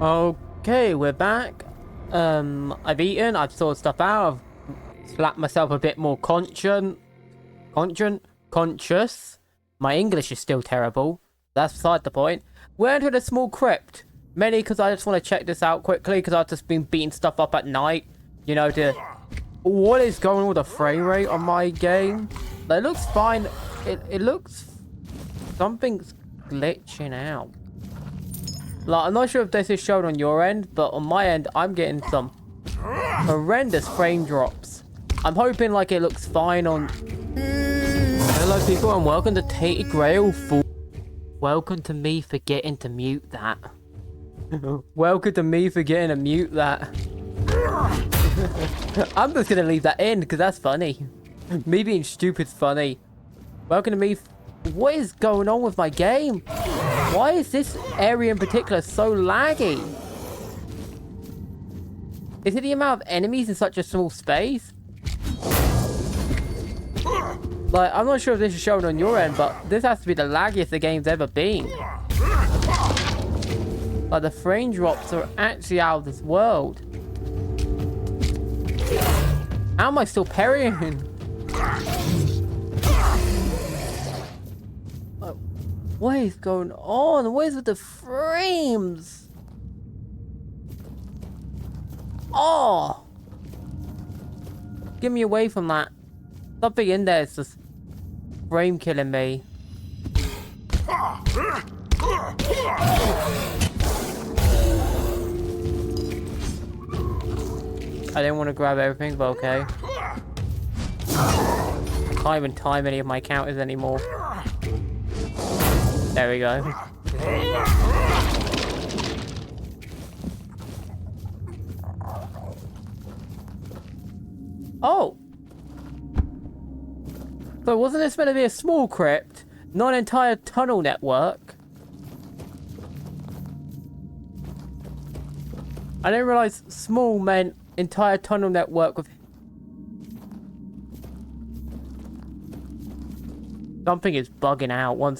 Okay, we're back. I've eaten, I've sorted stuff out, I've slapped myself a bit more conscious. My English is still terrible. That's beside the point. We're into a small crypt. Mainly because I just want to check this out quickly, because I've just been beating stuff up at night. You know, what is going on with the frame rate on my game? Like, it looks fine. It looks... Something's glitching out. Like, I'm not sure if this is shown on your end, but on my end, I'm getting some horrendous frame drops. I'm hoping, like, it looks fine on... Hello, people, and welcome to Tainted Grail. Welcome to me forgetting to mute that. Welcome to me forgetting to mute that. I'm just gonna leave that in, because that's funny. Me being stupid's funny. Welcome to me... What is going on with my game? Why is this area in particular so laggy? Is it the amount of enemies in such a small space? Like, I'm not sure if this is shown on your end, but this has to be the laggiest the game's ever been. Like, the frame drops are actually out of this world. How am I still parrying? What is going on? What is with the frames? Oh! Get me away from that. Something in there is just frame killing me. I didn't want to grab everything, but okay. I can't even time any of my counters anymore. There we go. Oh! So wasn't this meant to be a small crypt? Not an entire tunnel network? I didn't realize small meant entire tunnel network with... Something is bugging out. One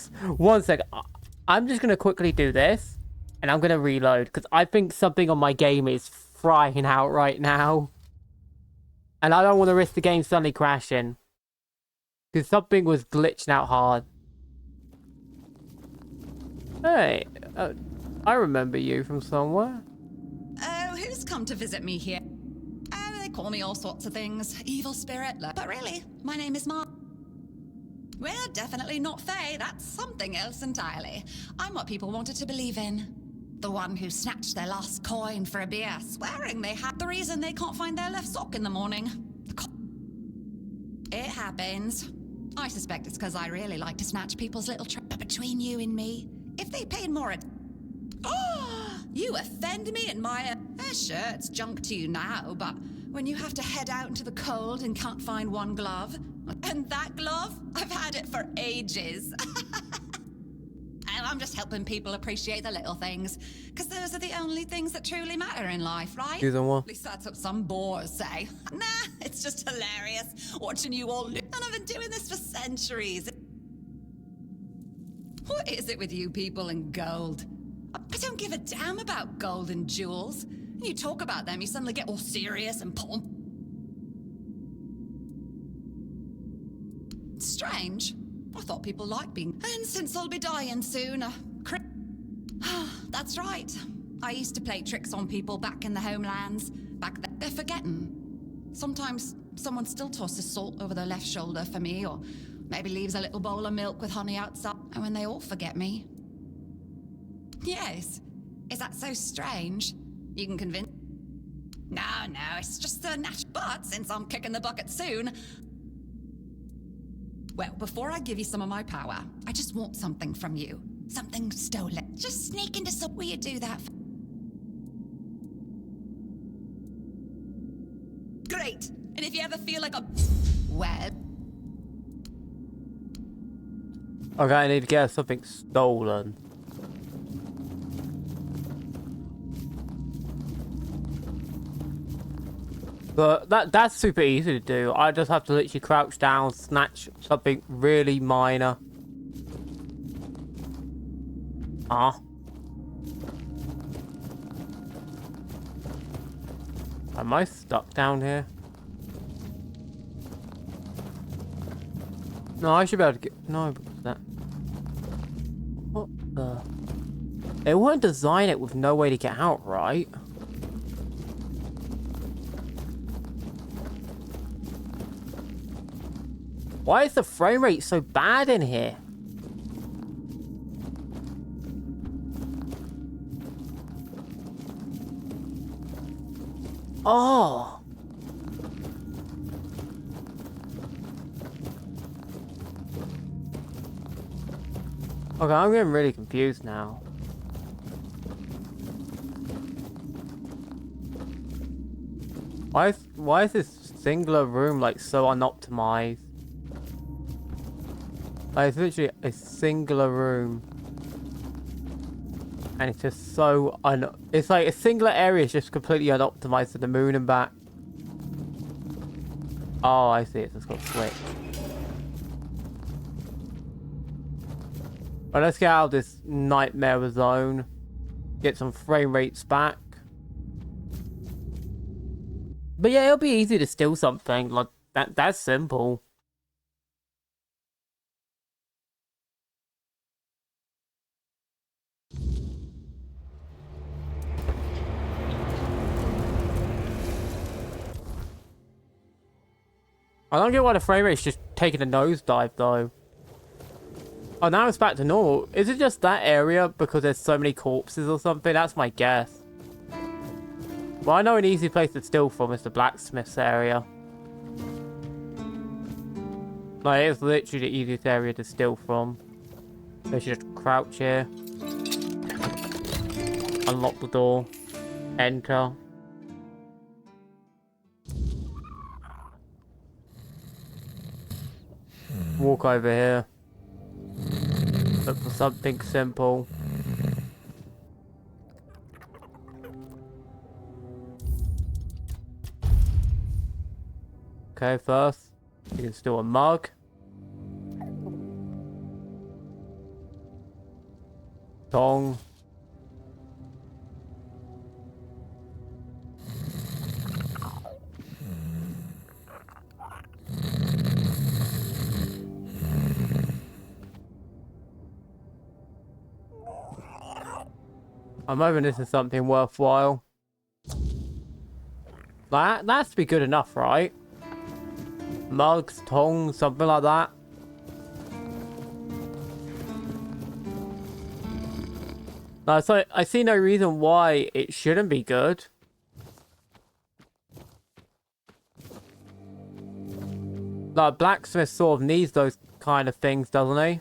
second. I'm just going to quickly do this. And I'm going to reload. Because I think something on my game is frying out right now. And I don't want to risk the game suddenly crashing. Because something was glitching out hard. Hey. I remember you from somewhere. Oh, who's come to visit me here? Oh, they call me all sorts of things. Evil spirit. But really, my name is Mark. We're definitely not Fae, that's something else entirely. I'm what people wanted to believe in. The one who snatched their last coin for a beer, swearing they had the reason they can't find their left sock in the morning. It happens. I suspect it's because I really like to snatch people's little but between you and me, if they paid more Oh, you offend me and my... sure, it's junk to you now, but when you have to head out into the cold and can't find one glove... And that glove? I've had it for ages. And I'm just helping people appreciate the little things. Because those are the only things that truly matter in life, right? At least that's what some bores say. Nah, it's just hilarious watching you all live. And I've been doing this for centuries. What is it with you people and gold? I don't give a damn about gold and jewels. When you talk about them, you suddenly get all serious and pomp. Strange. I thought people liked being... And since I'll be dying soon, That's right. I used to play tricks on people back in the homelands. Back then, they're forgetting. Sometimes someone still tosses salt over their left shoulder for me, or maybe leaves a little bowl of milk with honey outside. And when they all forget me... Yes. Is that so strange? You can convince... No, it's just a natural... But since I'm kicking the bucket soon... Well, before I give you some of my power, I just want something from you. Something stolen. Just sneak into some... Will you do that? Great! And if you ever feel like a... Well... Okay, I need to get something stolen. But that's super easy to do. I just have to literally crouch down, snatch something really minor. Ah. Am I stuck down here? No, I should be able to get... No, because of that... What the... They wouldn't design it with no way to get out, right? Why is the frame rate so bad in here? Oh! Okay, I'm getting really confused now. Why is this singular room like so unoptimized? Like, it's literally a singular room. And it's just so it's like a singular area is just completely unoptimized to the moon and back. Oh, I see. It's just got switch. Well, let's get out of this nightmare zone. Get some frame rates back. But yeah, it'll be easy to steal something. Like, that's simple. I don't get why the frame rate's just taking a nosedive, though. Oh, now it's back to normal. Is it just that area because there's so many corpses or something? That's my guess. Well, I know an easy place to steal from is the blacksmith's area. Like, it's literally the easiest area to steal from. So you should just crouch here. Unlock the door. Enter. Walk over here. Look for something simple. Okay, first, you can steal a mug. Tong. I'm hoping this is something worthwhile. That has to be good enough, right? Mugs, tongs, something like that. No, so I see no reason why it shouldn't be good. Like, blacksmith sort of needs those kind of things, doesn't he?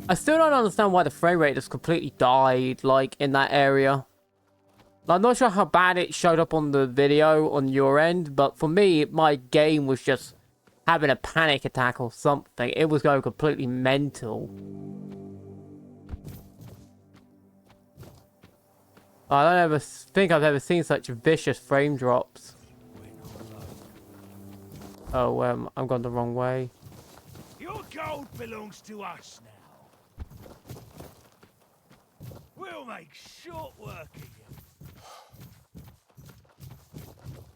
I still don't understand why the frame rate just completely died, like, in that area. I'm not sure how bad it showed up on the video on your end, but for me, my game was just having a panic attack or something. It was going completely mental. I don't ever think I've ever seen such vicious frame drops. Oh, I'm going the wrong way. Your gold belongs to us now. We'll make short work of you.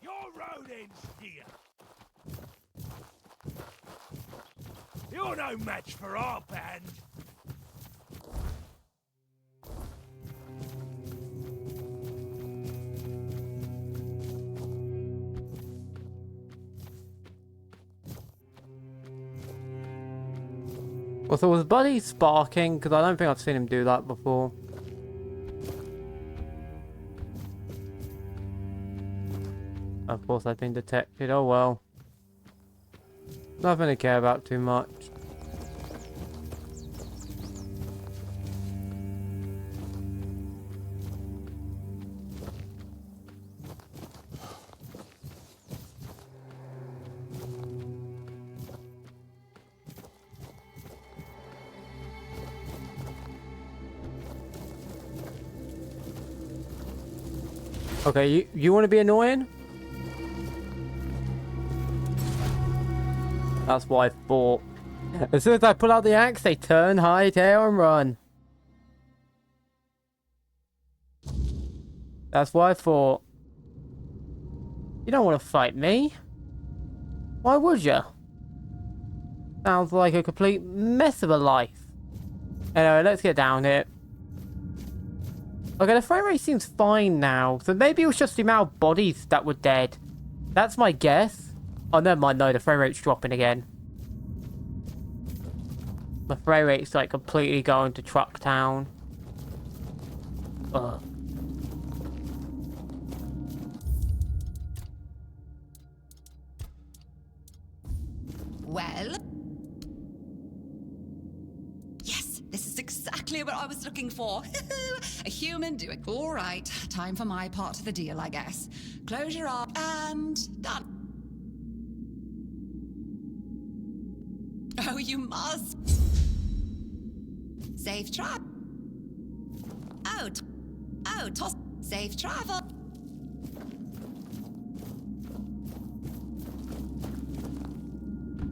Your road ends here. You're no match for our band. Well, so was Buddy sparking? Because I don't think I've seen him do that before. Of course, I've been detected. Oh well. Nothing to care about too much. Okay, you want to be annoying? That's what I thought. As soon as I pull out the axe, they turn, hightail, and run. That's what I thought. You don't want to fight me. Why would you? Sounds like a complete mess of a life. Anyway, let's get down here. Okay, the frame rate seems fine now. So maybe it was just the amount of bodies that were dead. That's my guess. Oh, never mind. No, the frame rate's dropping again. The frame rate's like completely going to truck town. Ugh. Well? Yes, this is exactly what I was looking for. A human doing... All right, time for my part of the deal, I guess. Close your eyes and done. Oh, you must. Safe travel. Oh, toss. Safe travel.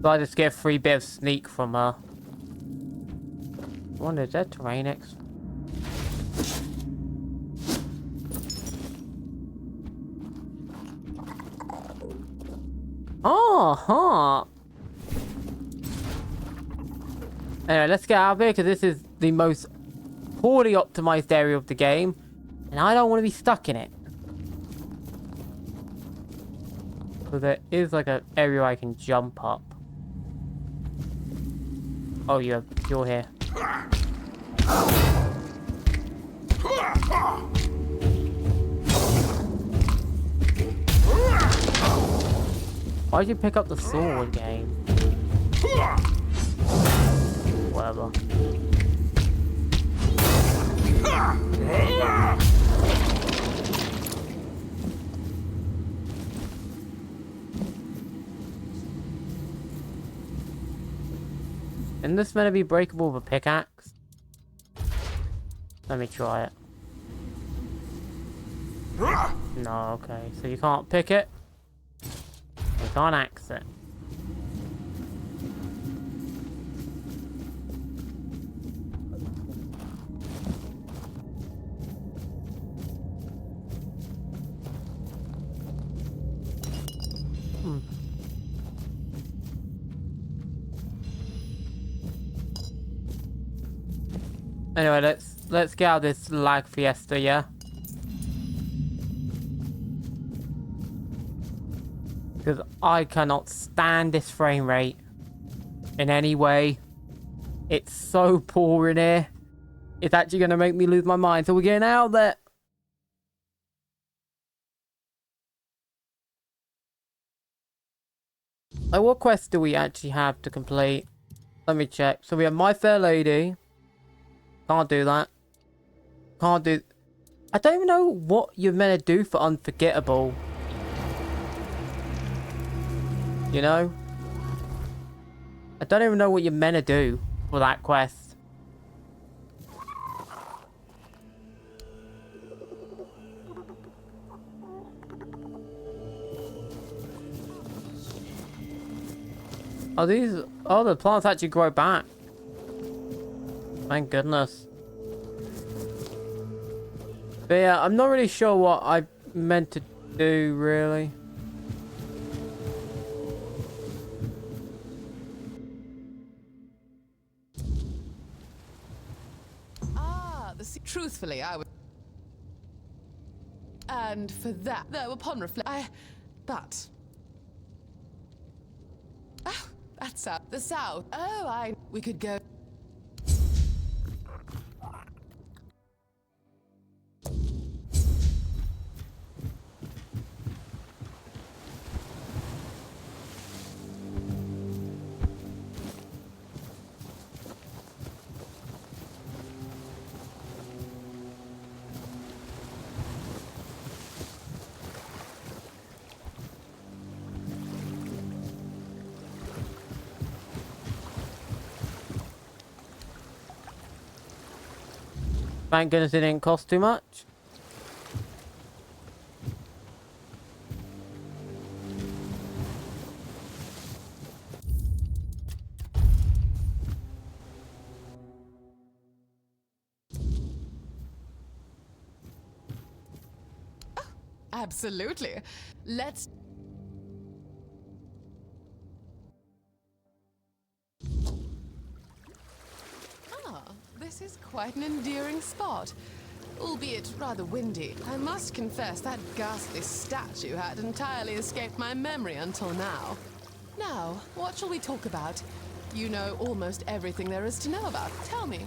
So I just get a free bit of sneak from her. I wonder, is that terrain X? Oh, huh. Anyway, let's get out of here because this is the most poorly optimized area of the game. And I don't want to be stuck in it. So there is like an area I can jump up. Oh, you're here. Why'd you pick up the sword game? Whatever. Isn't this meant to be breakable with a pickaxe? Let me try it. No, okay. So you can't pick it. You can't axe it. Anyway, let's get out of this lag fiesta, yeah? Because I cannot stand this frame rate in any way. It's so poor in here. It's actually going to make me lose my mind. So we're getting out of there. Like, what quest do we actually have to complete? Let me check. So we have My Fair Lady. Can't do that. Can't do... I don't even know what you're meant to do for Unforgettable. You know? I don't even know what you're meant to do for that quest. Oh, these... Oh, the plants actually grow back. Thank goodness. But yeah, I'm not really sure what I meant to do, really. Truthfully, I would... And for that, though, upon but... Oh, that's out. The south. Oh, we could go... Thank goodness it didn't cost too much. Absolutely. Let's... Ah, this is quite an endearing spot. Albeit rather windy. I must confess that ghastly statue had entirely escaped my memory until now. Now, what shall we talk about? You know almost everything there is to know about. Tell me.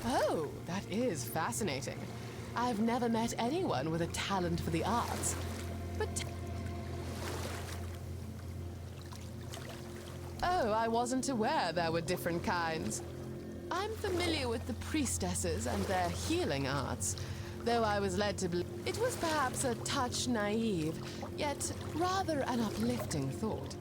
Oh, that is fascinating. I've never met anyone with a talent for the arts. But... Oh, I wasn't aware there were different kinds. I'm familiar with the priestesses and their healing arts, though I was led to believe it was perhaps a touch naive, yet rather an uplifting thought.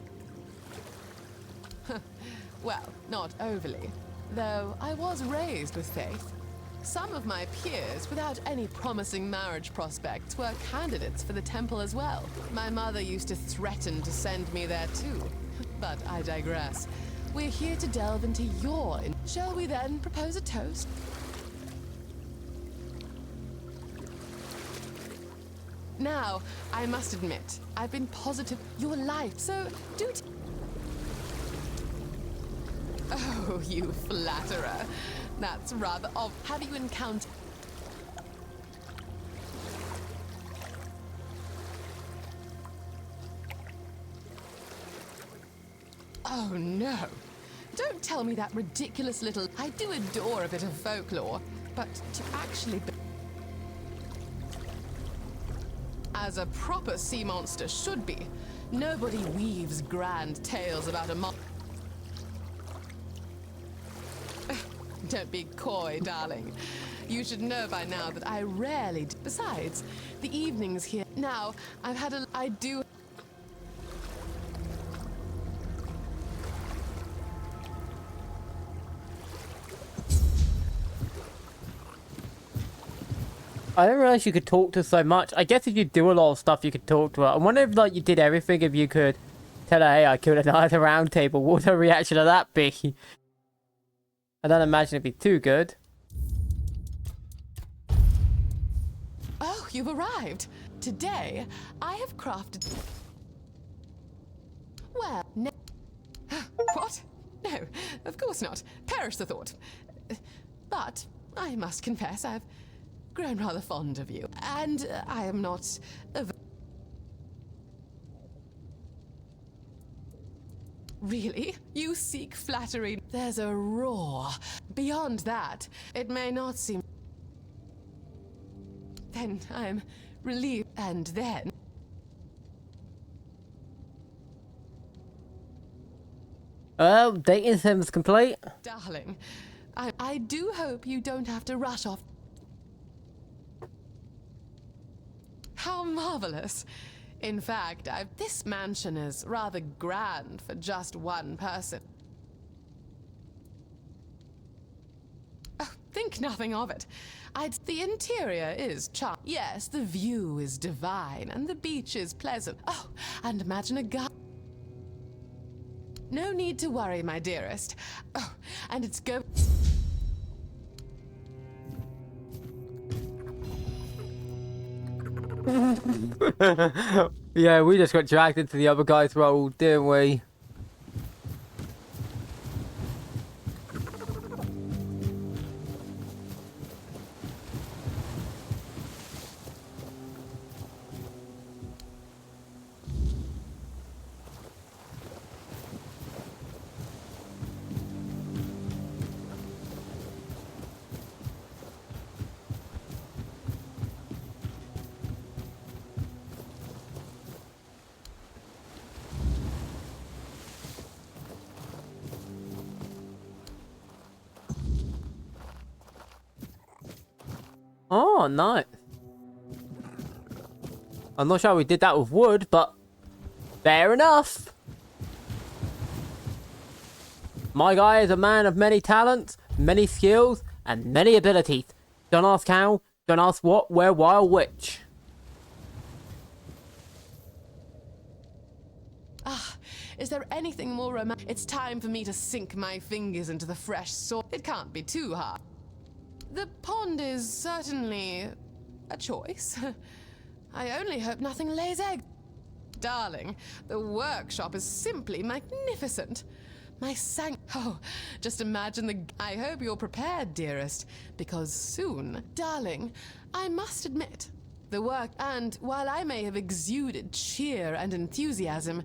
Well, not overly, though I was raised with faith. Some of my peers, without any promising marriage prospects, were candidates for the temple as well. My mother used to threaten to send me there too, but I digress. We're here to delve into your... Shall we then propose a toast? Now, I must admit, I've been positive your life, so do... Oh, you flatterer. That's rather odd. Have you encountered... Oh, no. Don't tell me that ridiculous little... I do adore a bit of folklore, but to actually... As a proper sea monster should be, nobody weaves grand tales about a Don't be coy, darling. You should know by now that I rarely... Besides, the evenings here... Now, I've had a... I do... I didn't realize you could talk to so much. I guess if you do a lot of stuff, you could talk to her. I wonder if, like, you did everything, if you could tell her, hey, I killed a knight at the round table. What would her reaction to that be? I don't imagine it'd be too good. Oh, you've arrived. Today, I have crafted... Well, no... What? No, of course not. Perish the thought. But I must confess, I've grown rather fond of you, and I am not... Really? You seek flattery? There's a roar. Beyond that, it may not seem... Then I'm relieved, and then... Oh, dating sim's complete. Darling, I do hope you don't have to rush off. How marvelous. In fact, this mansion is rather grand for just one person. Oh, think nothing of it. The interior is charming. Yes, the view is divine, and the beach is pleasant. Oh, and imagine a garden. No need to worry, my dearest. Oh, and it's go... Yeah, we just got dragged into the other guy's role, didn't we? Oh, nice. I'm not sure we did that with wood, but fair enough. My guy is a man of many talents, many skills, and many abilities. Don't ask how, don't ask what, where, why, or which. Ah, is there anything more romantic? It's time for me to sink my fingers into the fresh soil. It can't be too hard. The pond is certainly a choice. I only hope nothing lays eggs. Darling, the workshop is simply magnificent. Oh, just imagine I hope you're prepared, dearest, because soon, darling, I must admit, the work, and while I may have exuded cheer and enthusiasm,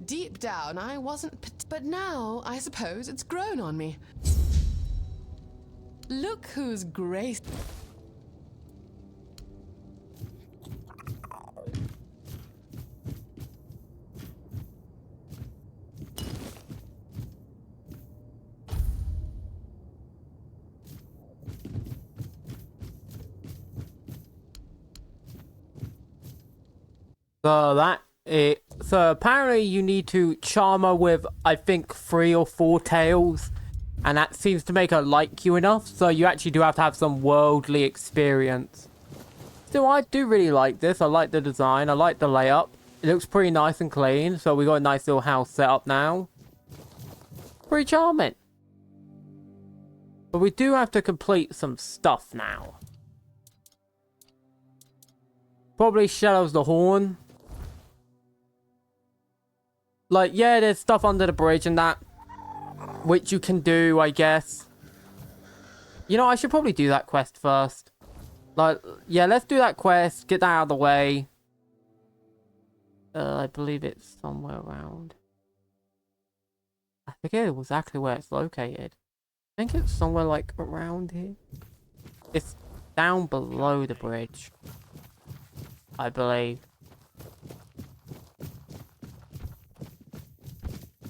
deep down I wasn't, but now I suppose it's grown on me. Look who's graced. So apparently you need to charm her with, I think, 3 or 4 tails. And that seems to make her like you enough. So you actually do have to have some worldly experience. So I do really like this. I like the design. I like the layup. It looks pretty nice and clean. So we got a nice little house set up now. Pretty charming. But we do have to complete some stuff now. Probably Shadow's the Horn. Like, yeah, there's stuff under the bridge and that. Which you can do, I guess. You know, I should probably do that quest first. Like, yeah, let's do that quest. Get that out of the way. I believe it's somewhere around. I forget exactly where it's located. I think it's somewhere, like, around here. It's down below the bridge, I believe.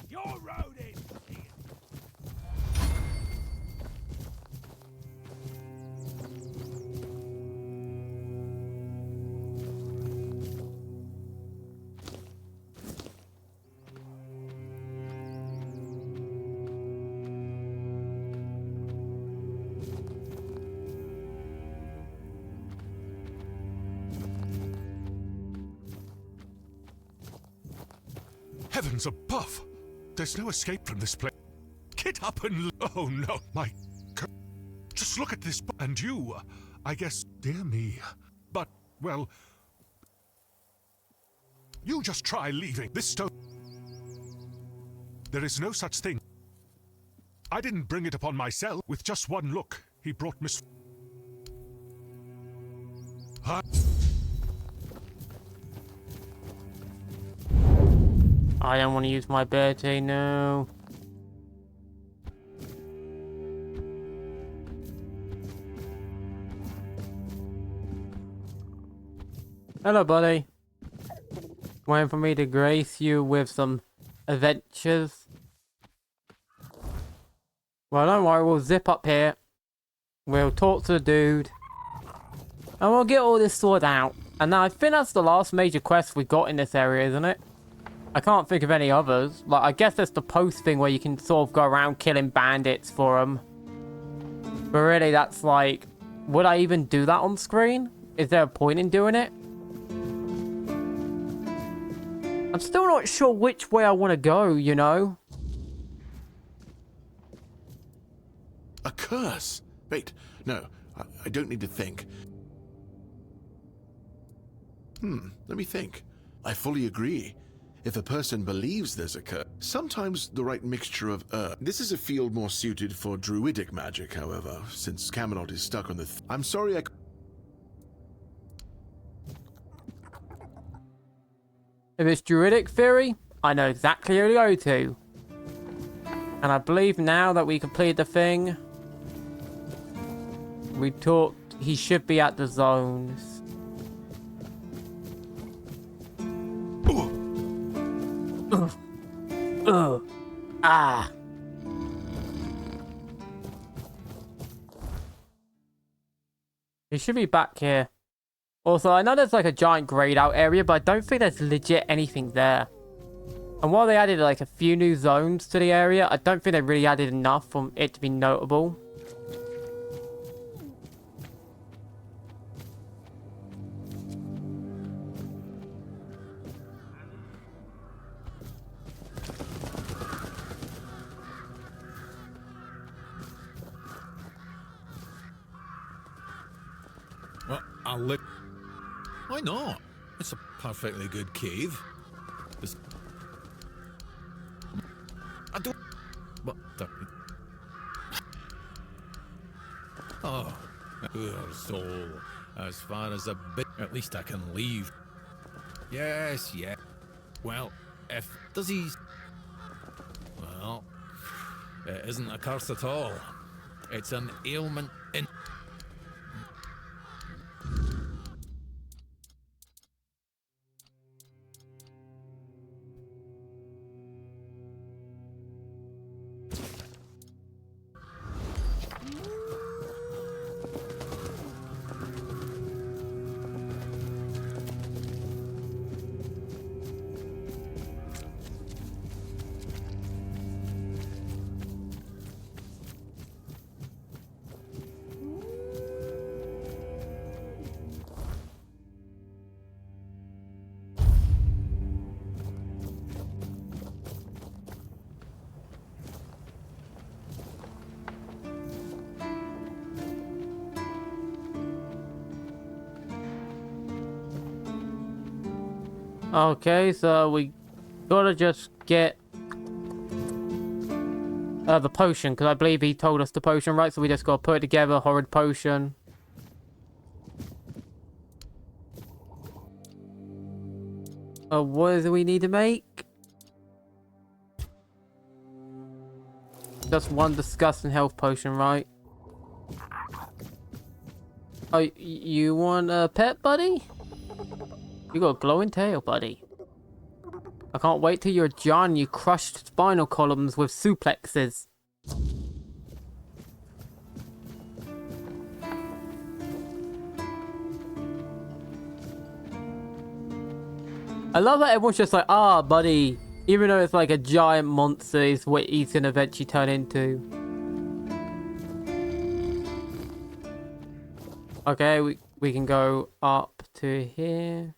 Your road is clear. Heavens above! There's no escape from this place. Get up and... Oh no, my... Just look at this... And you, I guess... Dear me. But, well... You just try leaving this stone. There is no such thing. I didn't bring it upon myself. With just one look, he brought Miss... I don't want to use my ability, no. Hello, buddy. Waiting for me to grace you with some adventures. Well, don't worry, we'll zip up here. We'll talk to the dude. And we'll get all this sorted out. And now I think that's the last major quest we got in this area, isn't it? I can't think of any others. Like, I guess there's the post thing where you can sort of go around killing bandits for them. But really, that's like... Would I even do that on screen? Is there a point in doing it? I'm still not sure which way I want to go, you know? A curse? Wait, no, I don't need to think. Let me think. I fully agree. If a person believes there's a curse, sometimes the right mixture of This is a field more suited for druidic magic, however, since Camelot is stuck on the... I'm sorry I... If it's druidic theory, I know exactly who to go to. And I believe now that we completed the thing, we talked, he should be at the zones. Ah. He should be back here. Also, I know there's like a giant grayed out area, but I don't think there's legit anything there. And while they added like a few new zones to the area, I don't think they really added enough for it to be notable. I'll look. Why not? It's a perfectly good cave. I don't. What the? Oh, poor soul. As far as a bit, at least I can leave. Yes, yeah. Well, if does he? Well, it isn't a curse at all. It's an ailment in. Okay, so we gotta just get the potion, because I believe he told us the potion, right? So we just gotta put it together, horrid potion. What do we need to make? Just one disgusting health potion, right? Oh, you want a pet, buddy? You got a glowing tail, buddy. I can't wait till you're John. You crushed spinal columns with suplexes. I love that everyone's just like, ah, buddy. Even though it's like a giant monster is what he's gonna eventually turn into. Okay, we can go up to here.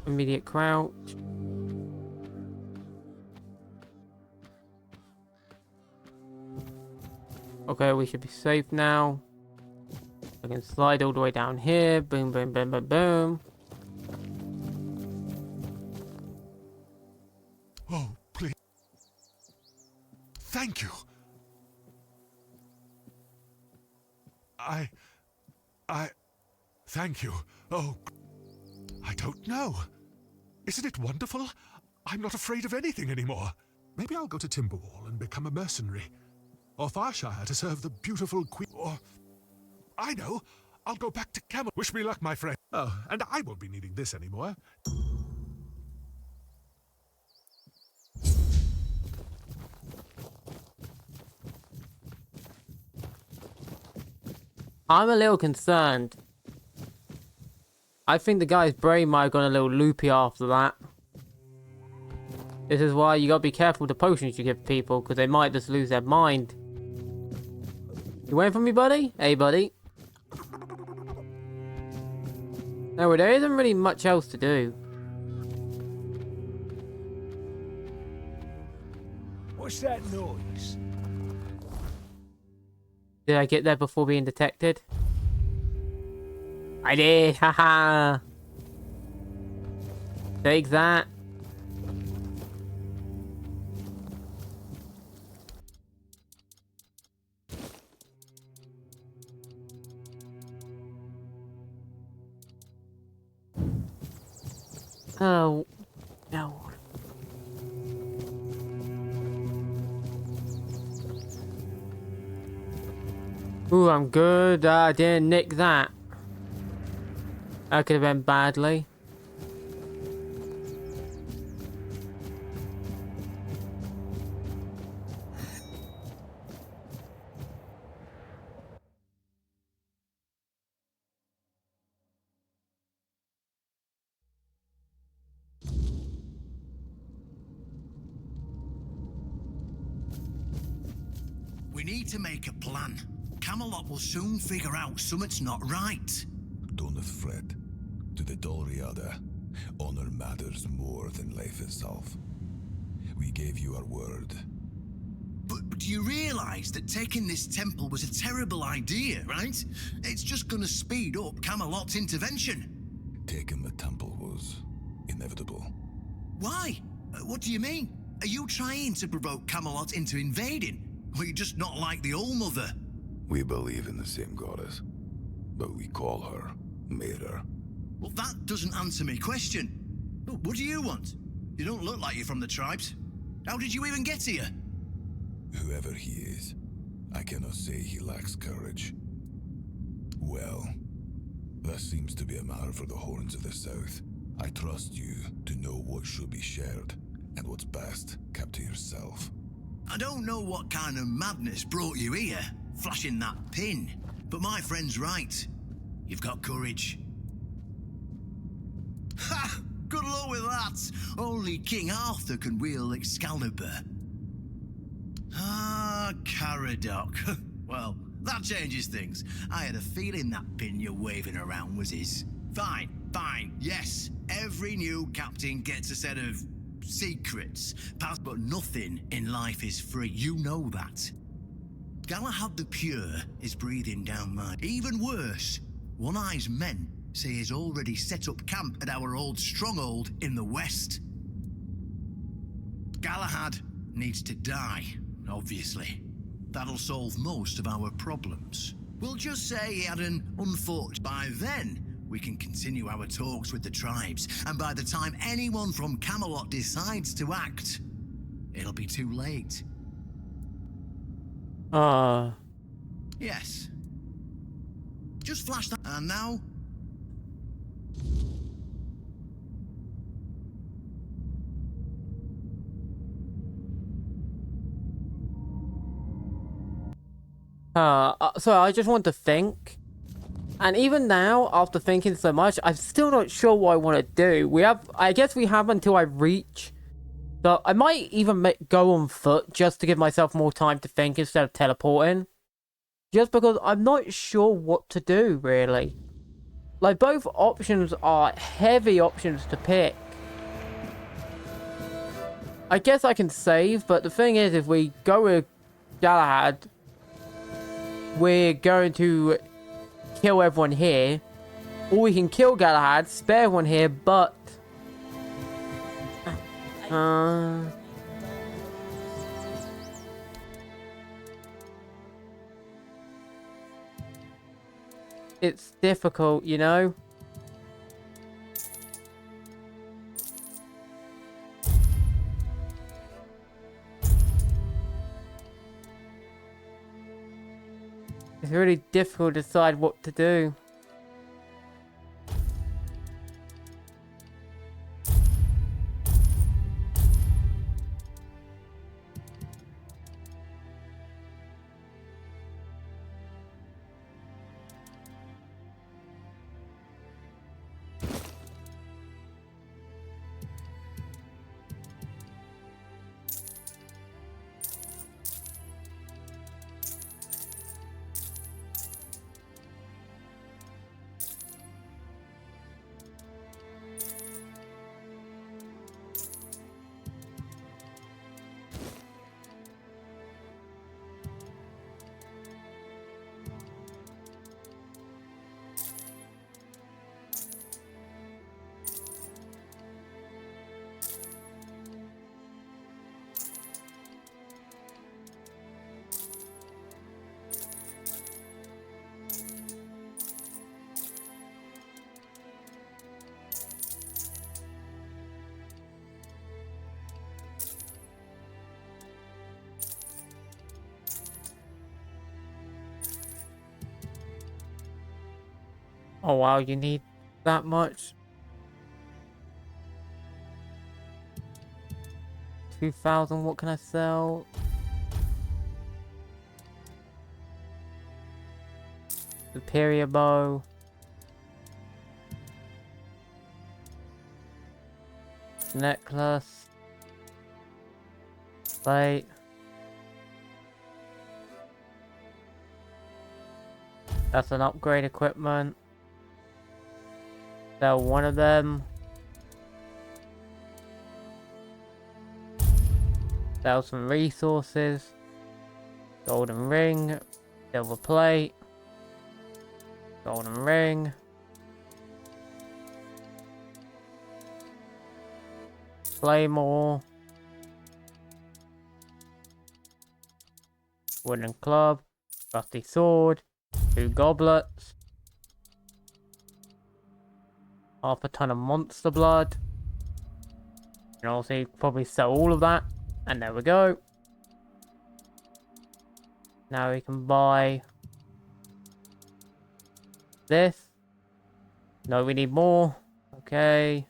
Immediate crouch. Okay, we should be safe now. I can slide all the way down here. Boom, boom, boom, boom, boom. Oh, please. Thank you. Thank you. Oh, I don't know. Isn't it wonderful? I'm not afraid of anything anymore. Maybe I'll go to Timberwall and become a mercenary. Or Farshire to serve the beautiful queen. Or, I know, I'll go back to Camel. Wish me luck, my friend. Oh, and I won't be needing this anymore. I'm a little concerned. I think the guy's brain might have gone a little loopy after that. This is why you gotta be careful with the potions you give people, because they might just lose their mind. You waiting for me, buddy? Hey, buddy. No, there isn't really much else to do. What's that noise? Did I get there before being detected? I did, haha. Take that. Oh, no. Ooh, I'm good. I didn't nick that. That could have been badly. We need to make a plan. Camelot will soon figure out something's not right. Don't fret. To the Doriada, honor matters more than life itself. We gave you our word. But do you realize that taking this temple was a terrible idea, right? It's just gonna speed up Camelot's intervention. Taking the temple was inevitable. Why? What do you mean? Are you trying to provoke Camelot into invading? Or you just not like the All Mother? We believe in the same goddess, but we call her Mera. Well, that doesn't answer my question. What do you want? You don't look like you're from the tribes. How did you even get here? Whoever he is, I cannot say he lacks courage. Well, that seems to be a matter for the Horns of the South. I trust you to know what should be shared, and what's best kept to yourself. I don't know what kind of madness brought you here, flashing that pin, but my friend's right. You've got courage. Ha! Good luck with that. Only King Arthur can wield Excalibur. Ah, Caradoc. Well, that changes things. I had a feeling that pin you're waving around was his. Fine, yes. Every new captain gets a set of secrets. But nothing in life is free. You know that. Galahad the Pure is breathing down mine. Even worse, One-Eye's men say he's already set up camp at our old stronghold in the west. Galahad needs to die, obviously. That'll solve most of our problems. We'll just say he had an unfortunate. By then, we can continue our talks with the tribes, and by the time anyone from Camelot decides to act, it'll be too late. Yes. Just flash that. And now? So I just want to think. And even now, after thinking so much, I'm still not sure what I want to do. I guess we have until I reach. So I might even go on foot just to give myself more time to think instead of teleporting. Just because I'm not sure what to do, really. Like, both options are heavy options to pick. I guess I can save, but the thing is, if we go with Galahad, we're going to kill everyone here. Or we can kill Galahad, spare everyone here, but... It's difficult, you know? It's really difficult to decide what to do. Oh wow, you need that much? 2,000, what can I sell? Superior bow. Necklace. Plate. That's an upgrade equipment. Sell one of them. Sell some resources. Golden ring. Silver plate. Golden ring. Claymore. Wooden club. Rusty sword. 2 goblets. Half a ton of monster blood. And also you probably sell all of that. And there we go. Now we can buy this. No, we need more. Okay.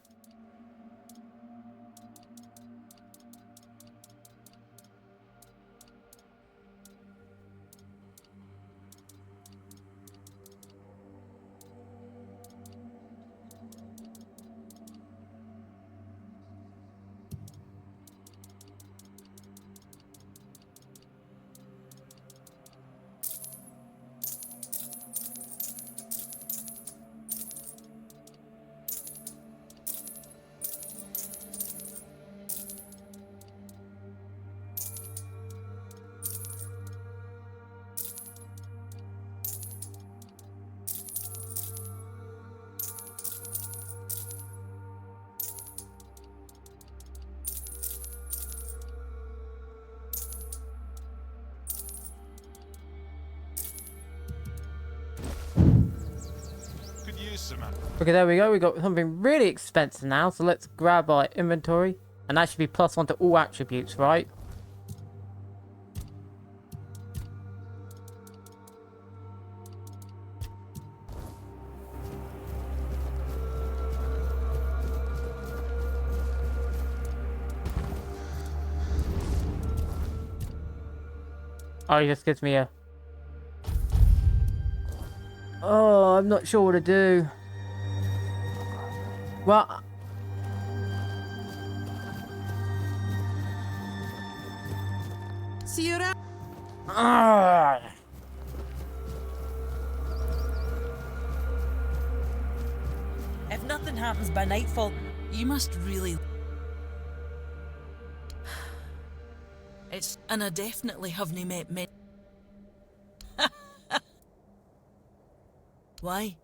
Okay, there we go. We got something really expensive now. So let's grab our inventory. And that should be +1 to all attributes, right? Oh, it just gives me a... Oh, I'm not sure what to do. Well... See you around. If nothing happens by nightfall, you must really... And I definitely haven't met men. Why?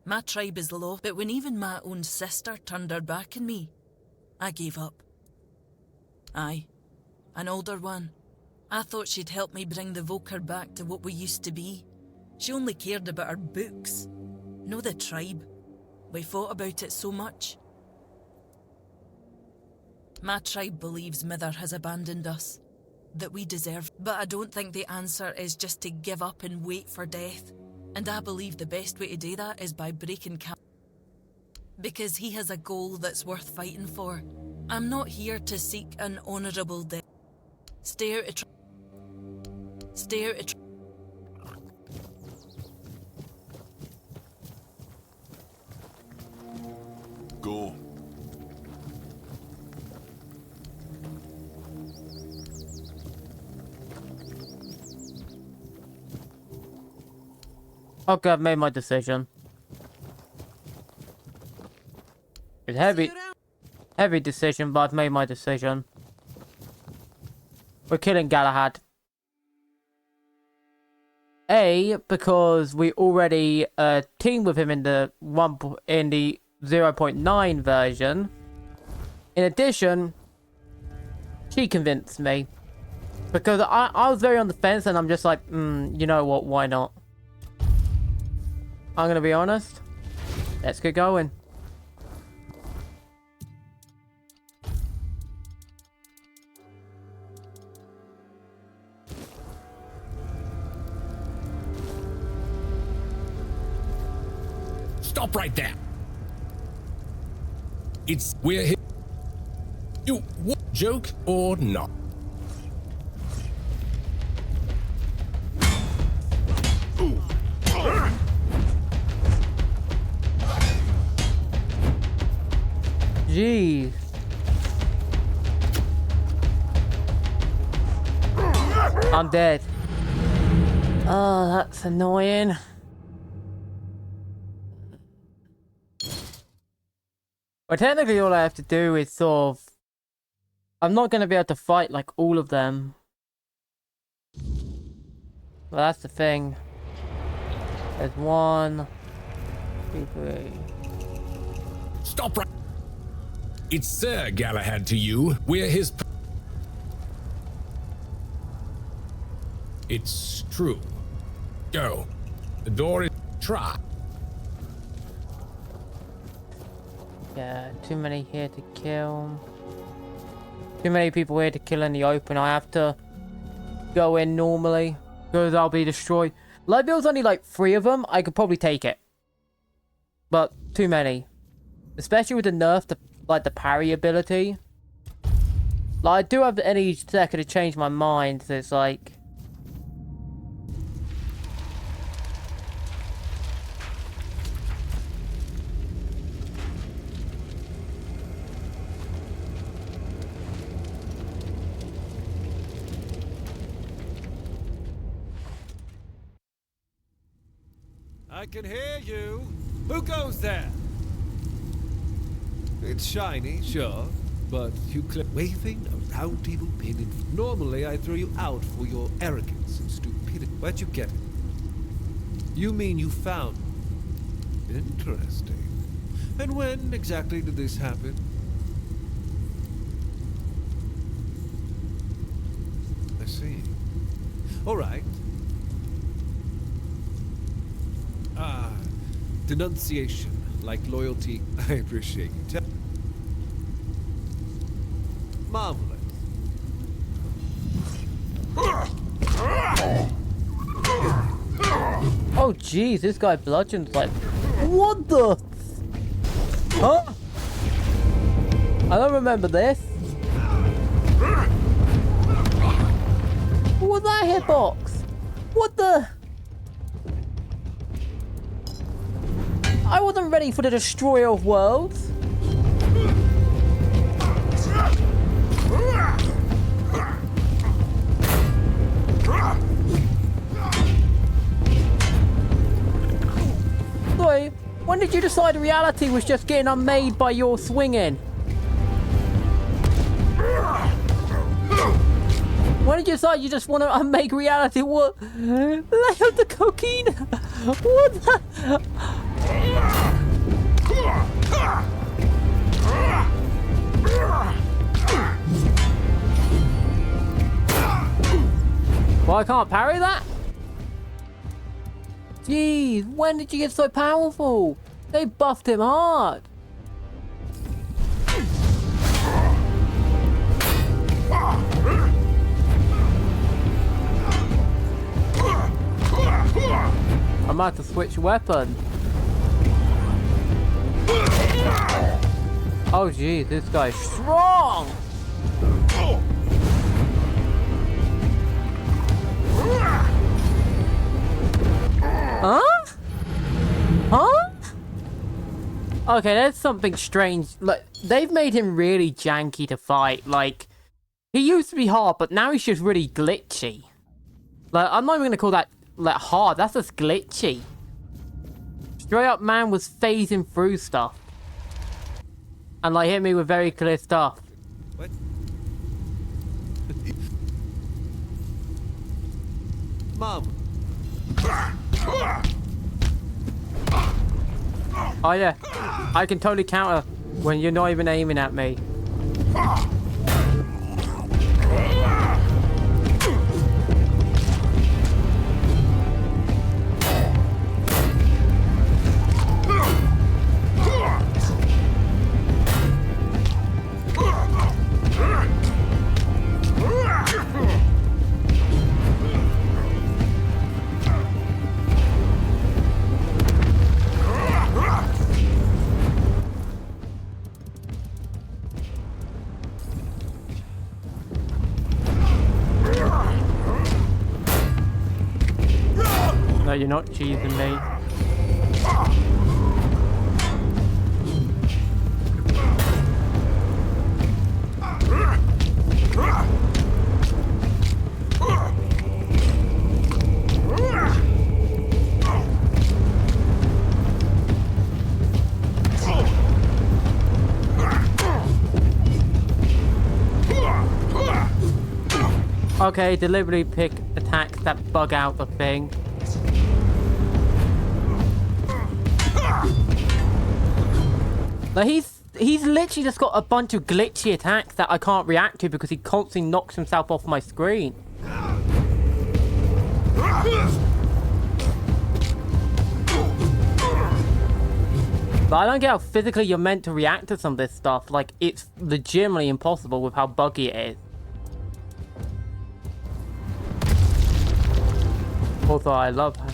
My tribe is lost, but when even my own sister turned her back on me, I gave up. Aye, an older one. I thought she'd help me bring the Volker back to what we used to be. She only cared about her books, no the tribe. We fought about it so much. My tribe believes Mither has abandoned us, that we deserve. But I don't think the answer is just to give up and wait for death. And I believe the best way to do that is by breaking camp. Because he has a goal that's worth fighting for. I'm not here to seek an honourable death. Stare at... Go. Okay, I've made my decision. It's heavy decision, but I've made my decision. We're killing Galahad. A, because we already teamed with him in the 0.9 version. In addition, she convinced me. Because I was very on the fence, and I'm just like, you know what, why not? I'm gonna be honest. Let's get going. Stop right there. We're here. You joke or not? Jeez. I'm dead. Oh, that's annoying. Well, technically all I have to do is sort of... I'm not going to be able to fight like all of them. Well, that's the thing. There's 1, 2, 3. Stop right. It's Sir Galahad to you. We're his. It's true. Go. The door is. Try. Yeah, too many here to kill. Too many people here to kill in the open. I have to go in normally because I'll be destroyed. Like, if there was only like 3 of them, I could probably take it. But too many. Especially with the nerf to like the parry ability. Like, I do have any second to change my mind, so it's like... I can hear you. Who goes there? It's shiny, sure, but you waving a round table pin in. Normally, I throw you out for your arrogance and stupidity. Where'd you get it? You mean you found? Interesting. And when exactly did this happen? I see. All right. Ah, denunciation, like loyalty. I appreciate you. Marvelous. Oh jeez, this guy bludgeon's like... What the... Huh? I don't remember this. What was that hitbox? What the... I wasn't ready for the Destroyer of Worlds. Sorry, when did you decide reality was just getting unmade by your swinging? When did you decide you just want to unmake reality? What? Lay out the cocaine? What the... Well, I can't parry that? Jeez, when did you get so powerful? They buffed him hard. I might have to switch weapon. Oh geez, this guy's strong! Huh? Huh? Okay, there's something strange. Like, they've made him really janky to fight. Like, he used to be hard, but now he's just really glitchy. Like, I'm not even gonna call that, like, hard. That's just glitchy. Straight up man was phasing through stuff. And, like, hit me with very clear stuff. What? Mom. Oh yeah, I can totally counter when you're not even aiming at me. No, you're not cheesing me. Okay, deliberately pick attacks that bug out the thing. Like he's literally just got a bunch of glitchy attacks that I can't react to because he constantly knocks himself off my screen. But I don't get how physically you're meant to react to some of this stuff. Like, it's legitimately impossible with how buggy it is. Also, I love her.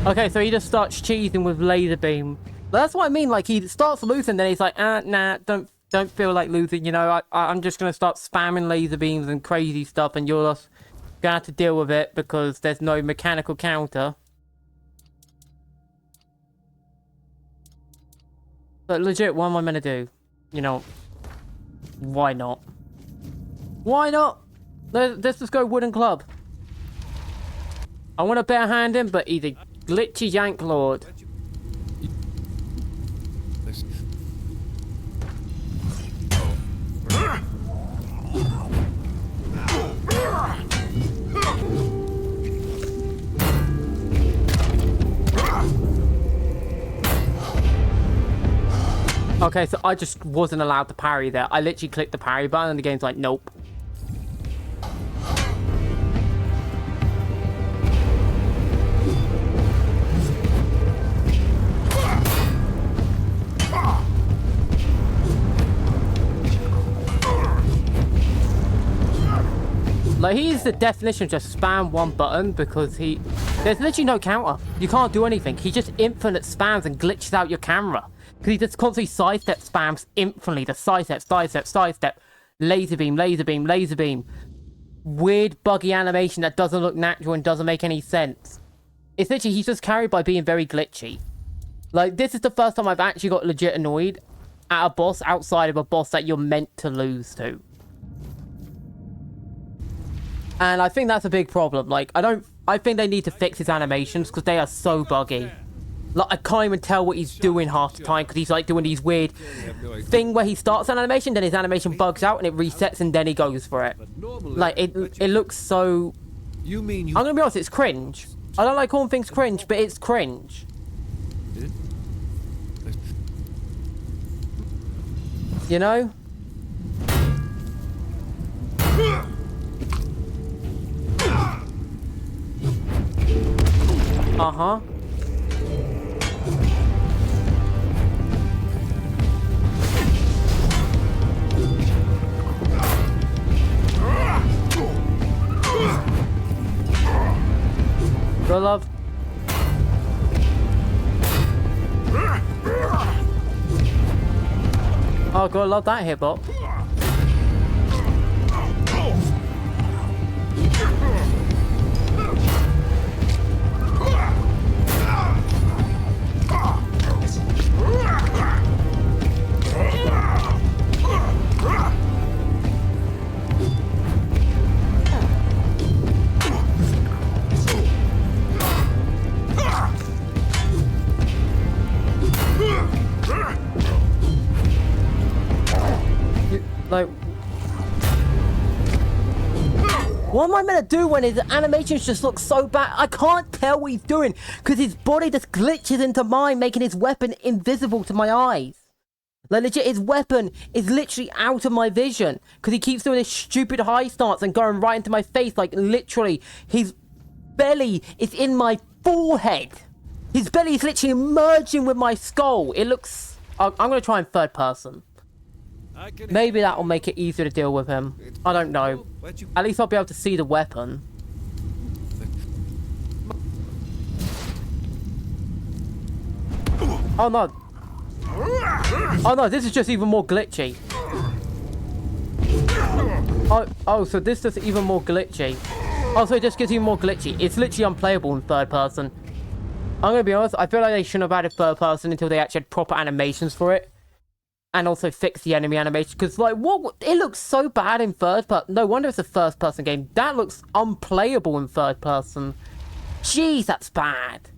Okay, so he just starts cheesing with laser beam. That's what I mean. Like, he starts losing, then he's like, nah, don't feel like losing. You know, I'm just gonna start spamming laser beams and crazy stuff, and you're just gonna have to deal with it because there's no mechanical counter. But legit, what am I gonna do? You know, why not? Why not? Let's just go wooden club. I want to barehand him, but he's a glitchy yank lord. Okay, so I just wasn't allowed to parry there. I literally clicked the parry button and the game's like, nope. Like, he's the definition of just spam one button because there's literally no counter. You can't do anything. He just infinite spams and glitches out your camera. Because he just constantly sidestep spams infinitely. The sidestep. Laser beam, laser beam, laser beam. Weird buggy animation that doesn't look natural and doesn't make any sense. It's literally, he's just carried by being very glitchy. Like, this is the first time I've actually got legit annoyed at a boss outside of a boss that you're meant to lose to. And I think that's a big problem. Like, I think they need to fix his animations because they are so buggy. Like, I can't even tell what he's doing half the time because he's like doing these weird thing where he starts an animation, then his animation bugs out and it resets and then he goes for it. Like, it looks so... I'm gonna be honest, it's cringe. I don't like calling things cringe, but it's cringe. You know? Uh-huh. Good love. Oh, God, love that hitbox. Like, what am I meant to do when his animations just look so bad? I can't tell what he's doing because his body just glitches into mine, making his weapon invisible to my eyes. Like, legit, his weapon is literally out of my vision because he keeps doing this stupid high stance and going right into my face. Like, literally, his belly is in my forehead. His belly is literally merging with my skull. It looks... I'm going to try in third person. Maybe that will make it easier to deal with him. I don't know. At least I'll be able to see the weapon. Oh no. Oh no, this is just even more glitchy. Oh, so this is even more glitchy. Oh, so it just gets even more glitchy. It's literally unplayable in third person. I'm gonna be honest, I feel like they shouldn't have added third person until they actually had proper animations for it. and also fix the enemy animation, because like what it looks so bad in third person. No wonder it's a first person game. That looks unplayable in third person. Jeez, that's bad.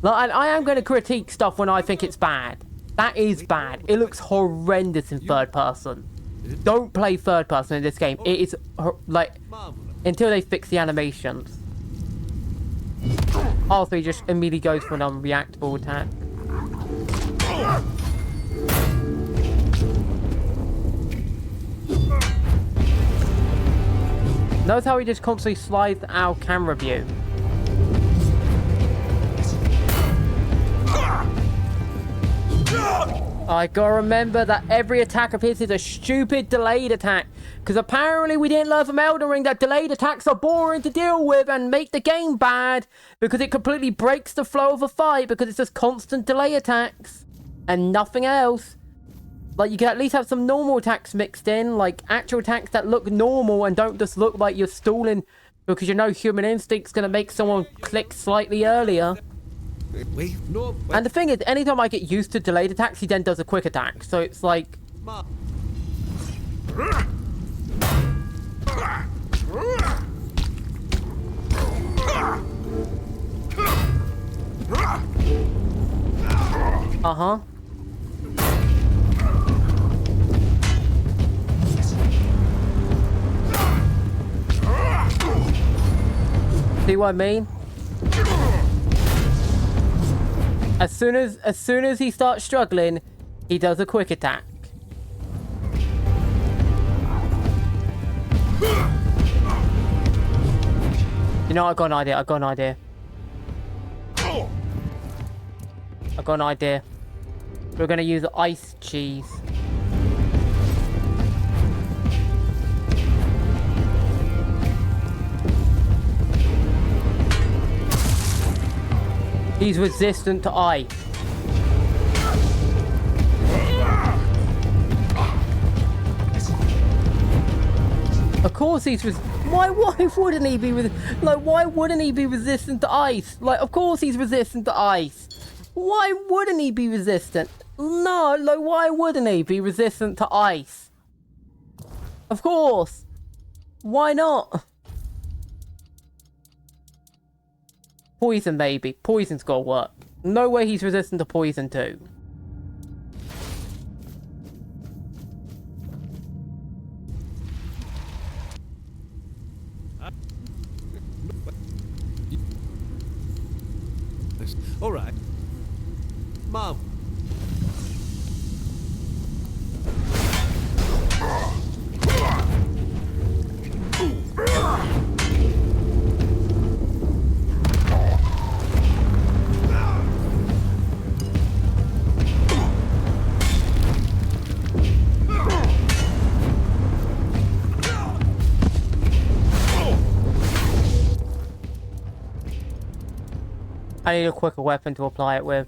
Like, I am going to critique stuff when I think it's bad. That is bad. It looks horrendous in third person. Don't play third person in this game. It is like until they fix the animations. Also, he just immediately goes for an unreactable attack. Notice how he just constantly slides our camera view. I gotta remember that every attack of his is a stupid delayed attack. Because apparently we didn't learn from Elden Ring that delayed attacks are boring to deal with and make the game bad. Because it completely breaks the flow of a fight because it's just constant delay attacks. And nothing else. Like, you can at least have some normal attacks mixed in. Like, actual attacks that look normal and don't just look like you're stalling. Because you know human instinct's gonna make someone click slightly earlier. Wait, no. Wait. And the thing is, anytime I get used to delayed attacks, he then does a quick attack. So it's like... Uh-huh. See what I mean? As soon as he starts struggling, he does a quick attack. You know, I got an idea. I got an idea. We're gonna use ice cheese. He's resistant to ice. Of course he's why wouldn't he be why wouldn't he be resistant to ice? Like, of course he's resistant to ice. Why wouldn't he be resistant? No, like, why wouldn't he be resistant to ice? Of course. Why not? Poison, maybe. Poison's gotta work. No way he's resistant to poison too. All right. Mom. I need a quicker weapon to apply it with.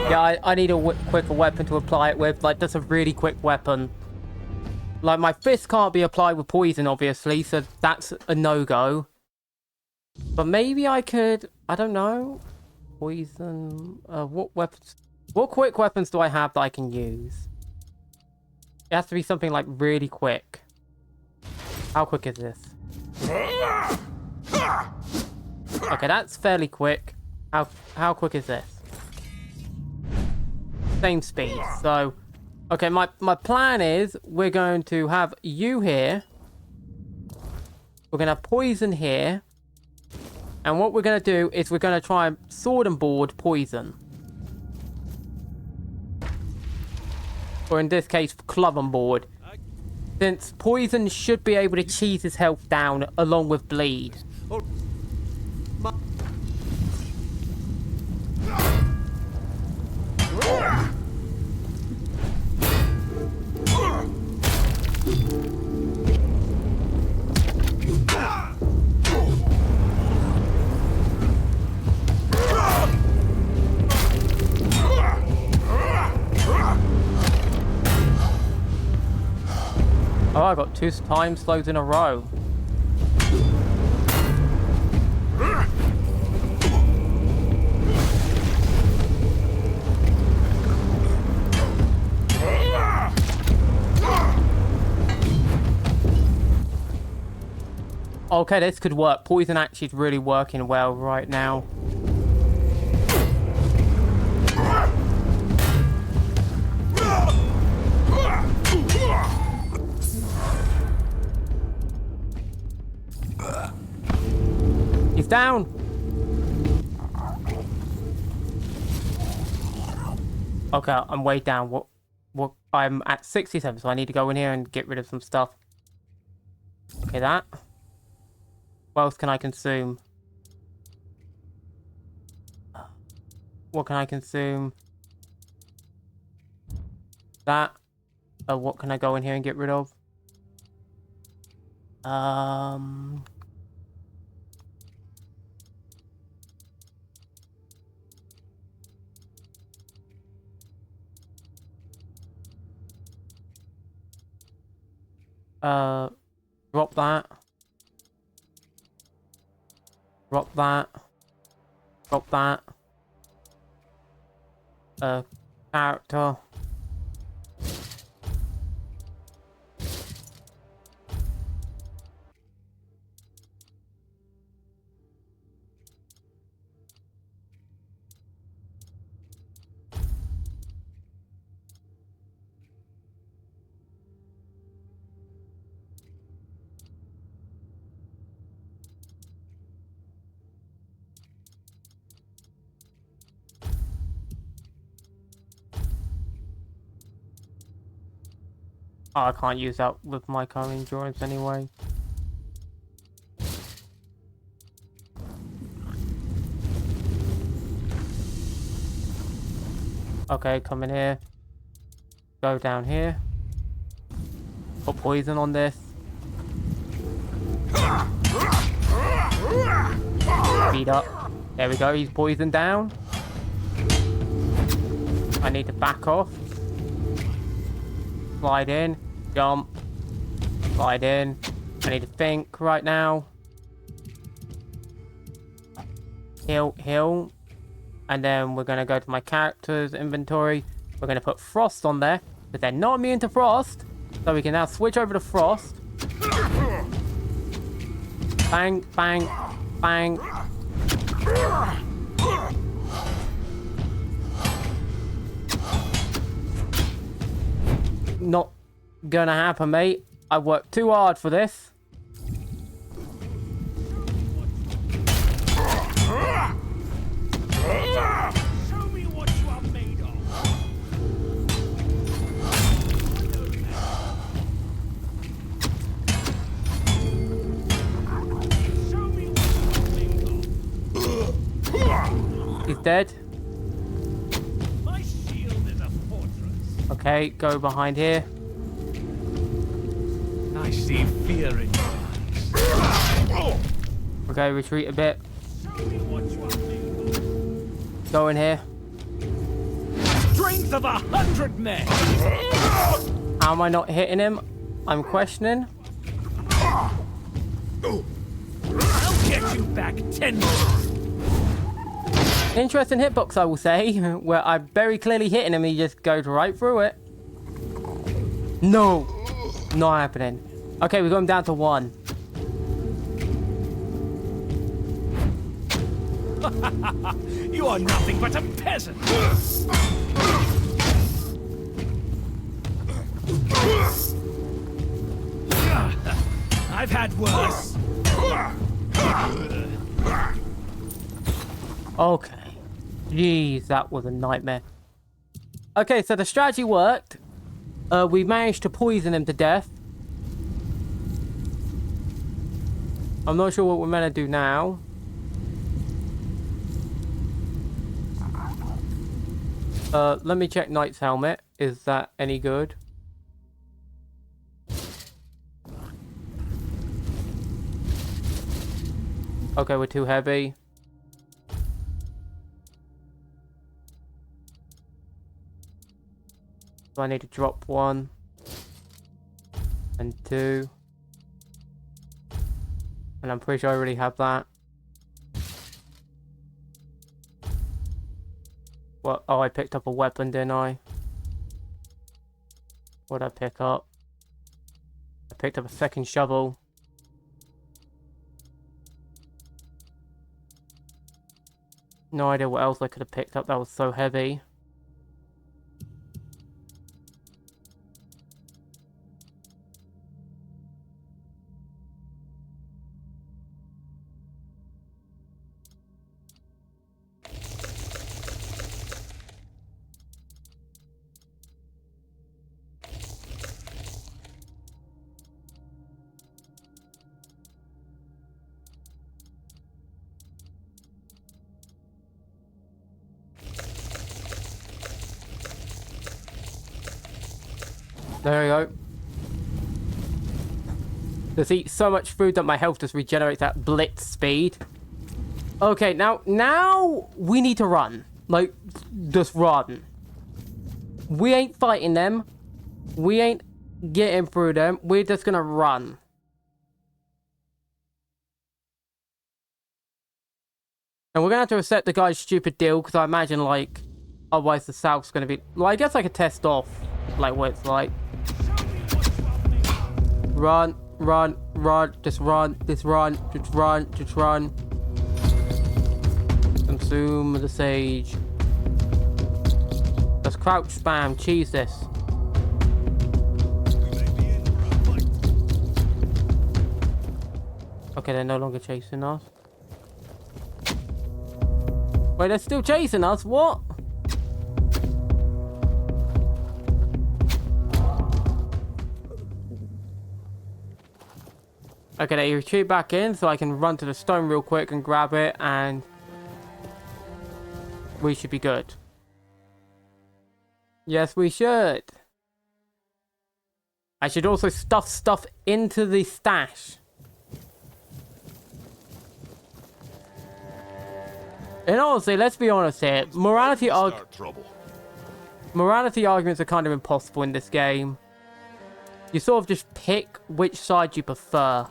Yeah, I need a quicker weapon to apply it with. Like, that's a really quick weapon. Like, my fist can't be applied with poison, obviously, so that's a no-go. But maybe I could... I don't know. Poison... what weapons... What quick weapons do I have that I can use? It has to be something, like, really quick. How quick is this? Okay, that's fairly quick. How quick is this? Same speed. So, okay, my plan is we're going to have you here. We're going to have poison here. And what we're going to do is we're going to try and sword and board poison. Or in this case, club and board. Since poison should be able to cheese his health down along with bleed. Oh, I got 2 time slows in a row. Okay, this could work. Poison actually is really working well right now. He's down. Okay, I'm way down. What? I'm at 67, so I need to go in here and get rid of some stuff. Okay, that. What else can I consume? What can I consume? That. What can I go in here and get rid of? Drop that. Drop that. Drop that. Character. Oh, I can't use that with my current endurance anyway. Okay, come in here. Go down here. Put poison on this. Speed up. There we go, he's poisoned down. I need to back off. Slide in. Jump. Slide in. I need to think right now. Heal. And then we're going to go to my character's inventory. We're going to put Frost on there, because they're not immune to Frost. So we can now switch over to Frost. Bang, bang, bang. Not gonna happen, mate. I worked too hard for this. Show me what you are made of. Show me what you are made of. He's dead. My shield is a fortress. Okay, go behind here. I see fear in your eyes. Okay, retreat a bit. Show me what you are made of. Go in here. Strength of 100 men. How am I not hitting him? I'm questioning. I'll get you back 10 Interesting hitbox, I will say, where I'm very clearly hitting him, he just goes right through it. No, not happening. Okay, we're going down to 1. You are nothing but a peasant. I've had worse. Okay. Jeez, that was a nightmare. Okay, so the strategy worked. We managed to poison him to death. I'm not sure what we're meant to do now. Let me check Knight's helmet. Is that any good? Okay, we're too heavy. So I need to drop 1 and 2. And I'm pretty sure I already have that. What? Oh, I picked up a weapon, didn't I? What'd I pick up? I picked up a second shovel. No idea what else I could have picked up that was so heavy. There we go. Just eat so much food that my health just regenerates at blitz speed. Okay, now we need to run. Like, just run. We ain't fighting them. We ain't getting through them. We're just gonna run. And we're gonna have to reset the guy's stupid deal, because I imagine, like, otherwise the South's gonna be... Well, I guess I could test off, like, what it's like. Run, run, run, just run, just run, just run, just run. Consume the sage. Let's crouch spam, cheese this. Okay, they're no longer chasing us. Wait, they're still chasing us? What? Okay, they retreat back in, so I can run to the stone real quick and grab it, and we should be good. Yes, we should. I should also stuff stuff into the stash. And honestly, let's be honest here. Morality arguments are kind of impossible in this game. You sort of just pick which side you prefer.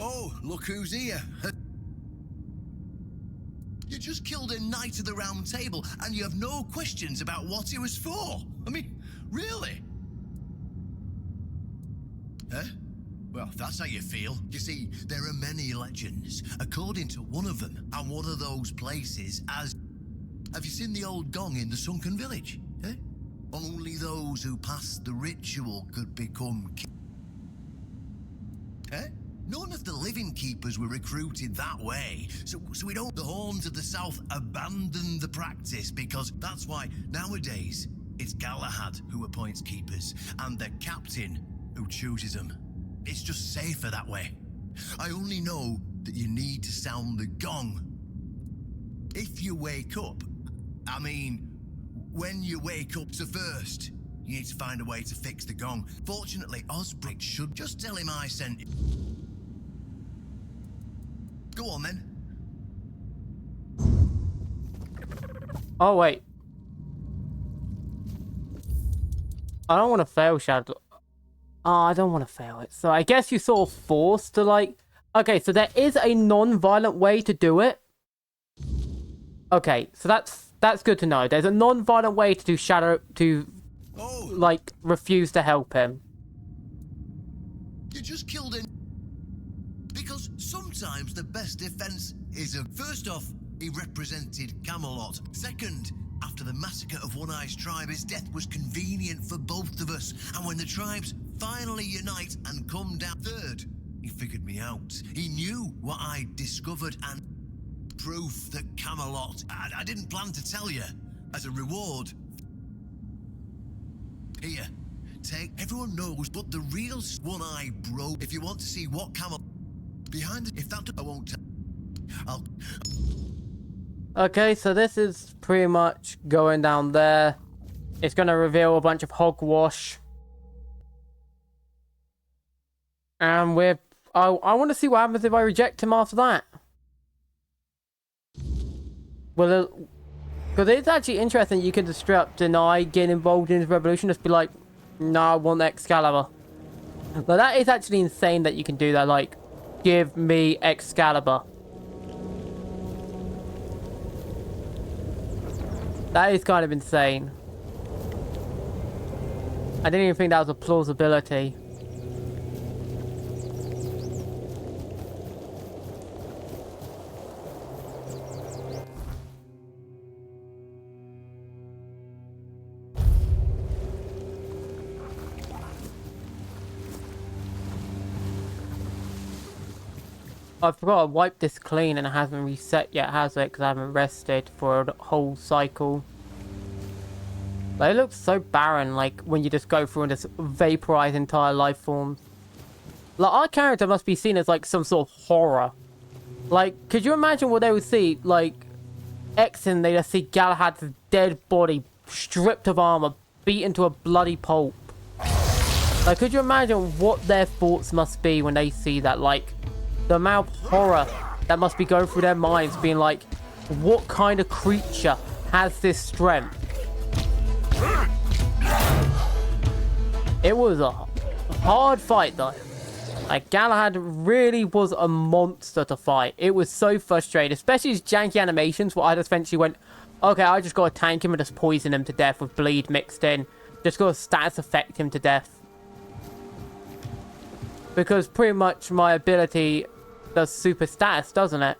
Oh, look who's here. You just killed a knight of the round table and you have no questions about what he was for. I mean, really? Huh? Well, if that's how you feel. You see, there are many legends. According to one of them, and one of those places as... Have you seen the old gong in the sunken village? Eh? Only those who passed the ritual could become... Eh? None of the living keepers were recruited that way, so we don't... The Horns of the South abandoned the practice because that's why nowadays it's Galahad who appoints keepers and the captain who chooses them. It's just safer that way. I only know that you need to sound the gong. If you wake up, I mean, when you wake up, so first, you need to find a way to fix the gong. Fortunately, Osbrick should just tell him I sent you. Go on then. Oh, wait. I don't want to fail Shadow. Oh, I don't want to fail it. So I guess you're sort of forced to, like... Okay, so there is a non-violent way to do it. Okay, so that's good to know. There's a non-violent way to do Shadow... To, like, refuse to help him. You just killed him. Because sometimes the best defense is a... First off, He represented Camelot. Second, after the massacre of One Eye's tribe, his death was convenient for both of us. And when the tribes finally unite and come down. Third, he figured me out. He knew what I discovered and proof that Camelot. I didn't plan to tell you. As a reward. Here, take. Everyone knows, but the real One Eye bro. If you want to see what Camelot behind it, if that I won't tell. I'll. Okay, so this is pretty much going down there. It's going to reveal a bunch of hogwash. And we're... I want to see what happens if I reject him after that. Well, because it's actually interesting. You can just straight up deny getting involved in his revolution. Just be like, no, I want Excalibur. But that is actually insane that you can do that. Like, give me Excalibur. That is kind of insane. I didn't even think that was a plausibility. I forgot to wipe this clean and it hasn't reset yet, has it? Because I haven't rested for a whole cycle. Like, it looks so barren, like, when you just go through and just vaporize entire life forms. Like, our character must be seen as, like, some sort of horror. Like, could you imagine what they would see? Like, Exon, they just see Galahad's dead body, stripped of armor, beaten to a bloody pulp. Like, could you imagine what their thoughts must be when they see that? Like, the amount of horror that must be going through their minds, being like, what kind of creature has this strength? It was a hard fight, though. Like, Galahad really was a monster to fight. It was so frustrating, especially his janky animations, where I just eventually went, okay, I just gotta tank him and just poison him to death with bleed mixed in. Just gotta status affect him to death. Because pretty much my ability does super status, doesn't it?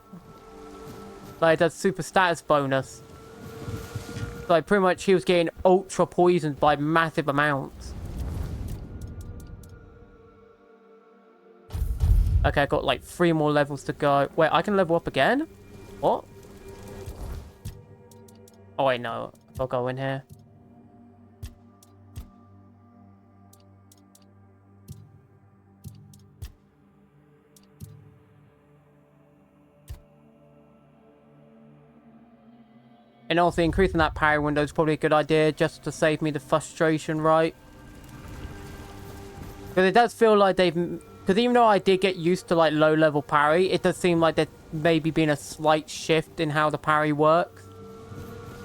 Like, it does super status bonus. Like, pretty much he was getting ultra poisoned by massive amounts. Okay, I got like 3 more levels to go. Wait, I can level up again? What? Oh wait, no. I'll go in here. And also, increasing that parry window is probably a good idea, just to save me the frustration, right? Because it does feel like they've... Because even though I did get used to, like, low-level parry, it does seem like there's maybe been a slight shift in how the parry works.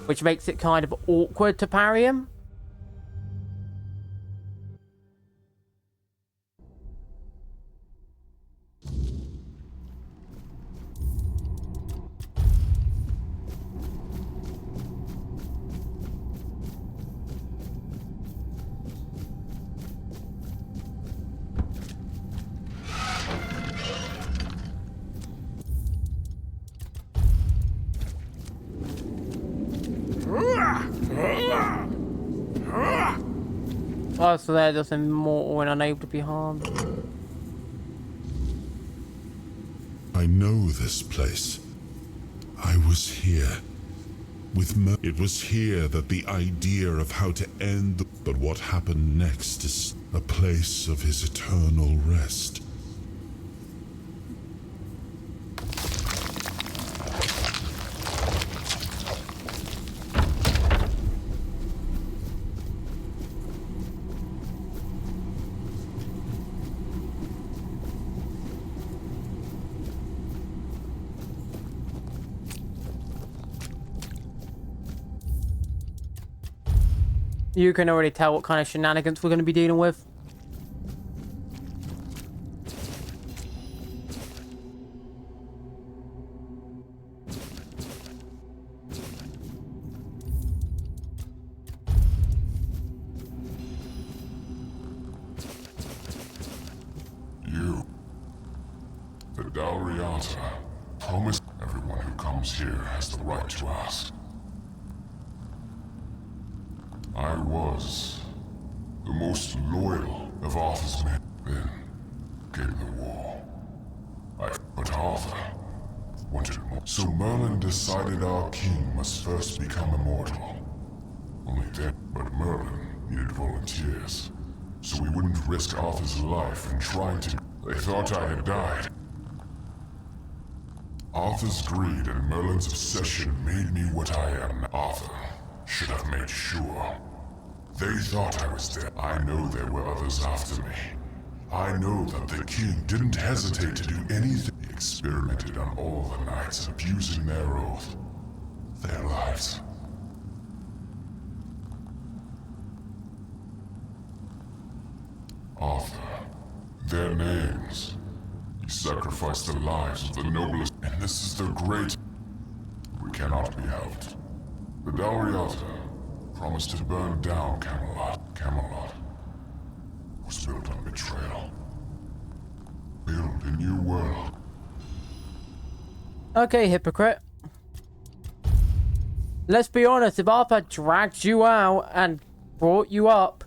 Which makes it kind of awkward to parry him. Oh, so they're just immortal and unable to be harmed. I know this place. I was here. It was here that the idea of how to end but what happened next is a place of his eternal rest. You can already tell what kind of shenanigans we're going to be dealing with. You, the Dalriata, promised everyone who comes comes here has the right to ask. I was the most loyal of Arthur's men. Then came the war. But Arthur wanted more. So Merlin decided our king must first become immortal. Only then, but Merlin needed volunteers. So we wouldn't risk Arthur's life in trying to... They thought I had died. Arthur's greed and Merlin's obsession made me what I am. Arthur should have made sure. They thought I was dead. I know there were others after me. I know that the king didn't hesitate to do anything. He experimented on all the knights, abusing their oath, their lives. Arthur, their names. He sacrificed the lives of the noblest, and this is the great. We cannot be helped. The Dalriata promised to burn down Camelot. Camelot was built on betrayal. Build a new world. Okay, hypocrite. Let's be honest, if Arthur dragged you out and brought you up,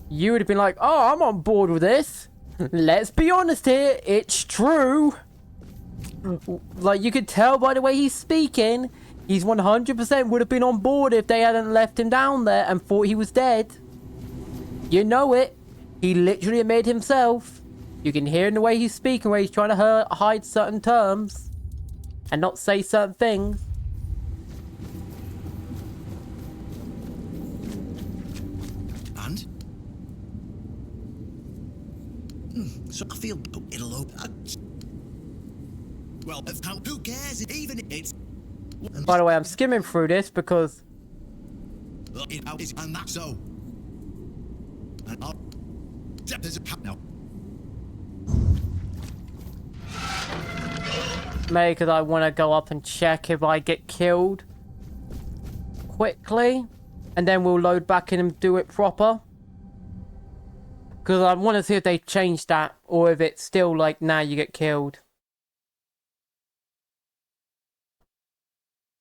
you would have been like, oh, I'm on board with this. Let's be honest here, it's true. Like, you could tell by the way he's speaking, he's 100% would have been on board if they hadn't left him down there and thought he was dead. You know it. He literally admitted himself. You can hear in the way he's speaking where he's trying to hide certain terms and not say certain things. And? So I feel it'll open. Well, who cares? Even if it's. By the way, I'm skimming through this because. And that's so. And I'll. There's a cut now. Maybe because I want to go up and check if I get killed quickly, and then we'll load back in and do it proper. Because I want to see if they changed that, or if it's still like, now you get killed.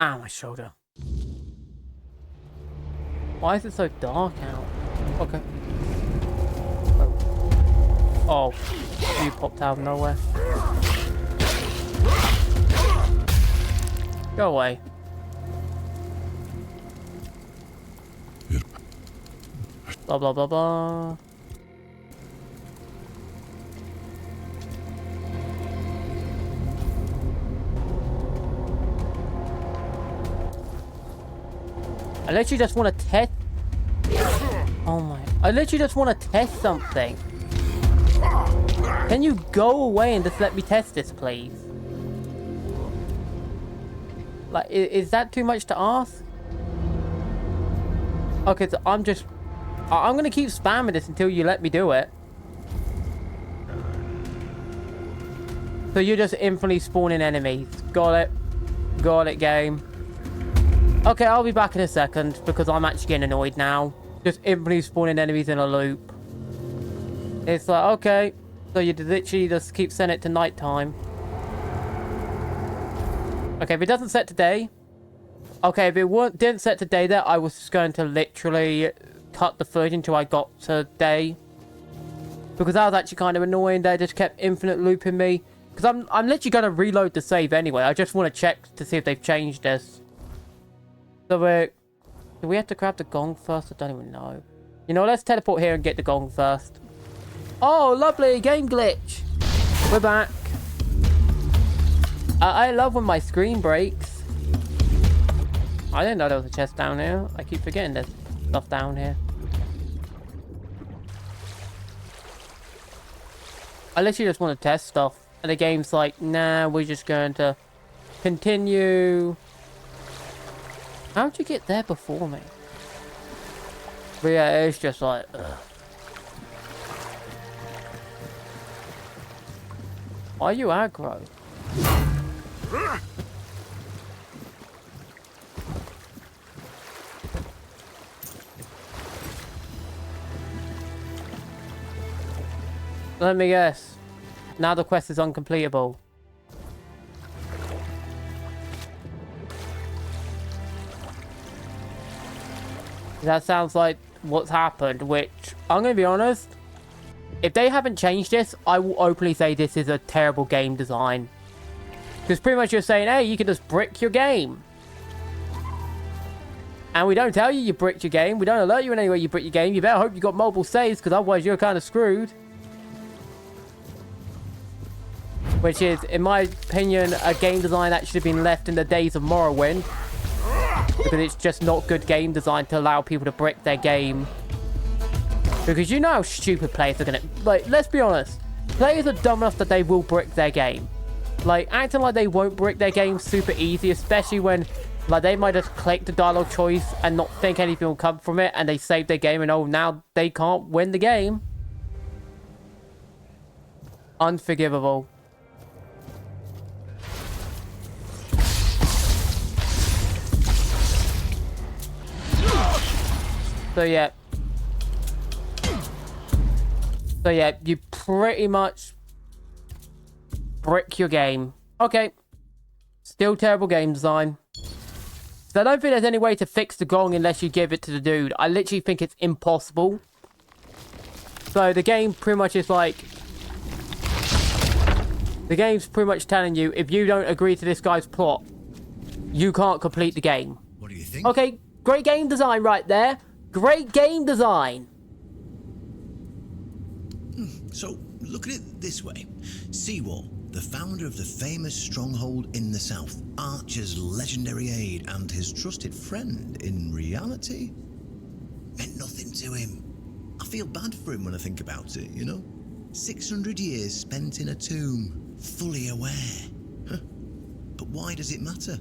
Ow, my shoulder. Why is it so dark out? Okay. Oh, you popped out of nowhere. Go away. Blah blah blah blah. I literally just want to test. Oh my! I literally just want to test something. Can you go away and just let me test this, please? Like, is that too much to ask? Okay, so I'm gonna keep spamming this until you let me do it. So you're just infinitely spawning enemies. Got it. Got it, game. Okay, I'll be back in a second because I'm actually getting annoyed now. Just infinitely spawning enemies in a loop. It's like, okay. So you literally just keep sending it to nighttime. Okay, if it doesn't set today. Okay, if it didn't set today, then I was just going to literally cut the footage until I got to day. Because that was actually kind of annoying. They just kept infinite looping me. Because I'm literally going to reload the save anyway. I just want to check to see if they've changed this. So do we have to grab the gong first? I don't even know. You know, let's teleport here and get the gong first. Oh, lovely. Game glitch. We're back. I love when my screen breaks. I didn't know there was a chest down here. I keep forgetting there's stuff down here. I literally just want to test stuff. And the game's like, nah, we're just going to continue. How'd you get there before me? But yeah, it's just like, ugh. Why are you aggro? Let me guess. Now the quest is uncompletable. That sounds like what's happened, which, I'm going to be honest, if they haven't changed this, I will openly say this is a terrible game design. Because pretty much you're saying, hey, you can just brick your game. And we don't tell you you bricked your game. We don't alert you in any way you brick your game. You better hope you got mobile saves, because otherwise you're kind of screwed. Which is, in my opinion, a game design that should have been left in the days of Morrowind. Because it's just not good game design to allow people to brick their game. Because you know how stupid players are gonna... Like, let's be honest. Players are dumb enough that they will brick their game. Like, acting like they won't brick their game super easy, especially when, like, they might just click the dialogue choice and not think anything will come from it, and they save their game, and oh, now they can't win the game. Unforgivable. So yeah, you pretty much brick your game. Okay. Still terrible game design. So I don't think there's any way to fix the gong unless you give it to the dude. I literally think it's impossible. So the game pretty much is like... The game's pretty much telling you, if you don't agree to this guy's plot, you can't complete the game. What do you think? Okay, great game design right there. Great game design. So, look at it this way. Seawall, the founder of the famous stronghold in the south, Archer's legendary aide and his trusted friend, in reality, meant nothing to him. I feel bad for him when I think about it, you know? 600 years spent in a tomb, fully aware. Huh. But why does it matter?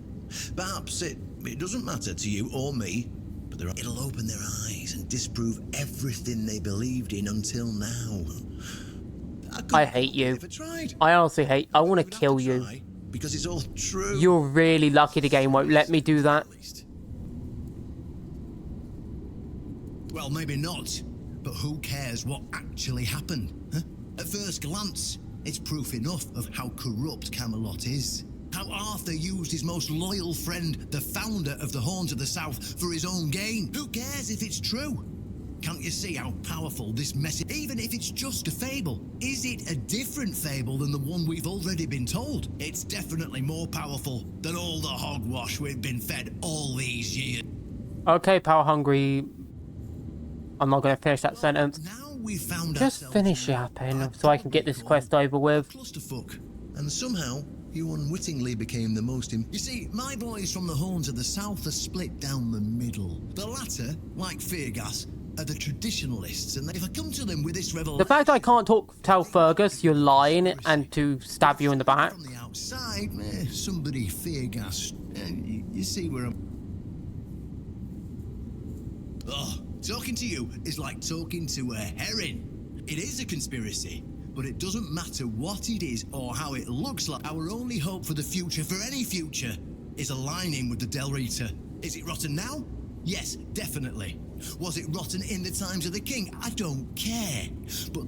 Perhaps it doesn't matter to you or me, but it'll open their eyes and disprove everything they believed in until now. I hate you. I honestly hate... I want to kill you. Because it's all true. You're really lucky the game won't let me do that. Well, maybe not. But who cares what actually happened? Huh? At first glance, it's proof enough of how corrupt Camelot is. How Arthur used his most loyal friend, the founder of the Horns of the South, for his own gain. Who cares if it's true? Can't you see how powerful this message... Even if it's just a fable, is it a different fable than the one we've already been told? It's definitely more powerful than all the hogwash we've been fed all these years. Okay, power hungry. I'm not going to finish that sentence. Now we found just finish yapping so I can get this quest over with. Clusterfuck. And somehow... you unwittingly became the most You see, my boys from the Horns of the South are split down the middle. The latter, like Feargas, are the traditionalists, and if I come to them with this revelation... The fact I can't tell Fergus you're lying and to stab you in the back. From the outside, somebody Feargas. You see where I'm... Oh, talking to you is like talking to a herring. It is a conspiracy. But it doesn't matter what it is or how it looks like. Our only hope for the future, for any future, is aligning with the Del Rita. Is it rotten now? Yes, definitely. Was it rotten in the times of the king? I don't care.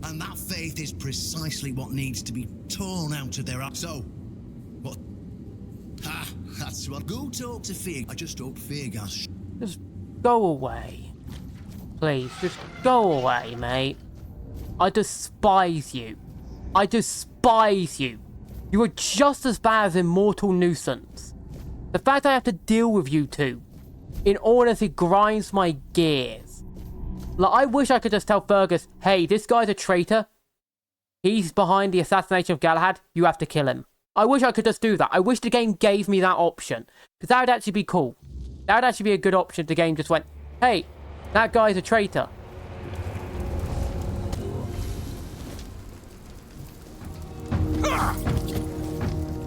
And that faith is precisely what needs to be torn out of their eyes. So, what? Ha, that's what. Go talk to Fear. I just hope Feargas. Just go away. Please, just go away, mate. I despise you. I despise you. You are just as bad as Immortal Nuisance. The fact I have to deal with you two, in honesty, grinds my gears. Like, I wish I could just tell Fergus, hey, this guy's a traitor. He's behind the assassination of Galahad. You have to kill him. I wish I could just do that. I wish the game gave me that option. Because that would actually be cool. That would actually be a good option if the game just went, hey, that guy's a traitor.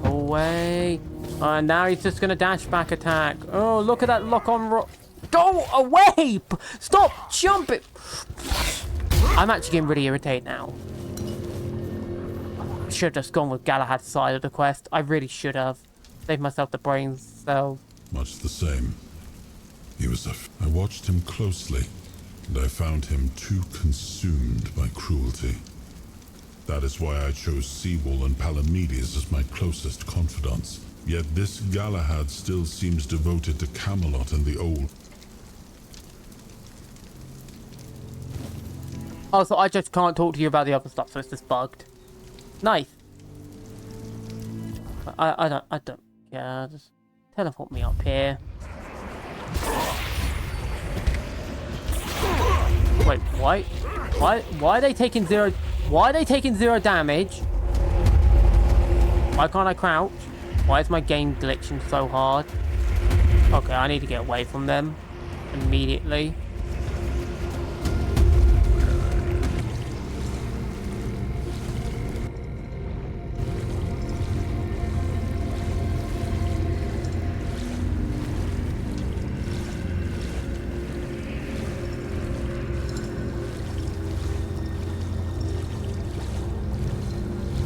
Away. And now he's just gonna dash back attack. Oh, look at that lock on rock. Go away! Stop jumping! I'm actually getting really irritated now. I should have just gone with Galahad's side of the quest. I really should have. Saved myself the brain cell. Much the same. He was I watched him closely, and I found him too consumed by cruelty. That is why I chose Seawall and Palamedes as my closest confidants. Yet this Galahad still seems devoted to Camelot and the old. Also, I just can't talk to you about the other stuff, so it's just bugged. Nice. I don't care. Just teleport me up here. Wait, why are they taking zero? Why are they taking 0 damage? Why can't I crouch? Why is my game glitching so hard? Okay, I need to get away from them immediately.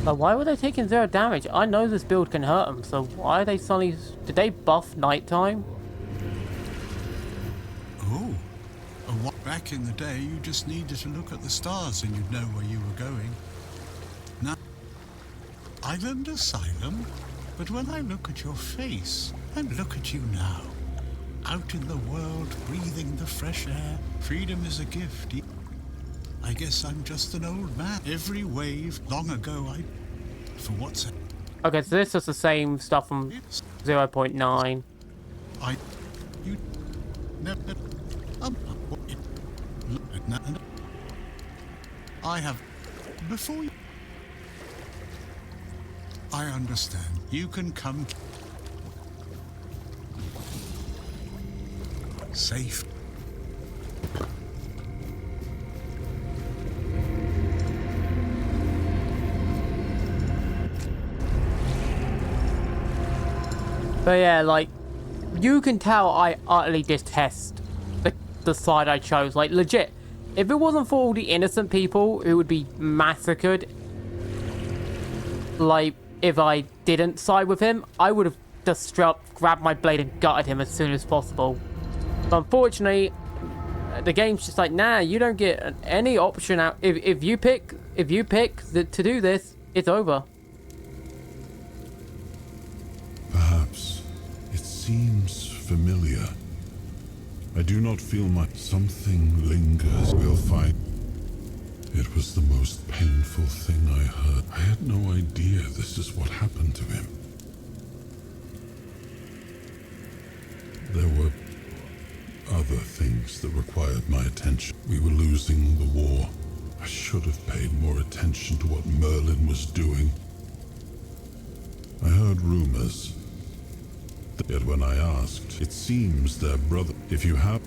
But why were they taking 0 damage? I know this build can hurt them, so why are they suddenly... Did they buff nighttime? Oh. Back in the day, you just needed to look at the stars and you'd know where you were going. Now, Island Asylum? But when I look at your face, and look at you now, out in the world, breathing the fresh air, freedom is a gift. I guess I'm just an old man. Every wave, long ago, for what's it? Okay, so this is the same stuff from 0.9. You never, I have, before you, I understand. You can come safe. But yeah, like, you can tell I utterly detest the side I chose. Like, legit, if it wasn't for all the innocent people who would be massacred, like, if I didn't side with him, I would have just straight up grabbed my blade and gutted him as soon as possible. But unfortunately, the game's just like, nah, you don't get any option out. If you pick to do this, it's over. Perhaps it seems familiar. I do not feel something lingers. We'll fight. It was the most painful thing I heard. I had no idea this is what happened to him. There were other things that required my attention. We were losing the war. I should have paid more attention to what Merlin was doing. I heard rumors. Yet when I asked, it seems their brother... If you have...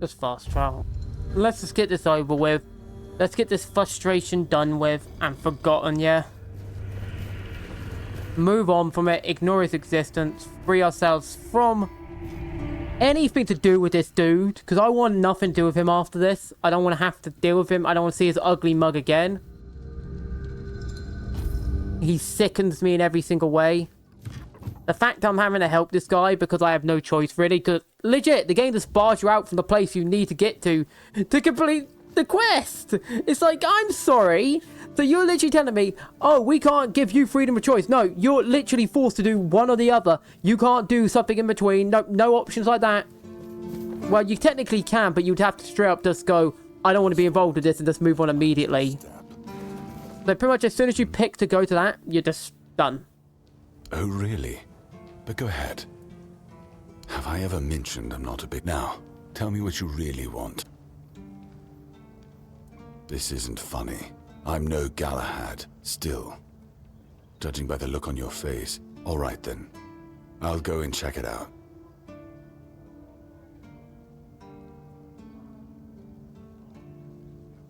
Just fast travel. Let's just get this over with. Let's get this frustration done with and forgotten, yeah? Move on from it, ignore his existence, free ourselves from anything to do with this dude, because I want nothing to do with him after this. I don't want to have to deal with him. I don't want to see his ugly mug again. He sickens me in every single way. The fact I'm having to help this guy because I have no choice, really, because legit, the game just bars you out from the place you need to get to complete the quest. It's like, I'm sorry. So you're literally telling me, oh, we can't give you freedom of choice. No, you're literally forced to do one or the other. You can't do something in between. No options like that. Well, you technically can, but you'd have to straight up just go, I don't want to be involved with this, and just move on immediately. So pretty much as soon as you pick to go to that, you're just done. Oh, really? But go ahead. Have I ever mentioned I'm not a big... Now, tell me what you really want. This isn't funny. I'm no Galahad, still. Judging by the look on your face. All right, then. I'll go and check it out.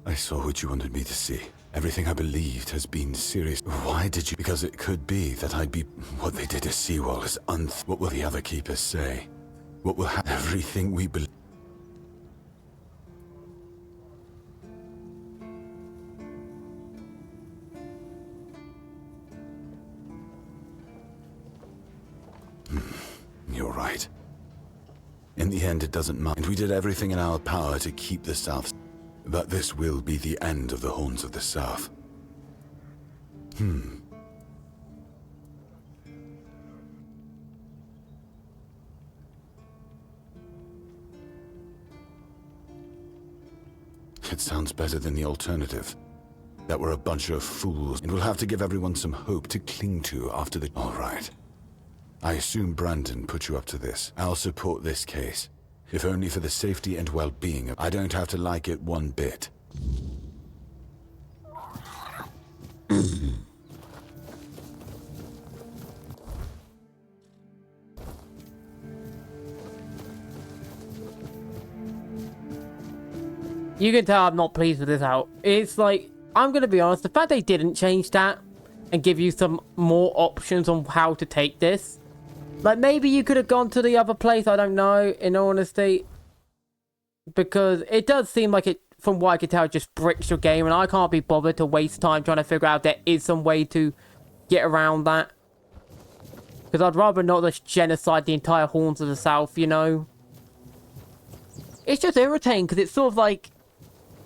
I saw what you wanted me to see. Everything I believed has been serious. Why did you? Because it could be that I'd be... What they did to Seawall is What will the other keepers say? What will happen? Everything we believe... You're right. In the end, it doesn't matter. And we did everything in our power to keep the South... But this will be the end of the Horns of the South. It sounds better than the alternative. That we're a bunch of fools, and we'll have to give everyone some hope to cling to after the... All right. I assume Brandon put you up to this. I'll support this case. If only for the safety and well-being of... I don't have to like it one bit. You can tell I'm not pleased with this out. It's like, I'm going to be honest, the fact they didn't change that and give you some more options on how to take this. Like, maybe you could have gone to the other place, I don't know, in all honesty. Because it does seem like it, from what I can tell, just bricks your game, and I can't be bothered to waste time trying to figure out there is some way to get around that. Because I'd rather not just genocide the entire Horns of the South, you know? It's just irritating, because it's sort of like...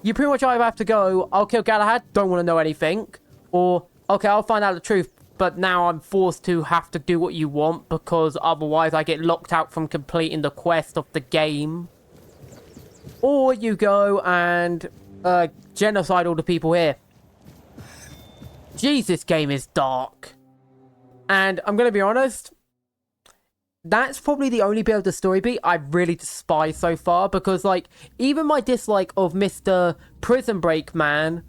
You pretty much either have to go, I'll kill Galahad, don't want to know anything. Or, okay, I'll find out the truth, but now I'm forced to have to do what you want, because otherwise I get locked out from completing the quest of the game. Or you go and genocide all the people here. Jeez, this game is dark. And I'm going to be honest, that's probably the only bit of the story beat I really despise so far, because, like, even my dislike of Mr. Prison Break Man,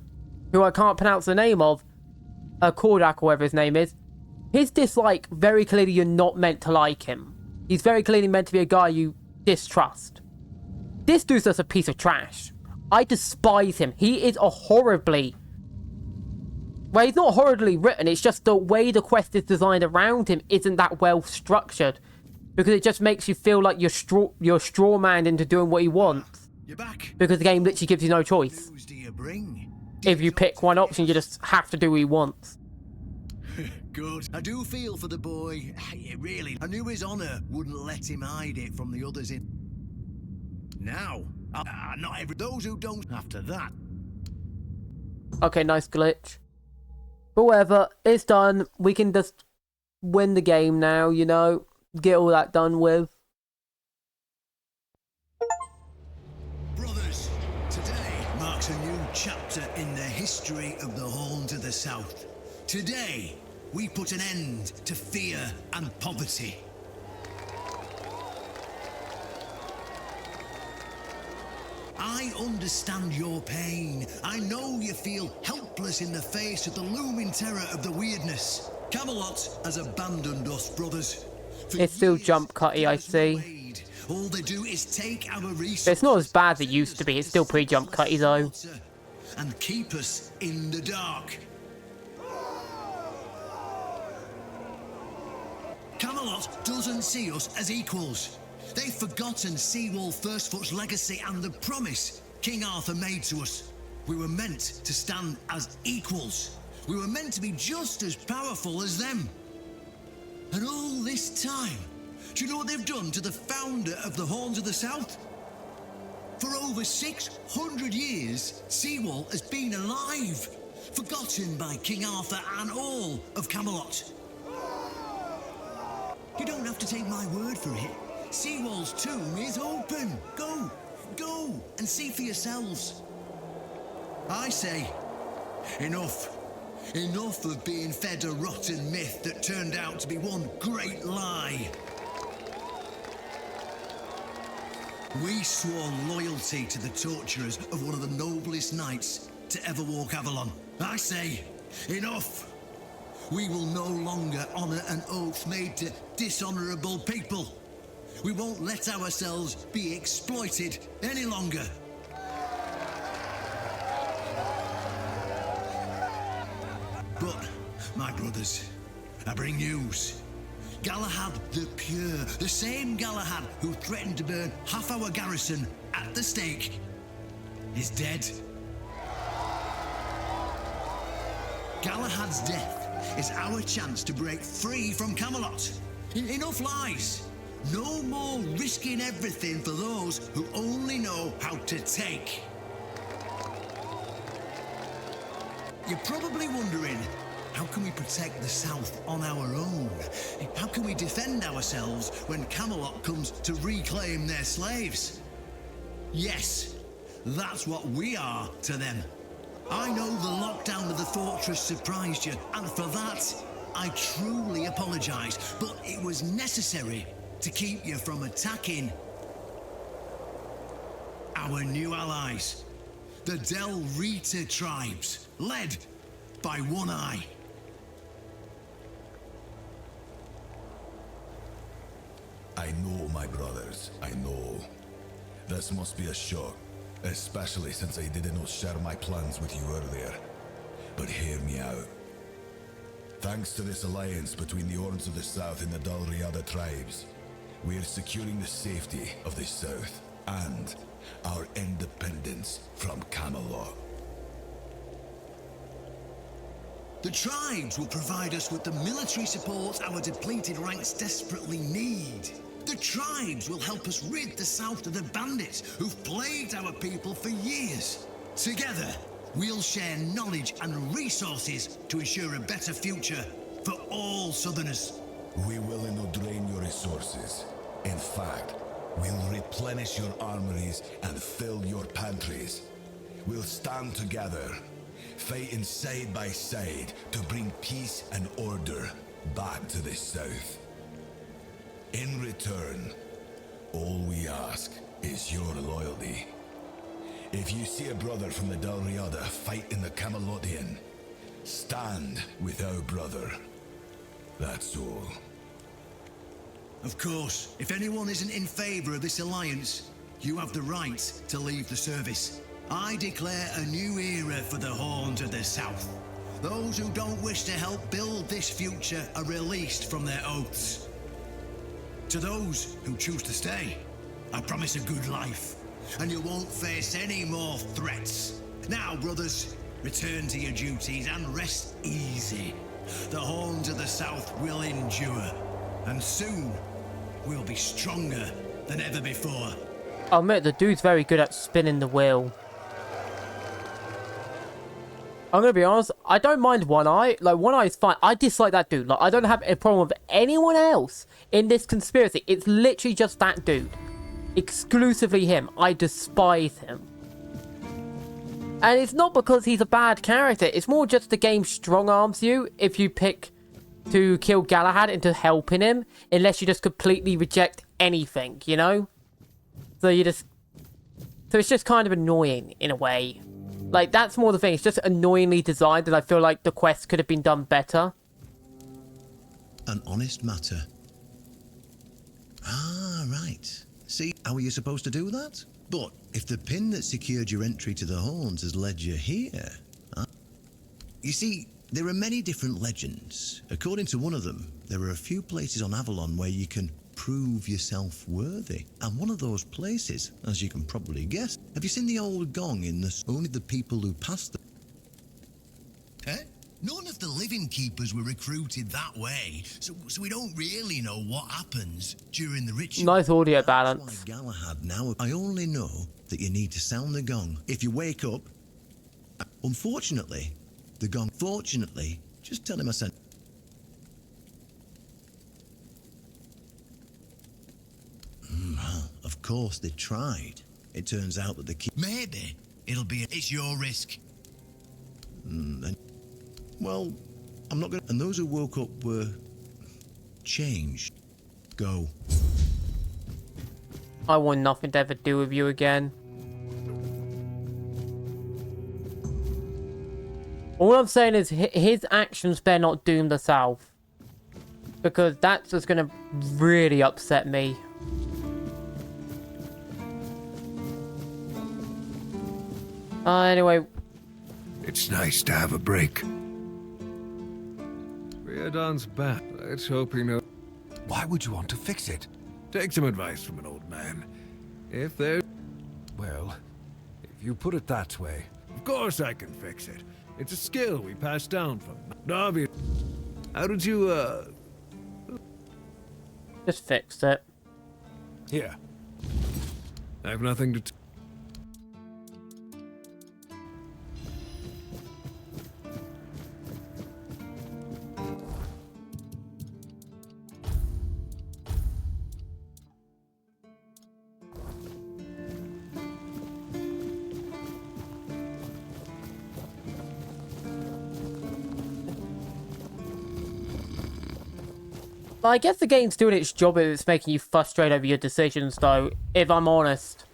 who I can't pronounce the name of, Kordak or whatever his name is, his dislike, very clearly you're not meant to like him. He's very clearly meant to be a guy you distrust. This dude's just a piece of trash. I despise him. He is a horribly... Well, he's not horribly written, it's just the way the quest is designed around him isn't that well structured. Because it just makes you feel like you're straw-manned into doing what he wants. You're back. Because the game literally gives you no choice. Who's do you bring? If you pick one option, you just have to do what he wants. Good. I do feel for the boy. Really. I knew his honor wouldn't let him hide it from the others in... Now, not every... Those who don't... After that. Okay, nice glitch. But whatever, it's done. We can just win the game now, you know? Get all that done with. Brothers, today marks a new chapter in the history of the Horn to the South. Today, we put an end to fear and poverty. I understand your pain. I know you feel helpless in the face of the looming terror of the weirdness. Camelot has abandoned us, brothers. It's still jump cutty, I see. All they do is take our resources. It's not as bad as it used to be. It's still pretty jump cutty though. And keep us in the dark. Camelot doesn't see us as equals. They've forgotten Seawall Firstfoot's legacy and the promise King Arthur made to us. We were meant to stand as equals. We were meant to be just as powerful as them. And all this time, do you know what they've done to the founder of the Horns of the South? For over 600 years, Seawall has been alive, forgotten by King Arthur and all of Camelot. You don't have to take my word for it. Seawall's tomb is open. Go and see for yourselves. I say, enough. Enough of being fed a rotten myth that turned out to be one great lie. We swore loyalty to the torturers of one of the noblest knights to ever walk Avalon. I say, enough. We will no longer honour an oath made to dishonourable people. We won't let ourselves be exploited any longer. But, my brothers, I bring news. Galahad the Pure, the same Galahad who threatened to burn half our garrison at the stake, is dead. Galahad's death is our chance to break free from Camelot. Enough lies. No more risking everything for those who only know how to take. You're probably wondering, how can we protect the South on our own? How can we defend ourselves when Camelot comes to reclaim their slaves? Yes, That's what we are to them. I know the lockdown of the fortress surprised you, and for that, I truly apologize, but it was necessary to keep you from attacking our new allies, the Del Rita tribes, led by One Eye. I know, my brothers, I know. This must be a shock, especially since I didn't share my plans with you earlier. But hear me out. Thanks to this alliance between the Orns of the South and the Dal Riada tribes, we are securing the safety of the South and our independence from Camelot. The tribes will provide us with the military support our depleted ranks desperately need. The tribes will help us rid the South of the bandits who've plagued our people for years. Together, we'll share knowledge and resources to ensure a better future for all Southerners. We will not drain your resources. In fact, we'll replenish your armories and fill your pantries. We'll stand together, fighting side by side to bring peace and order back to the South. In return, all we ask is your loyalty. If you see a brother from the Dal Riada fight in the Camelotian, stand with our brother. That's all. Of course, if anyone isn't in favor of this alliance, you have the right to leave the service. I declare a new era for the Horns of the South. Those who don't wish to help build this future are released from their oaths. To those who choose to stay, I promise a good life, and you won't face any more threats. Now, brothers, return to your duties and rest easy. The Horns of the South will endure, and soon we'll be stronger than ever before. I'll admit, the dude's very good at spinning the wheel. I'm gonna be honest, I don't mind One Eye. Like, One Eye is fine. I dislike that dude. Like, I don't have a problem with anyone else in this conspiracy. It's literally just that dude. Exclusively him. I despise him. And it's not because he's a bad character. It's more just the game strong arms you if you pick to kill Galahad into helping him. Unless you just completely reject anything, you know? So it's just kind of annoying in a way. Like, that's more the thing. It's just annoyingly designed, and I feel like the quest could have been done better. An honest matter. Ah, right. See, how are you supposed to do that? But if the pin that secured your entry to the Horns has led you here... Huh? You see, there are many different legends. According to one of them, there are a few places on Avalon where you can prove yourself worthy. And one of those places, as you can probably guess, have you seen the old gong in the... Only the people who passed them... Eh? None of the living keepers were recruited that way, so we don't really know what happens during the ritual. Nice audio balance. That's why Galahad now... I only know that you need to sound the gong. If you wake up... Unfortunately, the gong... Fortunately, just tell him I sent... Of course, they tried. It turns out that the key... Maybe it'll be... It's your risk. Well, I'm not gonna... And those who woke up were... changed. Go. I want nothing to ever do with you again. All I'm saying is his actions better not doom the South. Because that's just gonna really upset me. Anyway. It's nice to have a break. Riordan's back. Let's hope he knows. Why would you want to fix it? Take some advice from an old man. If there... Well, if you put it that way... Of course I can fix it. It's a skill we passed down from Darby. How did you, Just fixed it. Here. I have nothing to... I guess the game's doing its job if it's making you frustrated over your decisions, though, if I'm honest.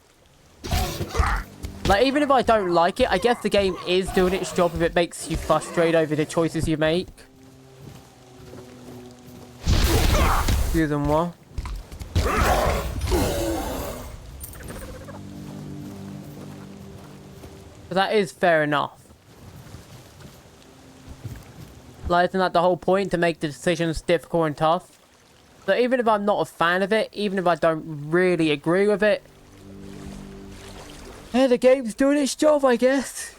Like, even if I don't like it, I guess the game is doing its job if it makes you frustrated over the choices you make. Excusez-moi. But that is fair enough. Like, isn't that the whole point? To make the decisions difficult and tough? So even if I'm not a fan of it, even if I don't really agree with it, yeah, the game's doing its job, I guess.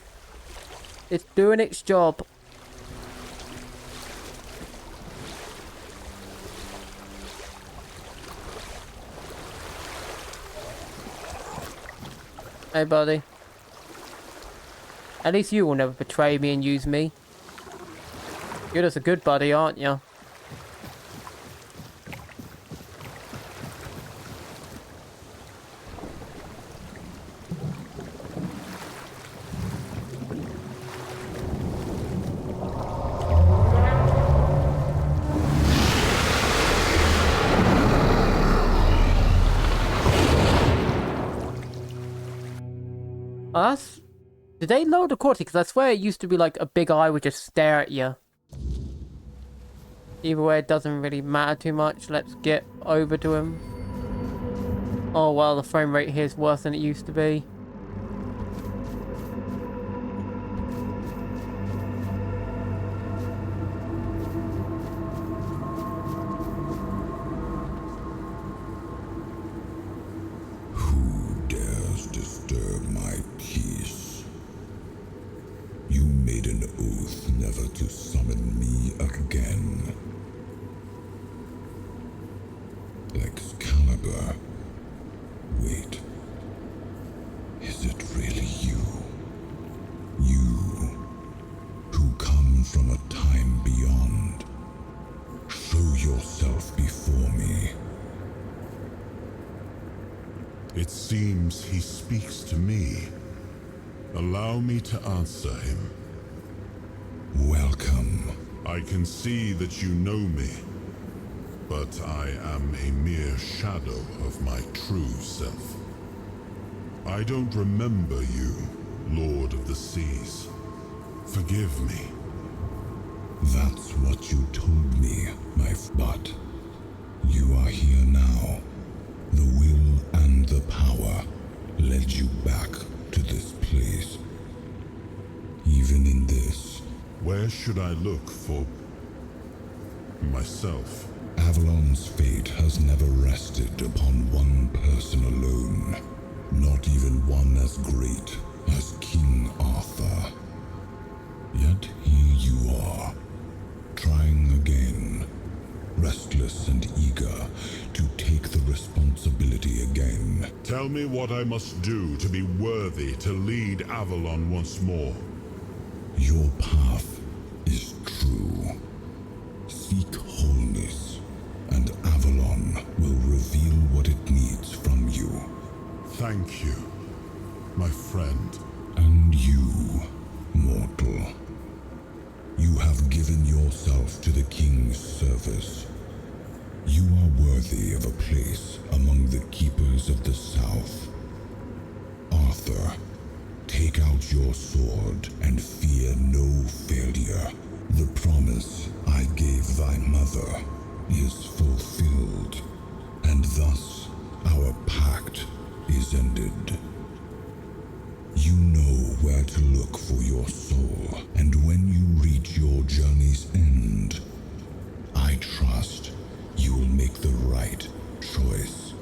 It's doing its job. Hey, buddy. At least you will never betray me and use me. You're just a good buddy, aren't you? Oh, that's... Did they lower the quality? Because I swear it used to be like a big eye would just stare at you. Either way, it doesn't really matter too much. Let's get over to him. Oh well, the frame rate here is worse than it used to be. Who dares disturb my peace? You made an oath never to summon me again. Excalibur. Wait. Is it really you? You, who come from a time beyond. Show yourself before me. It seems he speaks to me. Allow me to answer him. Welcome. I can see that you know me, but I am a mere shadow of my true self. I don't remember you, Lord of the Seas. Forgive me. That's what you told me, but you are here now. The will and the power led you back to this place. Even in this. Where should I look for myself? Avalon's fate has never rested upon one person alone. Not even one as great as King Arthur. Yet here you are, trying again, restless and eager to take the responsibility again. Tell me what I must do to be worthy to lead Avalon once more. Your path is true. Seek wholeness, and Avalon will reveal what it needs from you. Thank you, my friend. And you, mortal. You have given yourself to the King's service. You are worthy of a place among the keepers of the South. Arthur, take out your sword and fear no failure. The promise I gave thy mother is fulfilled, and thus our pact is ended. You know where to look for your soul, and when you reach your journey's end, I trust you will make the right choice.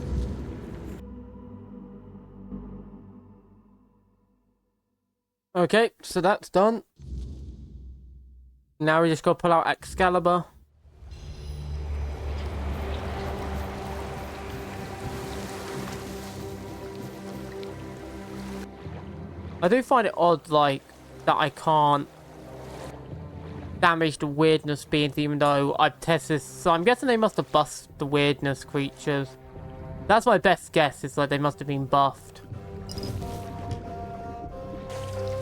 Okay, so that's done. Now we just gotta pull out Excalibur. I do find it odd, like, that I can't damage the weirdness beings even though I've tested this. So I'm guessing they must have buffed the weirdness creatures. That's my best guess, is like they must have been buffed.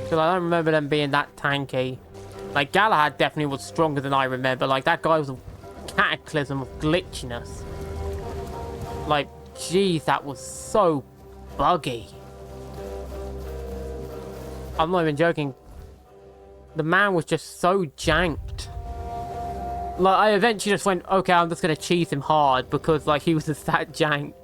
Because I don't remember them being that tanky. Like, Galahad definitely was stronger than I remember. Like, that guy was a cataclysm of glitchiness. Like, geez, that was so buggy. I'm not even joking. The man was just so janked. Like, I eventually just went, okay, I'm just gonna cheese him hard because, like, he was just that janked.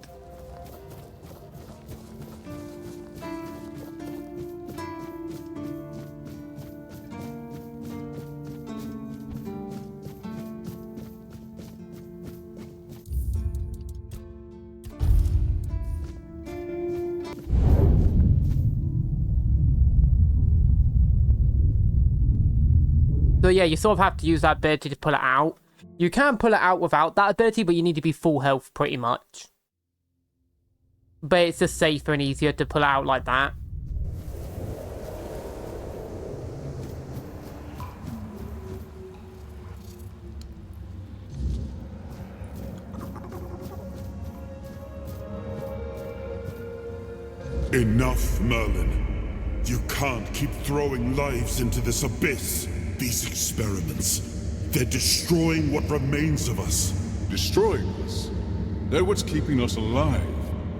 So yeah, you sort of have to use that ability to pull it out. You can pull it out without that ability, but you need to be full health pretty much. But it's just safer and easier to pull out like that. Enough, Merlin. You can't keep throwing lives into this abyss. These experiments, they're destroying what remains of us. Destroying us? They're what's keeping us alive.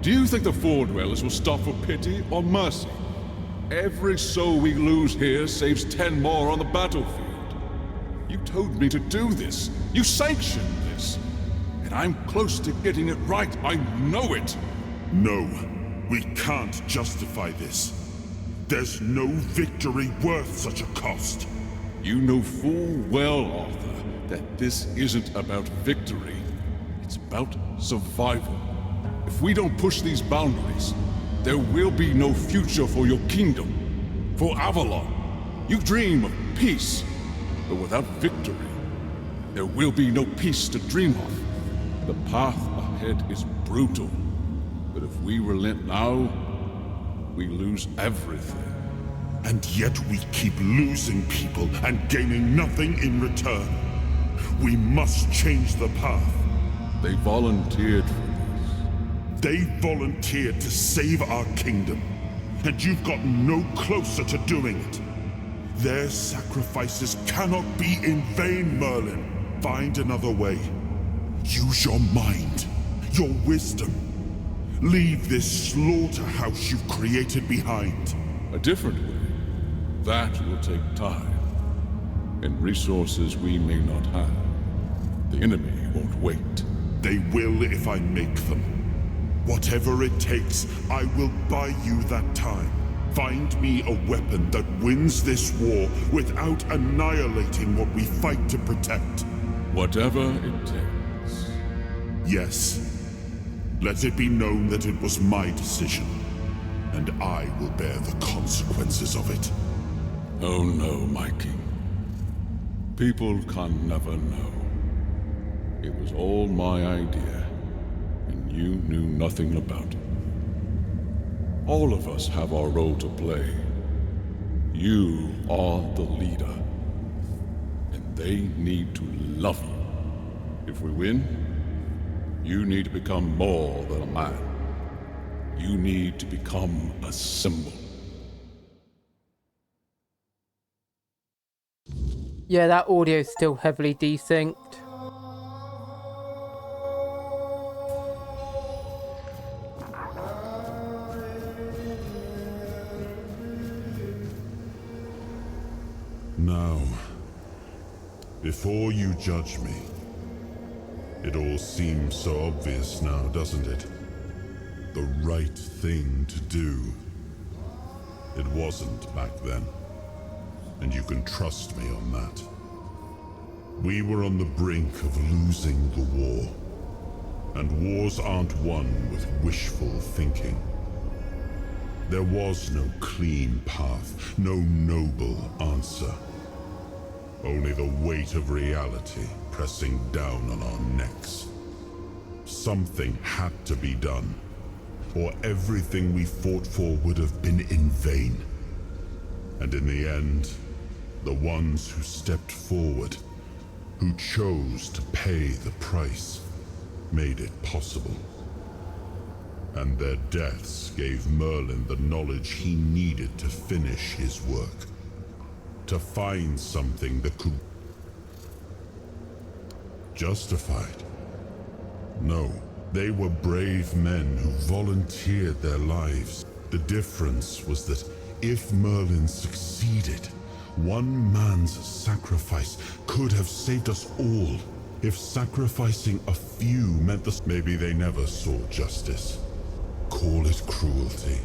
Do you think the Four Dwellers will stop for pity or mercy? Every soul we lose here saves 10 more on the battlefield. You told me to do this. You sanctioned this. And I'm close to getting it right. I know it. No, we can't justify this. There's no victory worth such a cost. You know full well, Arthur, that this isn't about victory. It's about survival. If we don't push these boundaries, there will be no future for your kingdom, for Avalon. You dream of peace, but without victory, there will be no peace to dream of. The path ahead is brutal, but if we relent now, we lose everything. And yet we keep losing people and gaining nothing in return. We must change the path. They volunteered for this. They volunteered to save our kingdom. And you've gotten no closer to doing it. Their sacrifices cannot be in vain, Merlin. Find another way. Use your mind, your wisdom. Leave this slaughterhouse you've created behind. A different way. That will take time, and resources we may not have. The enemy won't wait. They will if I make them. Whatever it takes, I will buy you that time. Find me a weapon that wins this war without annihilating what we fight to protect. Whatever it takes. Yes. Let it be known that it was my decision, and I will bear the consequences of it. Oh no, my king. People can never know. It was all my idea, and you knew nothing about it. All of us have our role to play. You are the leader, and they need to love you. If we win, you need to become more than a man. You need to become a symbol. Yeah, that audio is still heavily desynced. Now, before you judge me, it all seems so obvious now, doesn't it? The right thing to do. It wasn't back then. And you can trust me on that. We were on the brink of losing the war. And wars aren't won with wishful thinking. There was no clean path, no noble answer. Only the weight of reality pressing down on our necks. Something had to be done, or everything we fought for would have been in vain. And in the end, the ones who stepped forward, who chose to pay the price, made it possible. And their deaths gave Merlin the knowledge he needed to finish his work. To find something that could... Justified? No, they were brave men who volunteered their lives. The difference was that if Merlin succeeded, one man's sacrifice could have saved us all. If sacrificing a few meant this, maybe they never saw justice. Call it cruelty.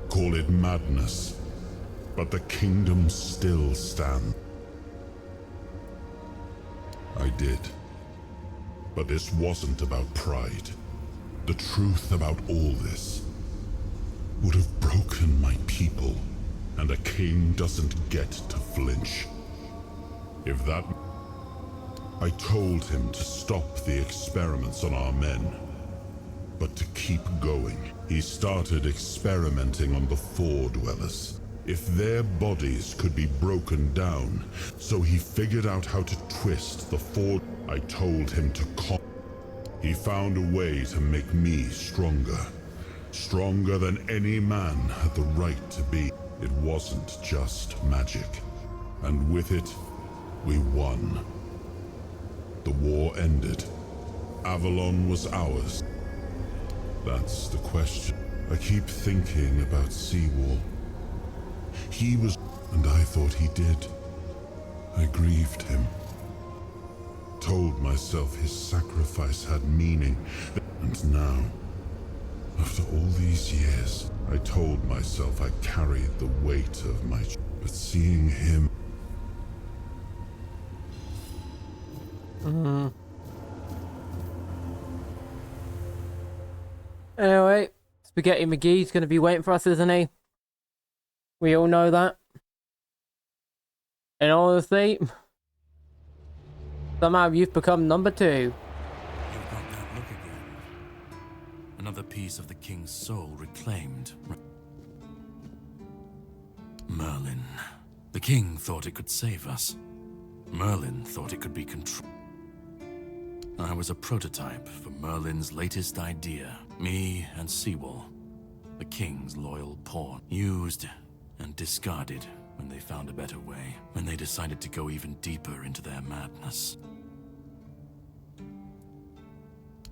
Call it madness. But the kingdom still stands. I did. But this wasn't about pride. The truth about all this would have broken my people, and a king doesn't get to flinch. If that... I told him to stop the experiments on our men, but to keep going. He started experimenting on the Four Dwellers. If their bodies could be broken down, so he figured out how to twist the Four... I told him to He found a way to make me stronger. Stronger than any man had the right to be. It wasn't just magic. And with it, we won. The war ended. Avalon was ours. That's the question. I keep thinking about Seawall. He was... and I thought he did. I grieved him. Told myself his sacrifice had meaning. And now, after all these years, I told myself I carried the weight of my... But seeing him... Anyway, Spaghetti McGee's gonna be waiting for us, isn't he? We all know that. And honestly, somehow you've become number 2. You've got that look again. Another piece of the king's soul reclaimed. Merlin. The king thought it could save us. Merlin thought it could be controlled. I was a prototype for Merlin's latest idea. Me and Seawall, the king's loyal pawn, used and discarded when they found a better way, when they decided to go even deeper into their madness.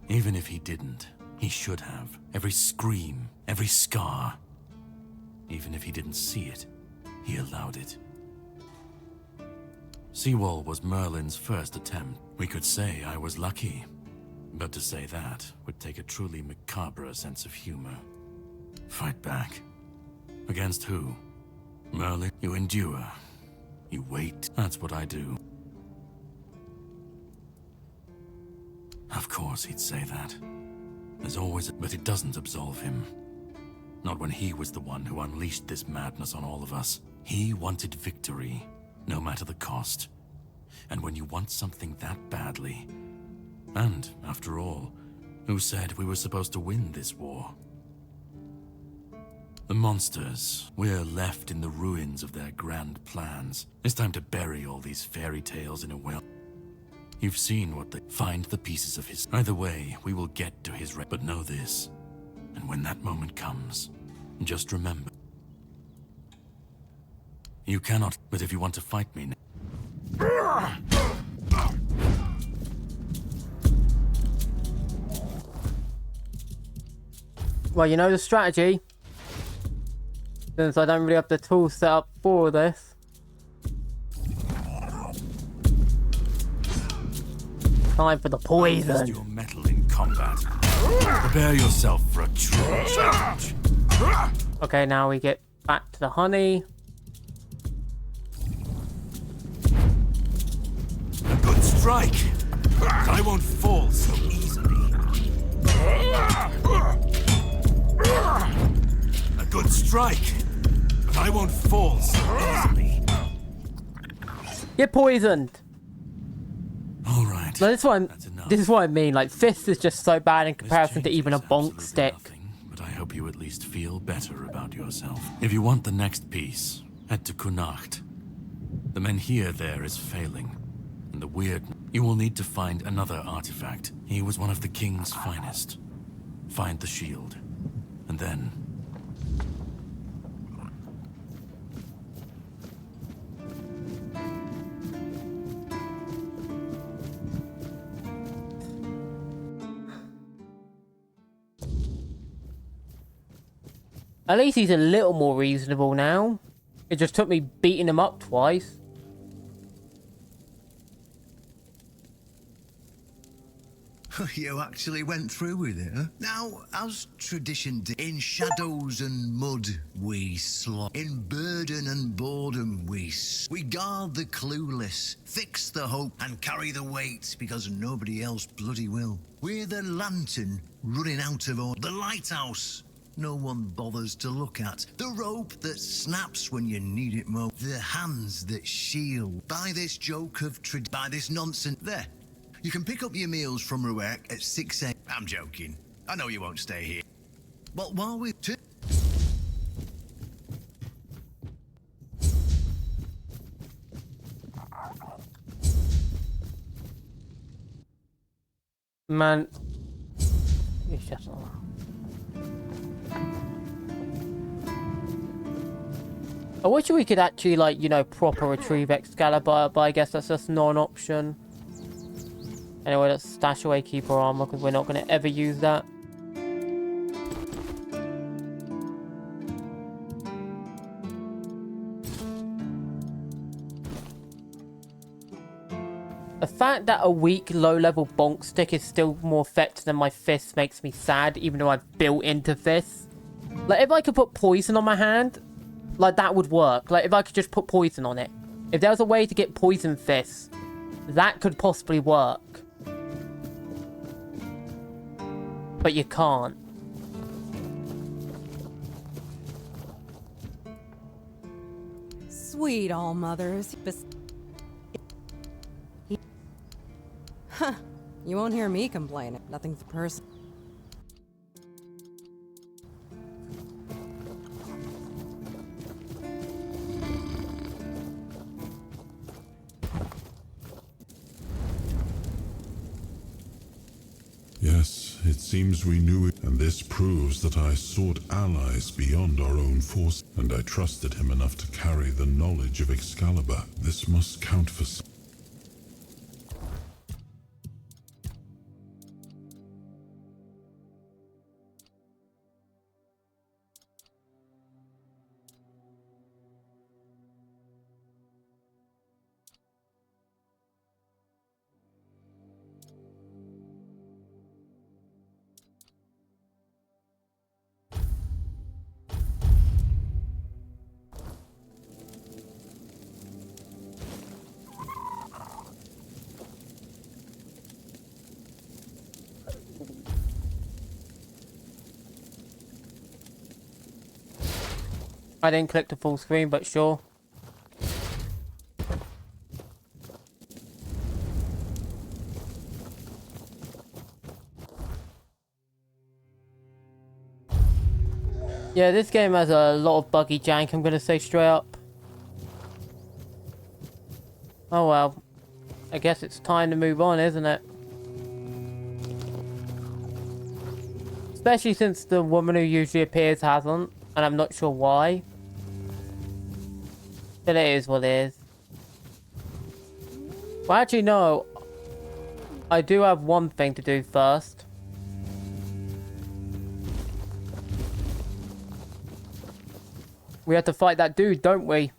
Even if he didn't, he should have. Every scream, every scar. Even if he didn't see it, he allowed it. Seawall was Merlin's first attempt. We could say I was lucky, but to say that would take a truly macabre sense of humor. Fight back. Against who? Merlin? You endure. You wait. That's what I do. Of course he'd say that. There's always... But it doesn't absolve him. Not when he was the one who unleashed this madness on all of us. He wanted victory, no matter the cost. And when you want something that badly... And, after all, who said we were supposed to win this war? The monsters. We're left in the ruins of their grand plans. It's time to bury all these fairy tales in a well. You've seen what they... Find the pieces of his... Either way, we will get to his... But know this. And when that moment comes, just remember. You cannot... But if you want to fight me... Well, you know the strategy. Since I don't really have the tools set up for this. Time for the poison. Your metal in combat. Prepare yourself for a true challenge. Okay, now we get back to the honey. A good strike. I won't fall so easily. A good strike. But I won't fall so easily. Get poisoned. All right. No, this is what I mean. Like, fist is just so bad in comparison to even a bonk stick. But I hope you at least feel better about yourself. If you want the next piece, head to Kunacht. The Menhir there is failing. And the weird... You will need to find another artifact. He was one of the king's finest. Find the shield. And then... At least he's a little more reasonable now. It just took me beating him up twice. You actually went through with it, huh? Now, as tradition in shadows and mud we slog, in burden and boredom we guard the clueless, fix the hope, and carry the weight because nobody else bloody will. We're the lantern running out of oil, the lighthouse no one bothers to look at, the rope that snaps when you need it most, the hands that shield. By this joke of by this nonsense, there. You can pick up your meals from Ruek at 6 a.m. I'm joking. I know you won't stay here. But while we're Man. It's just not. I wish we could actually, like, you know, proper retrieve Excalibur, but I guess that's just not an option. Anyway, let's stash away Keeper Armor, because we're not going to ever use that. The fact that a weak, low-level bonk stick is still more effective than my fist makes me sad, even though I've built into fists. Like, if I could put poison on my hand, like, that would work. Like, if I could just put poison on it. If there was a way to get poison fists, that could possibly work. But you can't. Sweet all mothers. Huh. You won't hear me complaining. Nothing's personal. Yes, it seems we knew it, and this proves that I sought allies beyond our own force, and I trusted him enough to carry the knowledge of Excalibur. This must count for some. I didn't click the full screen, but sure. Yeah, this game has a lot of buggy jank, I'm gonna say straight up. Oh well. I guess it's time to move on, isn't it? Especially since the woman who usually appears hasn't, and I'm not sure why. But it is what it is. Well, actually, no. I do have one thing to do first. We have to fight that dude, don't we?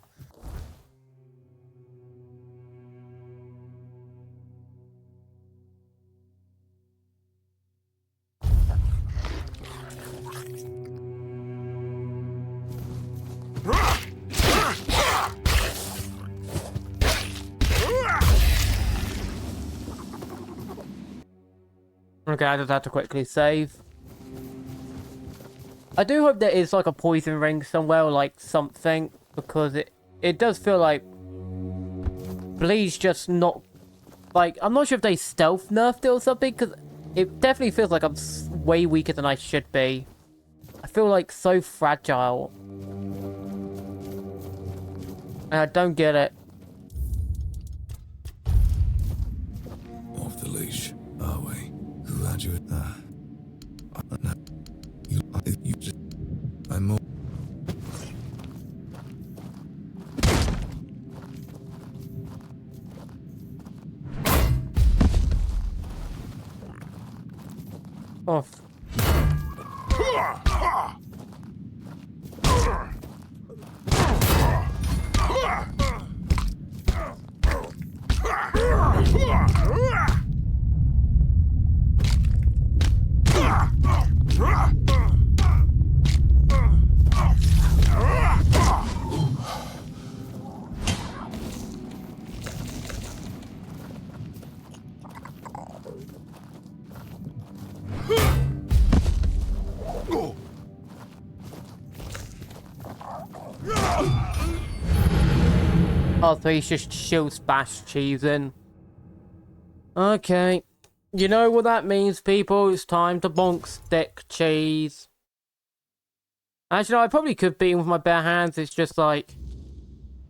Okay, I just have to quickly save. I do hope there is like a poison ring somewhere or like something, because it does feel like Bleed's just not, like, I'm not sure if they stealth nerfed it or something, because it definitely feels like I'm way weaker than I should be. I feel like so fragile. And I don't get it. Off the leash, are we? Who had you? No. You just. I'm more. Off. Oh, so he's just shield bash cheesing. Okay. You know what that means, people? It's time to bonk stick cheese. Actually, no, I probably could beat him with my bare hands. It's just like...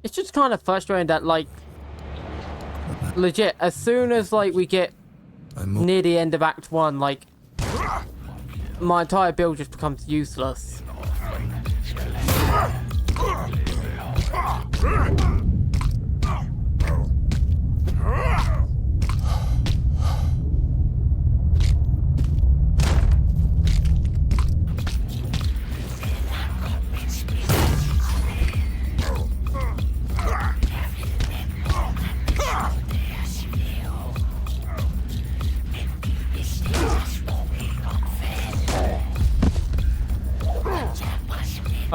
It's just kind of frustrating that, like... Legit, as soon as, like, we get near the end of Act 1, like... My entire build just becomes useless.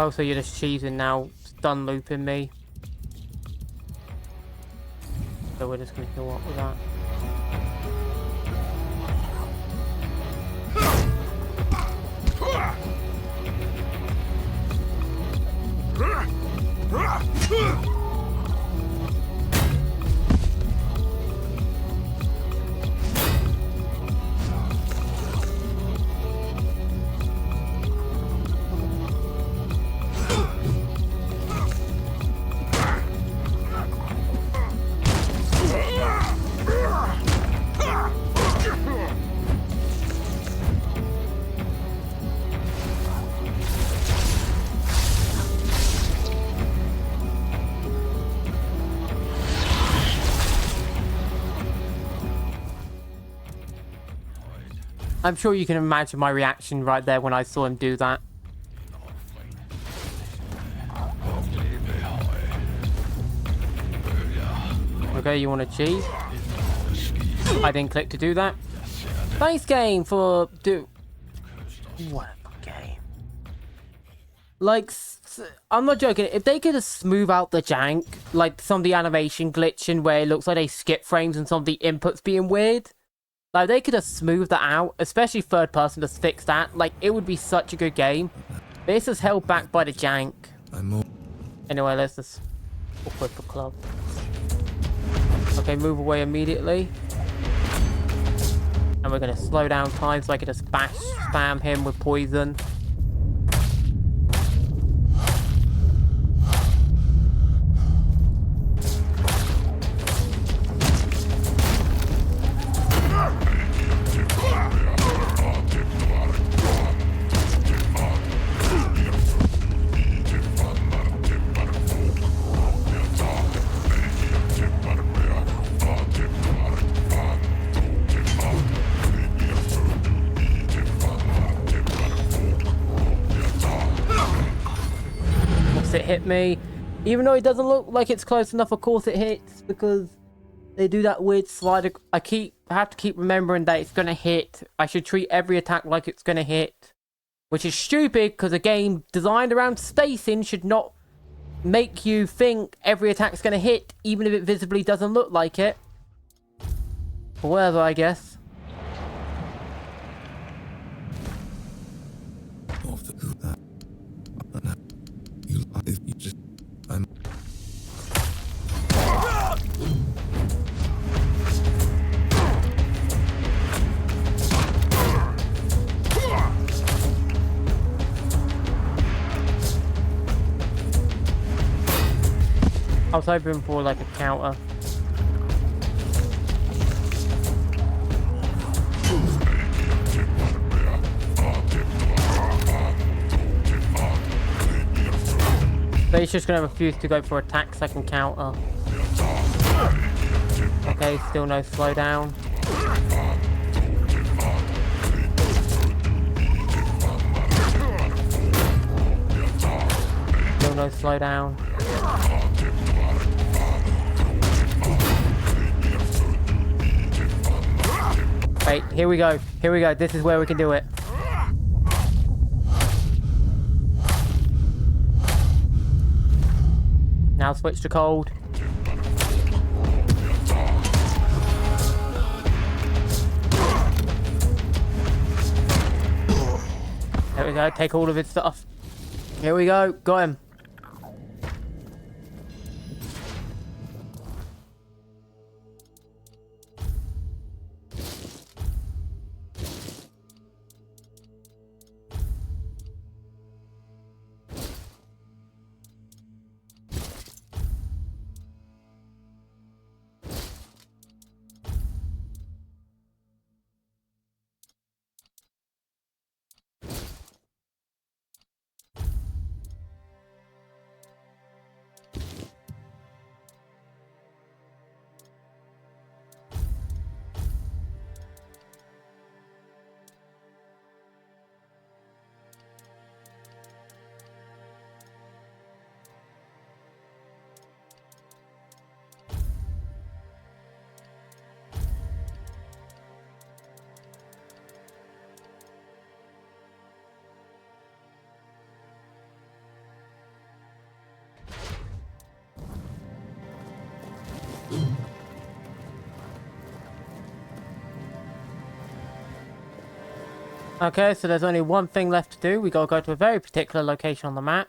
Oh, so you're just cheesing now, stun looping me. So we're just gonna kill up with that. I'm sure you can imagine my reaction right there when I saw him do that. Okay, you want to cheese? I didn't click to do that. Thanks, game, for what a game. Like, I'm not joking. If they could have smoothed out the jank, like some of the animation glitching where it looks like they skip frames and some of the inputs being weird. Like, they could have smoothed that out, especially third person to fix that. Like, it would be such a good game. This is held back by the jank. Anyway, let's just equip the club. Okay, move away immediately. And we're going to slow down time so I can just spam him with poison. It hit me, even though it doesn't look like it's close enough. Of course it hits because they do that weird slide. I have to keep remembering that it's gonna hit. I should treat every attack like it's gonna hit, which is stupid because a game designed around spacing should not make you think every attack's gonna hit even if it visibly doesn't look like it. But whatever, I guess. I was hoping for like a counter. But he's just gonna refuse to go for attacks I can counter. Okay, still no slowdown. Still no slowdown. Wait, here we go. Here we go. This is where we can do it. Now switch to cold. There we go, take all of his stuff. Here we go, got him. Okay, so there's only one thing left to do. We gotta go to a very particular location on the map.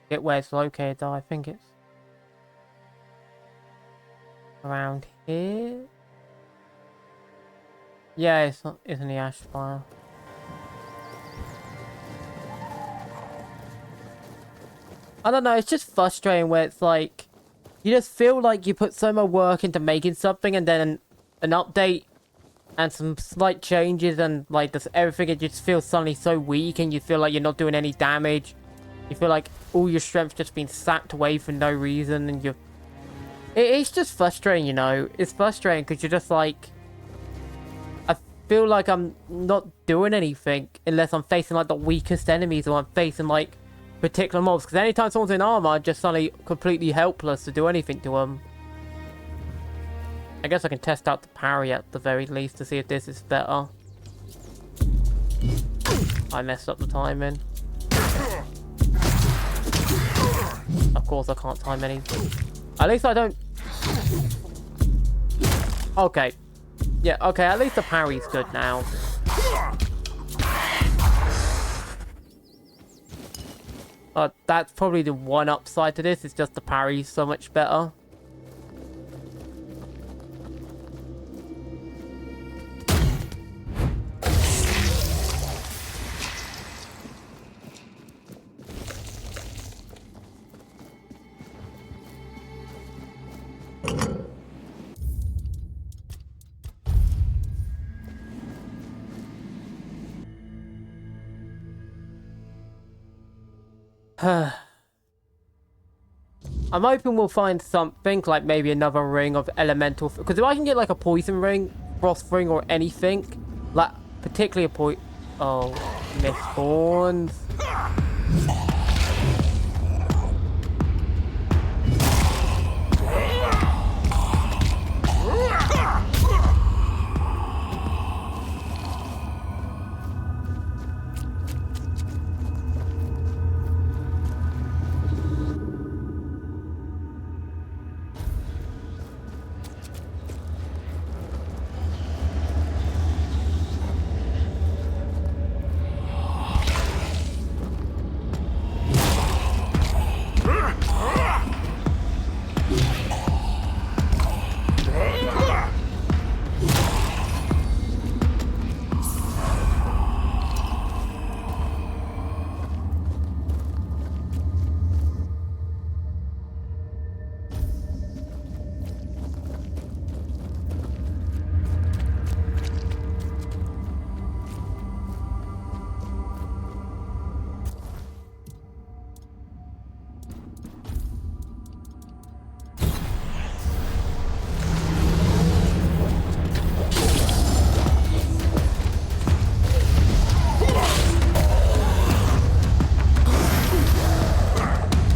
Get where it's located though, I think it's around here. Yeah, it's not, it's in the ash pile. I don't know, it's just frustrating where it's like, you just feel like you put so much work into making something and then an update and some slight changes and like this everything, it just feels suddenly so weak and you feel like you're not doing any damage. You feel like all your strength's just been sacked away for no reason and you're... It's just frustrating, you know. It's frustrating because you're just like... I feel like I'm not doing anything unless I'm facing like the weakest enemies or I'm facing like particular mobs, because anytime someone's in armor, I'm just suddenly completely helpless to do anything to them. I guess I can test out the parry at the very least to see if this is better. I messed up the timing. Of course I can't time anything. At least I don't... Okay. Yeah, okay, at least the parry's good now. That's probably the one upside to this, it's just the parry's so much better. I'm hoping we'll find something like maybe another ring of elemental, because if I can get like a poison ring, frost ring, or anything, like particularly a Mistborns.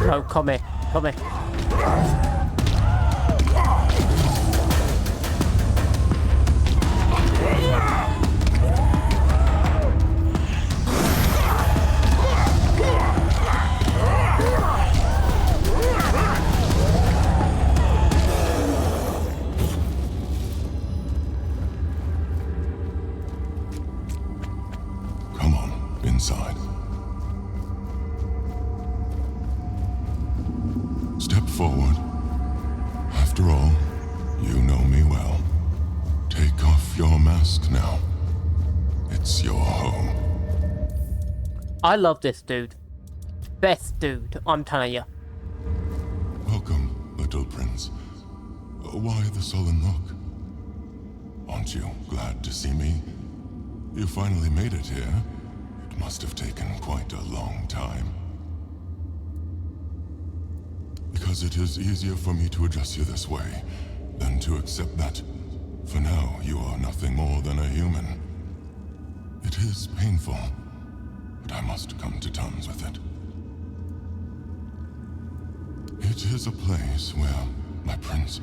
Oh, come here, come here. inside. Step forward. After all, you know me well. Take off your mask now. It's your home. I love this dude. Best dude, I'm telling you. Welcome, little prince. Why the sullen look? Aren't you glad to see me? You finally made it here. It must have taken quite a long time. Because it is easier for me to address you this way than to accept that, for now, you are nothing more than a human. It is painful, but I must come to terms with it. It is a place where my prince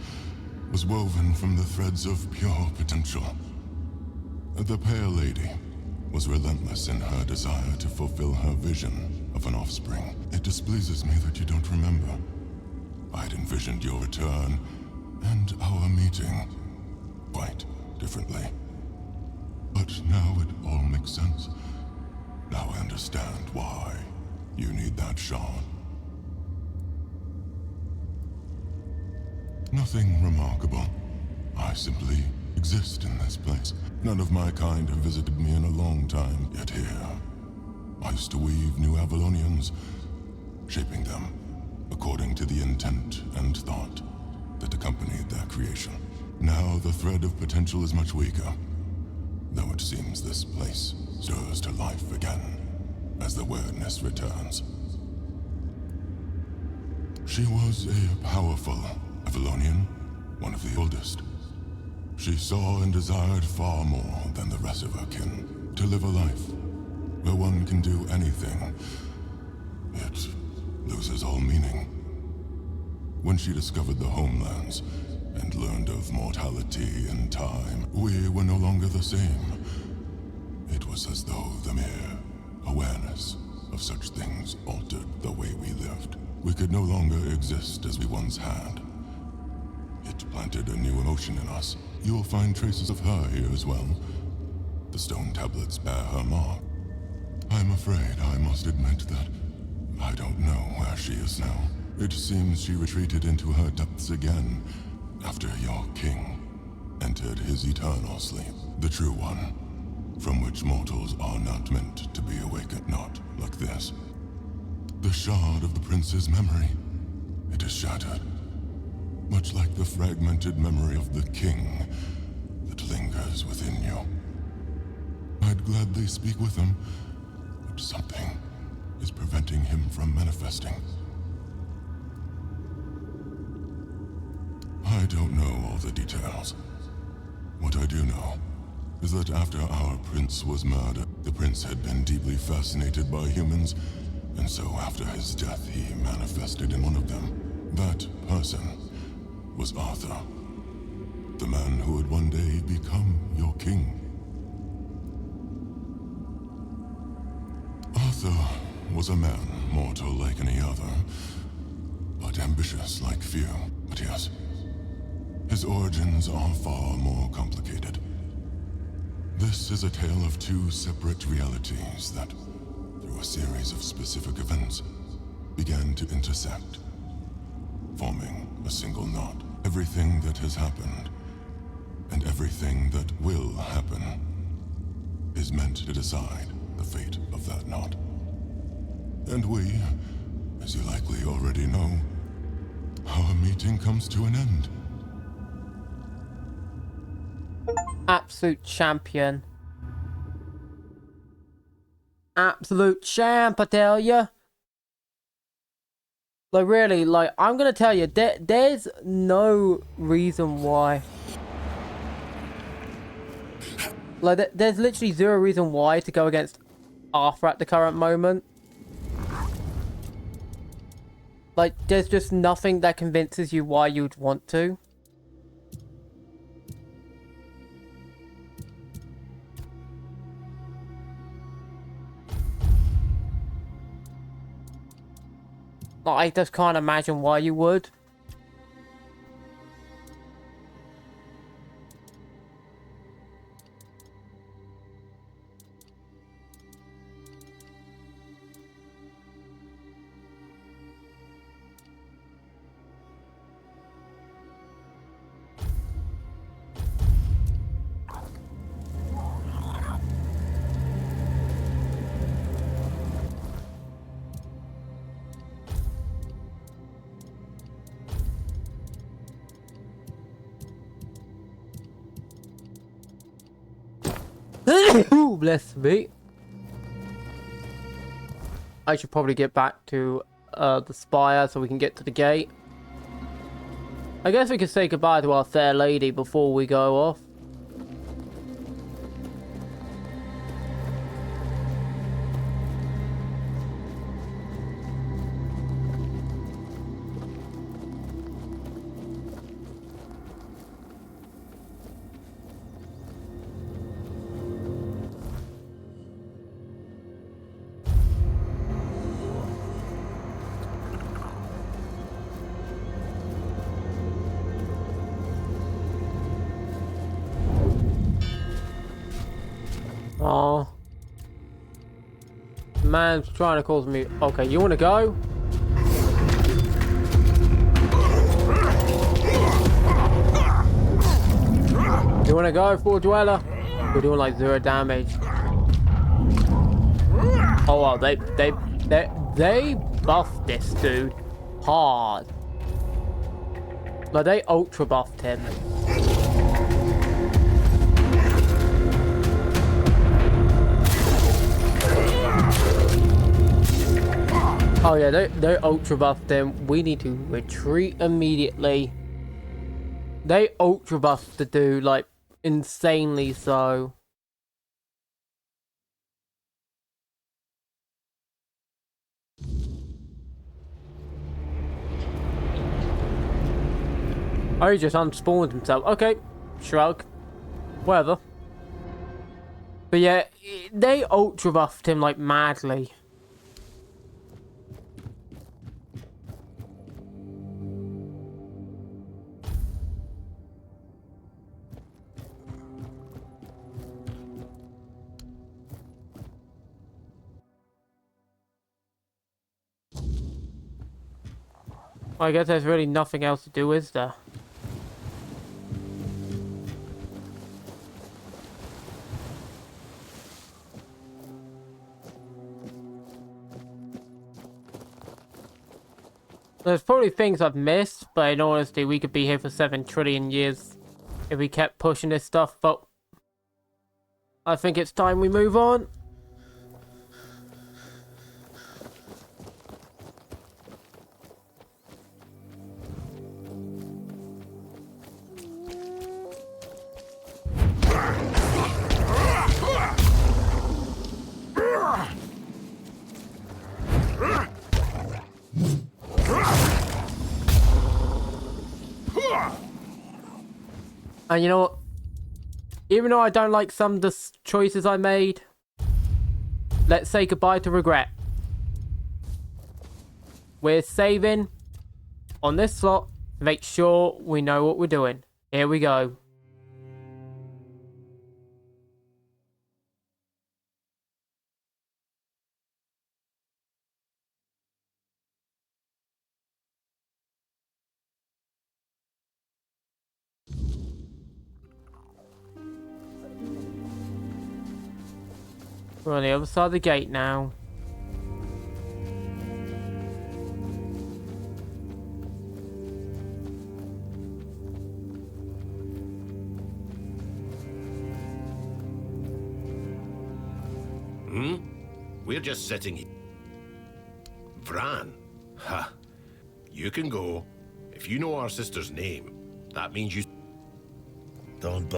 was woven from the threads of pure potential. The Pale Lady was relentless in her desire to fulfill her vision of an offspring. It displeases me that you don't remember. I'd envisioned your return and our meeting quite differently. But now it all makes sense. Now I understand why you need that shard. Nothing remarkable. I simply exist in this place. None of my kind have visited me in a long time, yet here I used to weave new Avalonians, shaping them according to the intent and thought that accompanied their creation. Now the thread of potential is much weaker, though it seems this place stirs to life again as the awareness returns. She was a powerful Avalonian, one of the oldest. She saw and desired far more than the rest of her kin. To live a life where one can do anything, it loses all meaning. When she discovered the homelands and learned of mortality and time, we were no longer the same. It was as though the mere awareness of such things altered the way we lived. We could no longer exist as we once had. It planted a new emotion in us. You will find traces of her here as well. The stone tablets bear her mark. I'm afraid I must admit that I don't know where she is now. It seems she retreated into her depths again after your king entered his eternal sleep. The true one, from which mortals are not meant to be awakened. Not like this. The shard of the prince's memory. It is shattered. Much like the fragmented memory of the king that lingers within you. I'd gladly speak with him, but something is preventing him from manifesting. I don't know all the details. What I do know is that after our prince was murdered, the prince had been deeply fascinated by humans, and so after his death he manifested in one of them. That person was Arthur, the man who would one day become your king. Arthur was a man mortal like any other, but ambitious like few. But yes, his origins are far more complicated. This is a tale of two separate realities that, through a series of specific events, began to intersect, forming a single knot. Everything that has happened, and everything that will happen, is meant to decide the fate of that knot. And we, as you likely already know, our meeting comes to an end. Absolute champion. Absolute champ, I tell ya. Like, really, like, I'm gonna tell you, there's no reason why. Like, there's literally zero reason why to go against Arthur at the current moment. Like, there's just nothing that convinces you why you'd want to. I just can't imagine why you would. Ooh, bless me. I should probably get back to the spire so we can get to the gate. I guess we could say goodbye to our fair lady before we go off. Oh, man's trying to cause me. Okay, you want to go? You want to go, Full Dweller? We're doing like 0 damage. Oh wow, they buffed this dude hard. Like they ultra buffed him. Oh yeah, they ultra buffed him. We need to retreat immediately. They ultra buffed the dude, like, insanely so. Oh, he just unspawned himself. Okay, shrug. Whatever. But yeah, they ultra buffed him, like, madly. I guess there's really nothing else to do, is there? There's probably things I've missed, but in honesty, we could be here for 7 trillion years if we kept pushing this stuff, but I think it's time we move on. And you know what? Even though I don't like some of the choices I made, let's say goodbye to regret. We're saving on this slot to make sure we know what we're doing. Here we go. We're on the other side of the gate now. We're just sitting here. Vran? Ha. You can go. If you know our sister's name, that means you... Don't...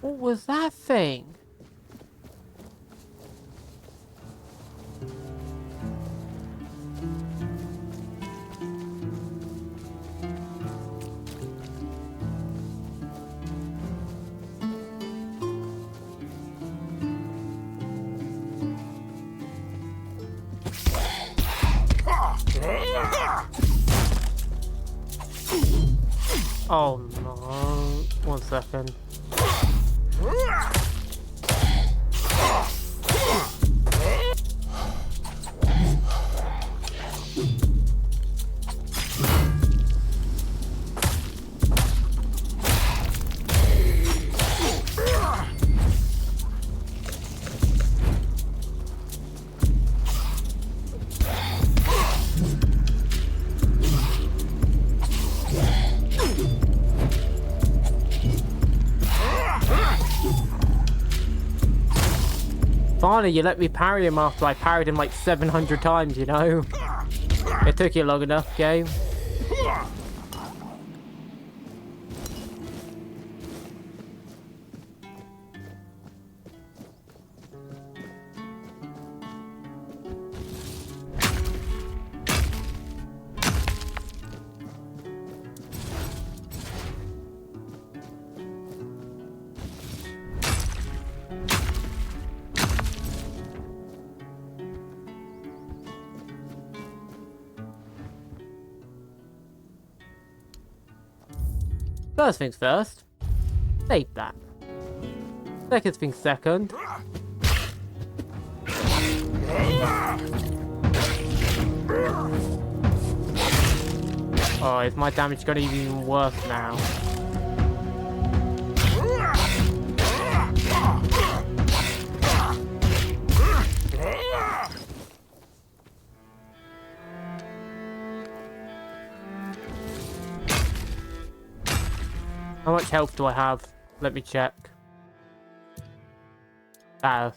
What was that thing? Oh no. 1 second. Finally, you let me parry him after I parried him like 700 times, you know? It took you long enough, game. First things first, save that. Second things second. Oh, is my damage gonna be even worse now? How much health do I have? Let me check. No,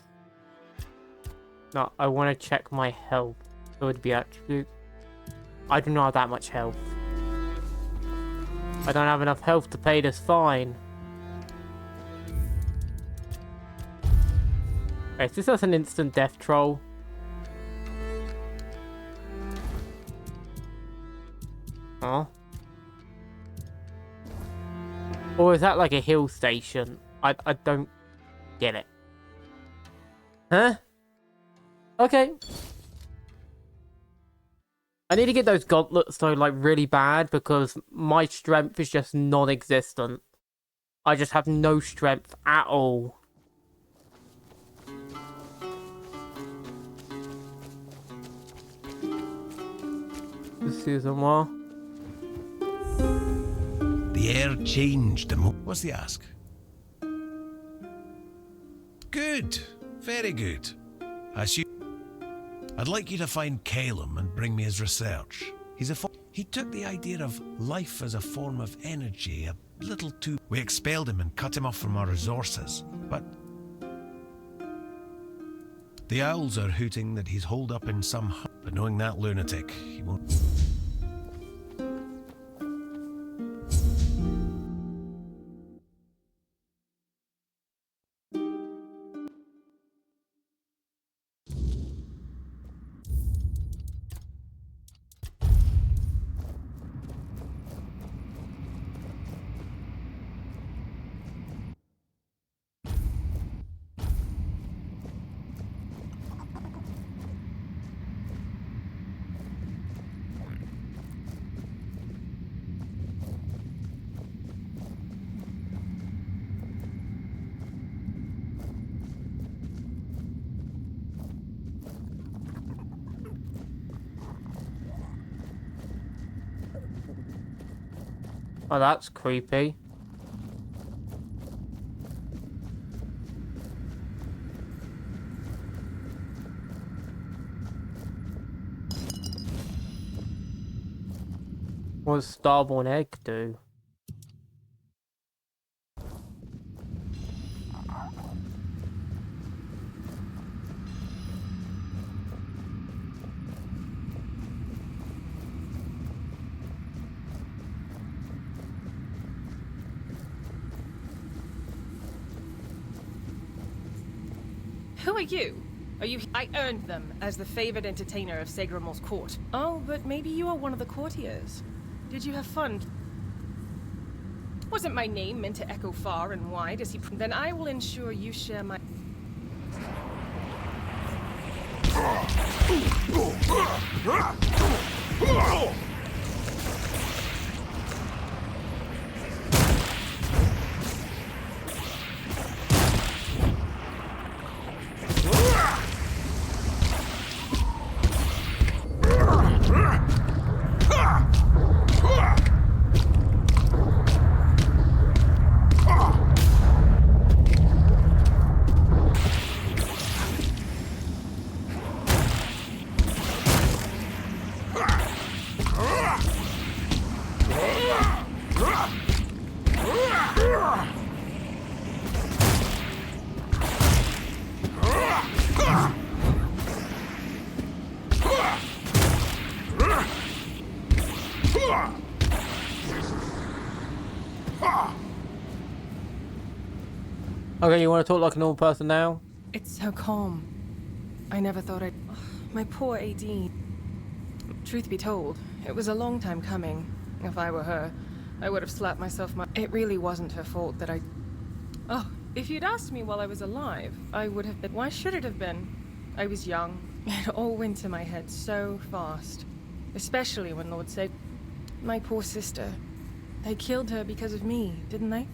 I want to check my health. It would be attribute. I do not have that much health. I don't have enough health to pay this fine. Okay, is this just an instant death troll? Huh? Or is that like a hill station? I don't get it. Huh? Okay. I need to get those gauntlets though, like really bad, because my strength is just non-existent. I just have no strength at all. Season 1. The air changed. What's the ask? Good. Very good. I'd like you to find Calum and bring me his research. He took the idea of life as a form of energy a little too... We expelled him and cut him off from our resources. But the owls are hooting that he's holed up in some hut. But knowing that lunatic, he won't... Oh, that's creepy. What does Starborn Egg do? Who are you? Are you? I earned them as the favored entertainer of Segramor's court. Oh, but maybe you are one of the courtiers. Did you have fun? Wasn't my name meant to echo far and wide as he... Then I will ensure you share my... Okay, you want to talk like a normal person now? It's so calm. I never thought I'd... My poor AD. Truth be told, it was a long time coming. If I were her, I would have slapped myself. It really wasn't her fault that I... Oh, if you'd asked me while I was alive, I would have been... Why should it have been? I was young. It all went to my head so fast. Especially when Lord said... My poor sister. They killed her because of me, didn't they?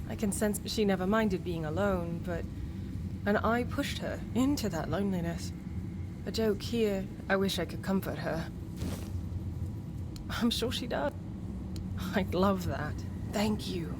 I can sense she never minded being alone, but... And I pushed her into that loneliness. A joke here, I wish I could comfort her. I'm sure she does. I'd love that. Thank you.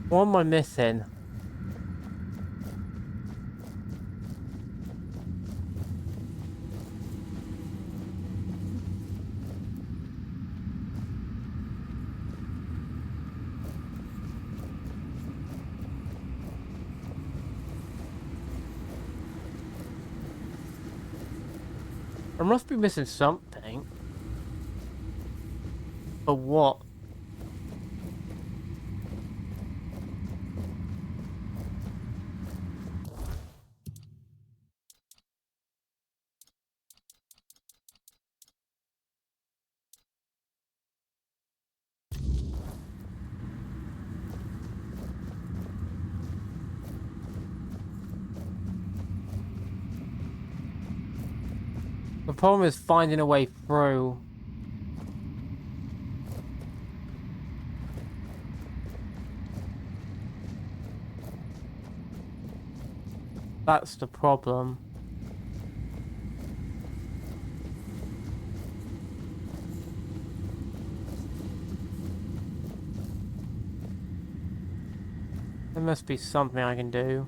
What am I missing? I must be missing something. But what? The problem is finding a way through. That's the problem. There must be something I can do.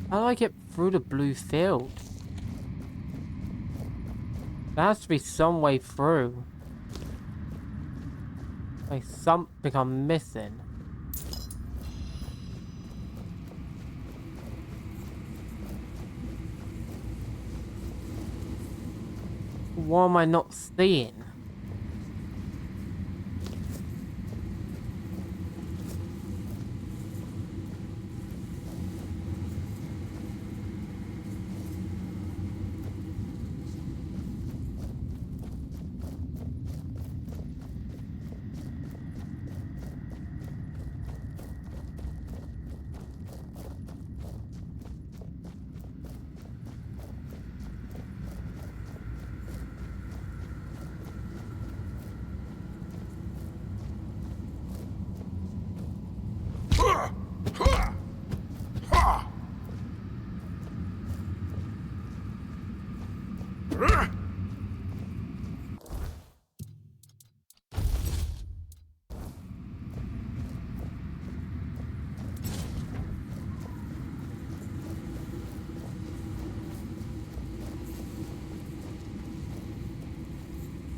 How do I get through the blue field? There has to be some way through. Like something I'm missing. What am I not seeing?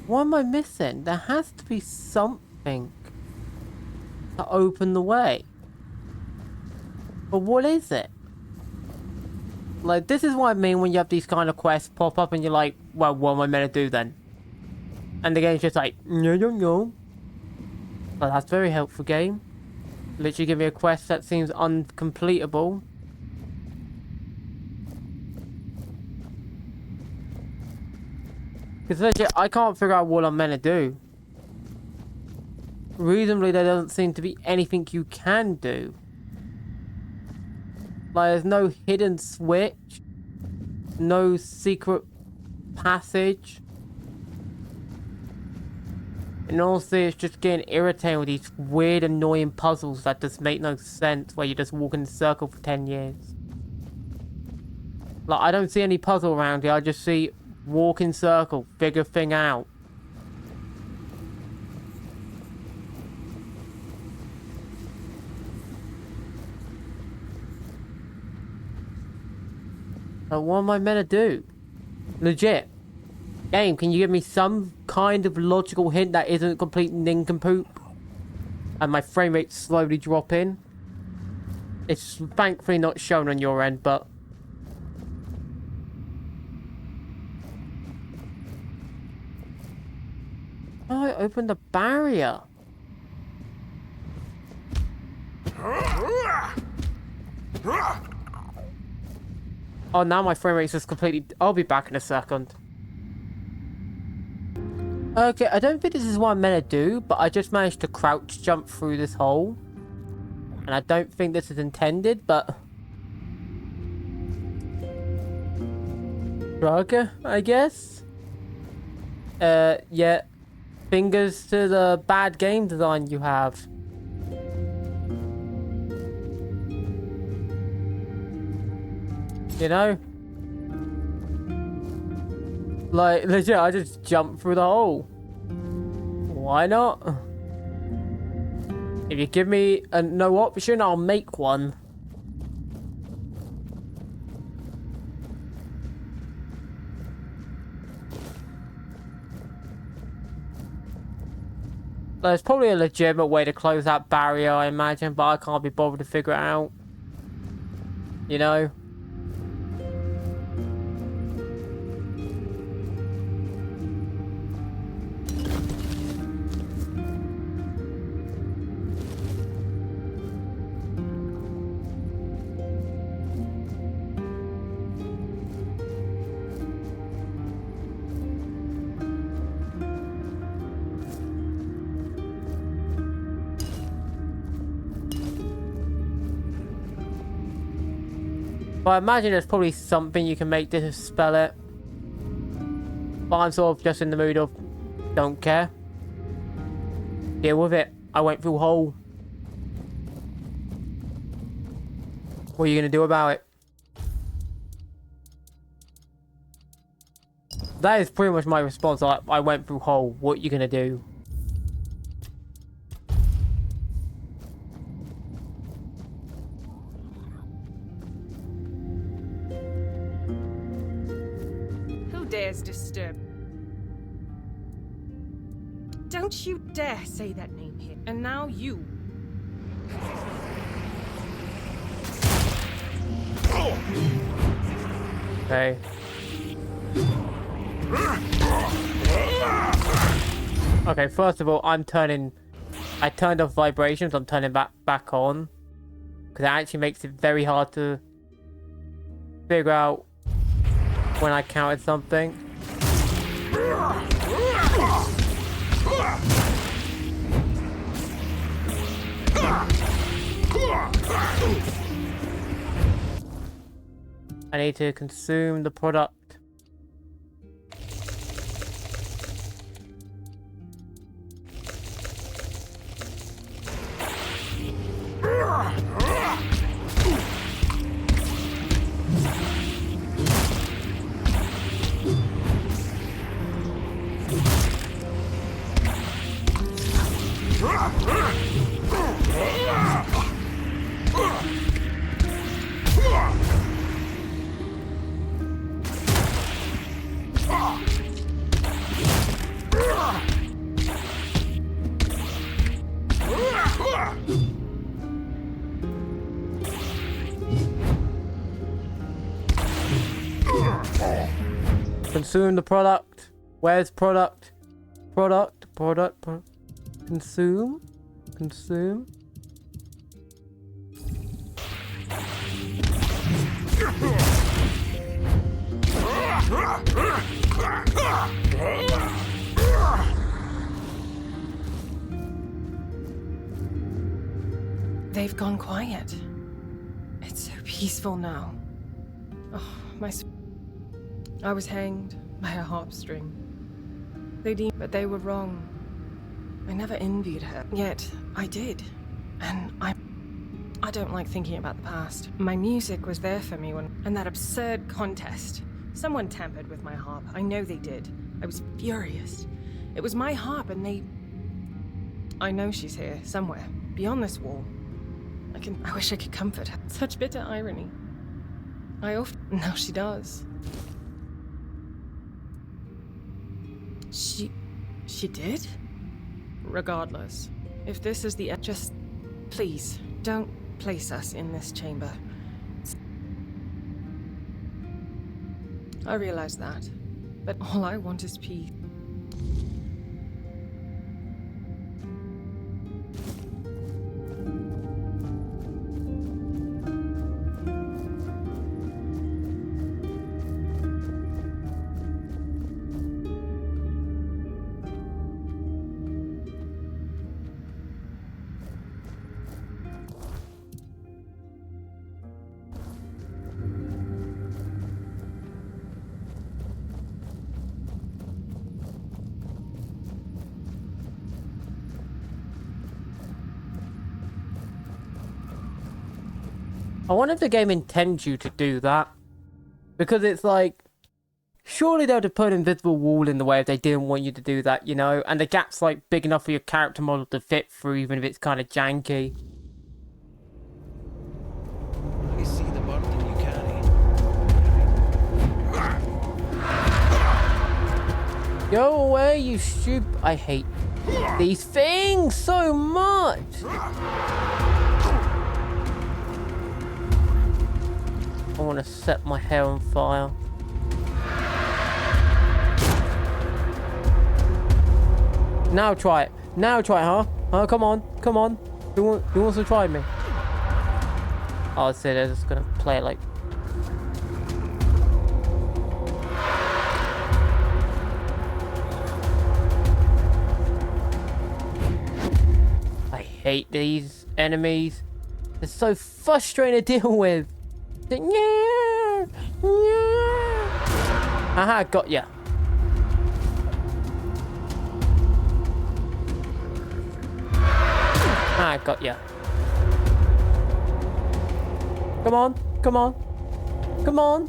What am I missing? There has to be something to open the way. But what is it? Like, this is what I mean when you have these kind of quests pop up and you're like, well, what am I meant to do then? And the game's just like, no, no, no. Well, that's very helpful, game. Literally give me a quest that seems uncompletable. Because legit, I can't figure out what I'm meant to do. Reasonably, there doesn't seem to be anything you can do. Like, there's no hidden switch. No secret passage. And honestly, it's just getting irritating with these weird, annoying puzzles that just make no sense, where you just walk in a circle for 10 years. Like, I don't see any puzzle around here, I just see walk in circle, figure thing out. But what am I meant to do? Legit. Game, can you give me some kind of logical hint that isn't a complete nincompoop? And my frame rate's slowly dropping. It's thankfully not shown on your end, but... Oh, I opened the barrier. Oh, now my frame rate's just completely... I'll be back in a second. Okay, I don't think this is what I'm meant to do, but I just managed to crouch jump through this hole. And I don't think this is intended, but... Shrug, I guess? Yeah. Fingers to the bad game design you have. You know? Like, legit, I just jumped through the hole. Why not? If you give me a no option, I'll make one. There's probably a legitimate way to close that barrier, I imagine, but I can't be bothered to figure it out. You know? But I imagine there's probably something you can make to dispel it. But I'm sort of just in the mood of, don't care. Deal with it. I went through a hole. What are you going to do about it? That is pretty much my response. I went through a hole. What are you going to do? Dares disturb. Don't you dare say that name here. And now you. Okay. Okay, first of all, I turned off vibrations, I'm turning back on. Because it actually makes it very hard to figure out when I counted something. I need to consume the product. Consume the product. Where's product? Product. Consume. They've gone quiet. It's so peaceful now. Oh, I was hanged by a harp string. But they were wrong. I never envied her. Yet, I did. And I don't like thinking about the past. My music was there for me and that absurd contest. Someone tampered with my harp. I know they did. I was furious. It was my harp and they... I know she's here, somewhere, beyond this wall. I wish I could comfort her. Such bitter irony. Now she does. She did? Regardless, if this is the end, just please don't place us in this chamber. I realize that, but all I want is peace. I wonder if the game intends you to do that. Because it's like, surely they would have put an invisible wall in the way if they didn't want you to do that, you know? And the gap's like big enough for your character model to fit through, even if it's kind of janky. You see the burden you carry. Go away, you stupid. I hate these things so much. I want to set my hair on fire. Now try it. Now try it, huh? Huh? Come on. Come on. Who wants to try me? Oh, so they're just going to play it like... I hate these enemies. They're so frustrating to deal with. Haha, got ya. Ah, got ya. Come on, come on, come on.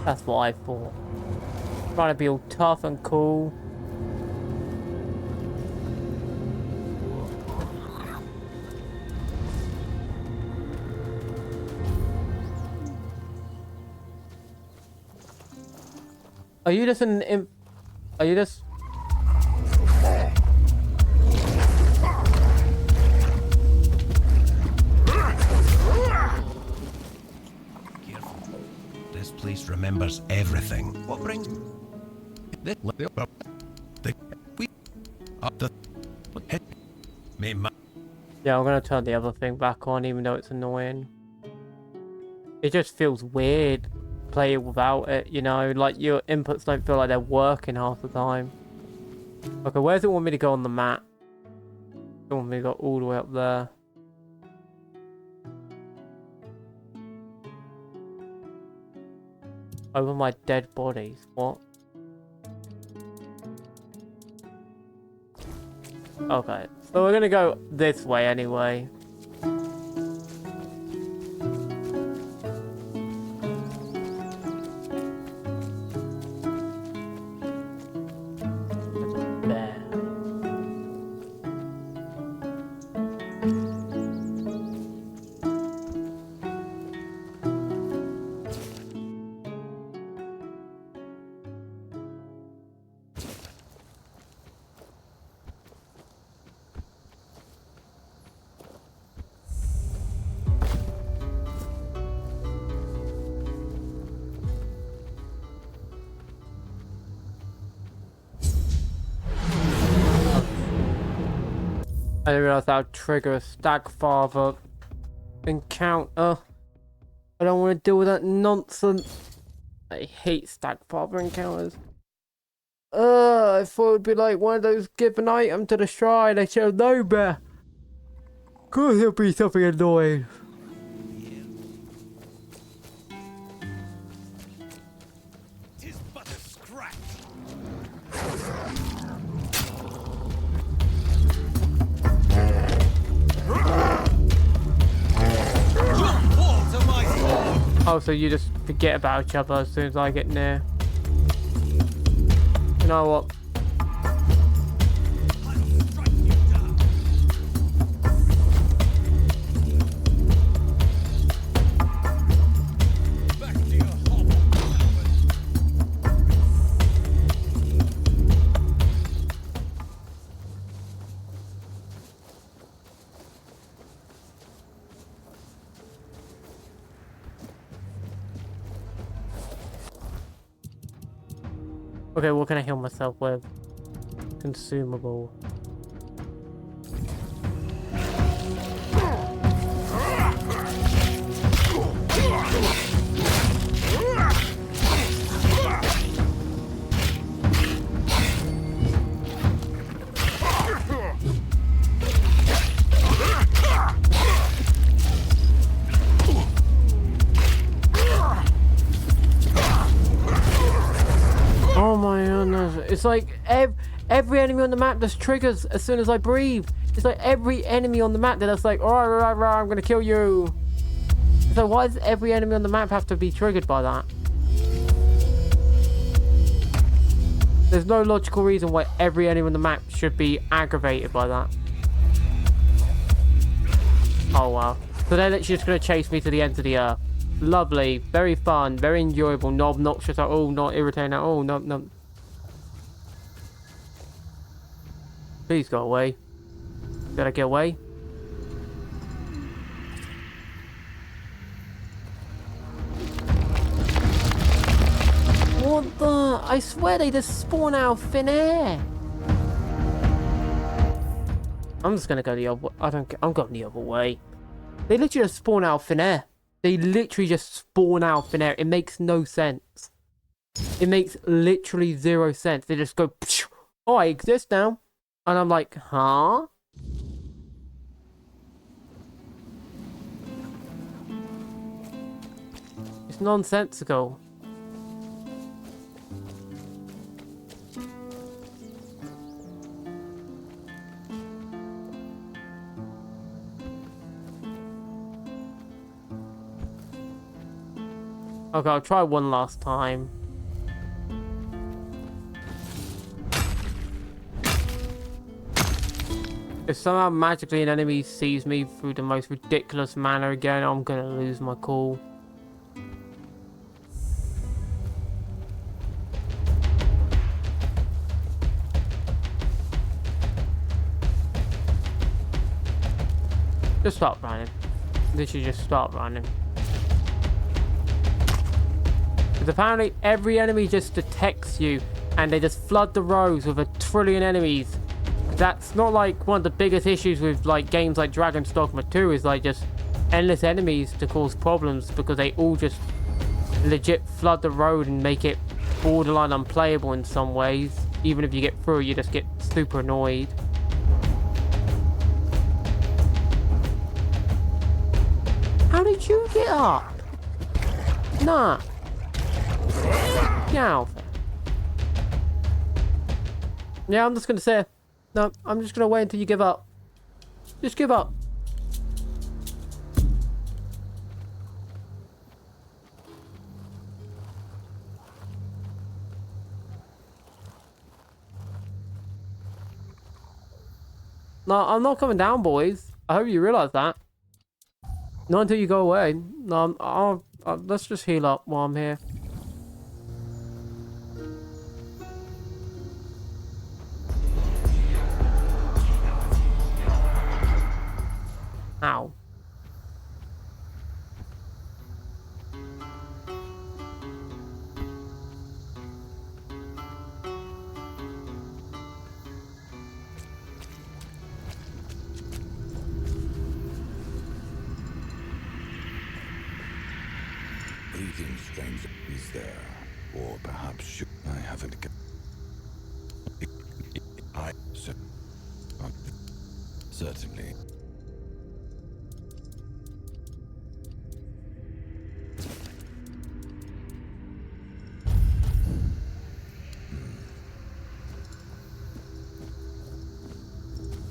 That's what I thought. Trying to be all tough and cool. Are you just an imp? Are you just... Careful. This place remembers everything. What brings... Yeah, I'm gonna turn the other thing back on, even though it's annoying. It just feels weird. Play it without it, you know, like your inputs don't feel like they're working half the time. Okay, where does it want me to go on the map? It want me to go all the way up there. Over my dead bodies. What? Okay, so we're gonna go this way anyway. I didn't realize that would trigger a Stagfather encounter. I don't want to deal with that nonsense. I hate Stagfather encounters. I thought it would be like one of those give an item to the shrine. I should know better. Could there be something annoying? Tis but a scratch. Oh, so you just forget about each other as soon as I get near. You know what? Okay, what can I heal myself with? Consumable. Oh my goodness. It's like every enemy on the map just triggers as soon as I breathe. It's like every enemy on the map that's like, oh, I'm gonna kill you. So why does every enemy on the map have to be triggered by that? There's no logical reason why every enemy on the map should be aggravated by that. Oh wow. So they're literally just gonna chase me to the ends of the earth. Lovely, very fun, very enjoyable, not obnoxious at all, not irritating at all, no. Please go away. Did I get away? What the? I swear they just spawn out of thin air. I'm just gonna go the other way. I'm going the other way. They literally just spawn out of thin air. They literally just spawn out of thin air. It makes no sense. It makes literally zero sense. They just go, oh, I exist now. And I'm like, huh? It's nonsensical. Okay, I'll try one last time. If somehow magically an enemy sees me through the most ridiculous manner again, I'm gonna lose my cool. Just stop running. Literally just stop running. Because apparently every enemy just detects you and they just flood the rows with 1 trillion enemies. That's not like one of the biggest issues with like games like Dragon's Dogma 2 is like just endless enemies to cause problems because they all just legit flood the road and make it borderline unplayable in some ways. Even if you get through, you just get super annoyed. How did you get up? Nah. Yeah. Yeah, I'm just gonna say, no, I'm just gonna wait until you give up. Just give up. No, I'm not coming down, boys. I hope you realize that. Not until you go away. No, let's just heal up while I'm here. Ow. is there? Or perhaps I haven't got... Certainly.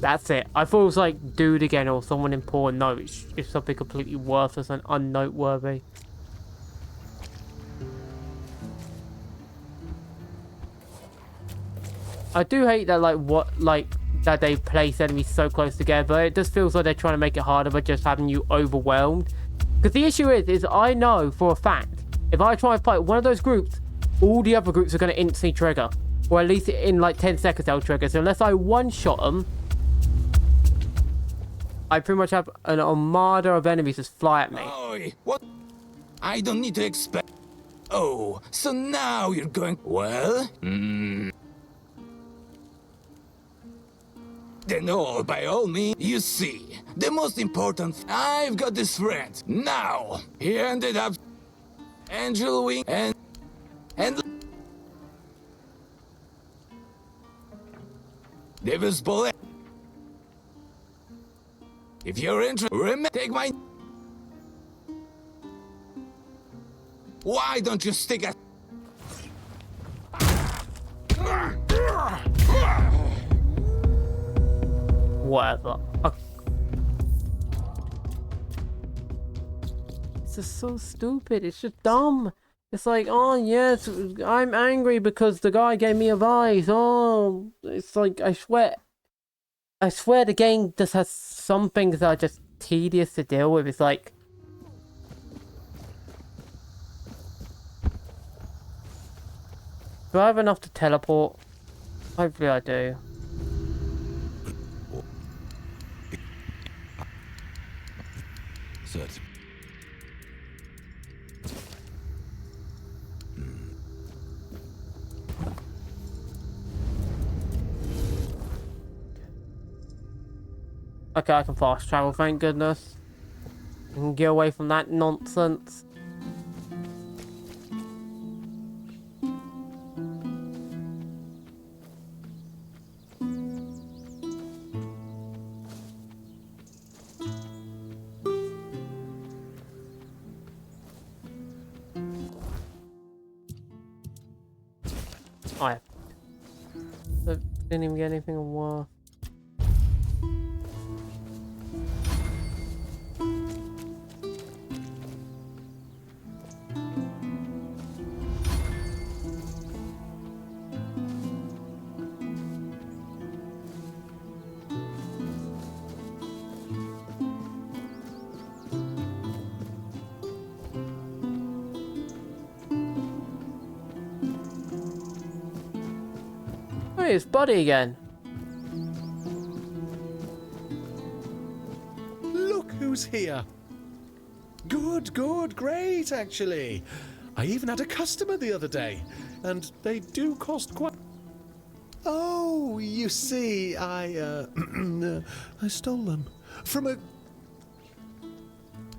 That's it. I thought it was like Dude again or someone important. No, it's something completely worthless and unnoteworthy. I do hate that, that they place enemies so close together, but it just feels like they're trying to make it harder by just having you overwhelmed. Because the issue is I know for a fact, if I try and fight one of those groups, all the other groups are going to instantly trigger. Or at least in like 10 seconds they'll trigger. So unless I one-shot them, I pretty much have an armada of enemies just fly at me. Oi, what? I don't need to expect... Oh, so now you're going... Well? Then by all means, you see, the most important... I've got this friend. Now, he ended up... Angel Wing and... Davis Bullet. If you're interested, remember, take my... Why don't you stick at... Whatever. It's just so stupid. It's just dumb. It's like, oh yes, I'm angry because the guy gave me advice. Oh, it's like, I swear the game just has some things that are just tedious to deal with. It's like... Do I have enough to teleport? Hopefully I do. Okay, I can fast travel, thank goodness. I can get away from that nonsense. I didn't even get anything of worth. It's Buddy again. Look who's here. Good, great actually. I even had a customer the other day, and they do cost quite... Oh, you see, I stole them from a...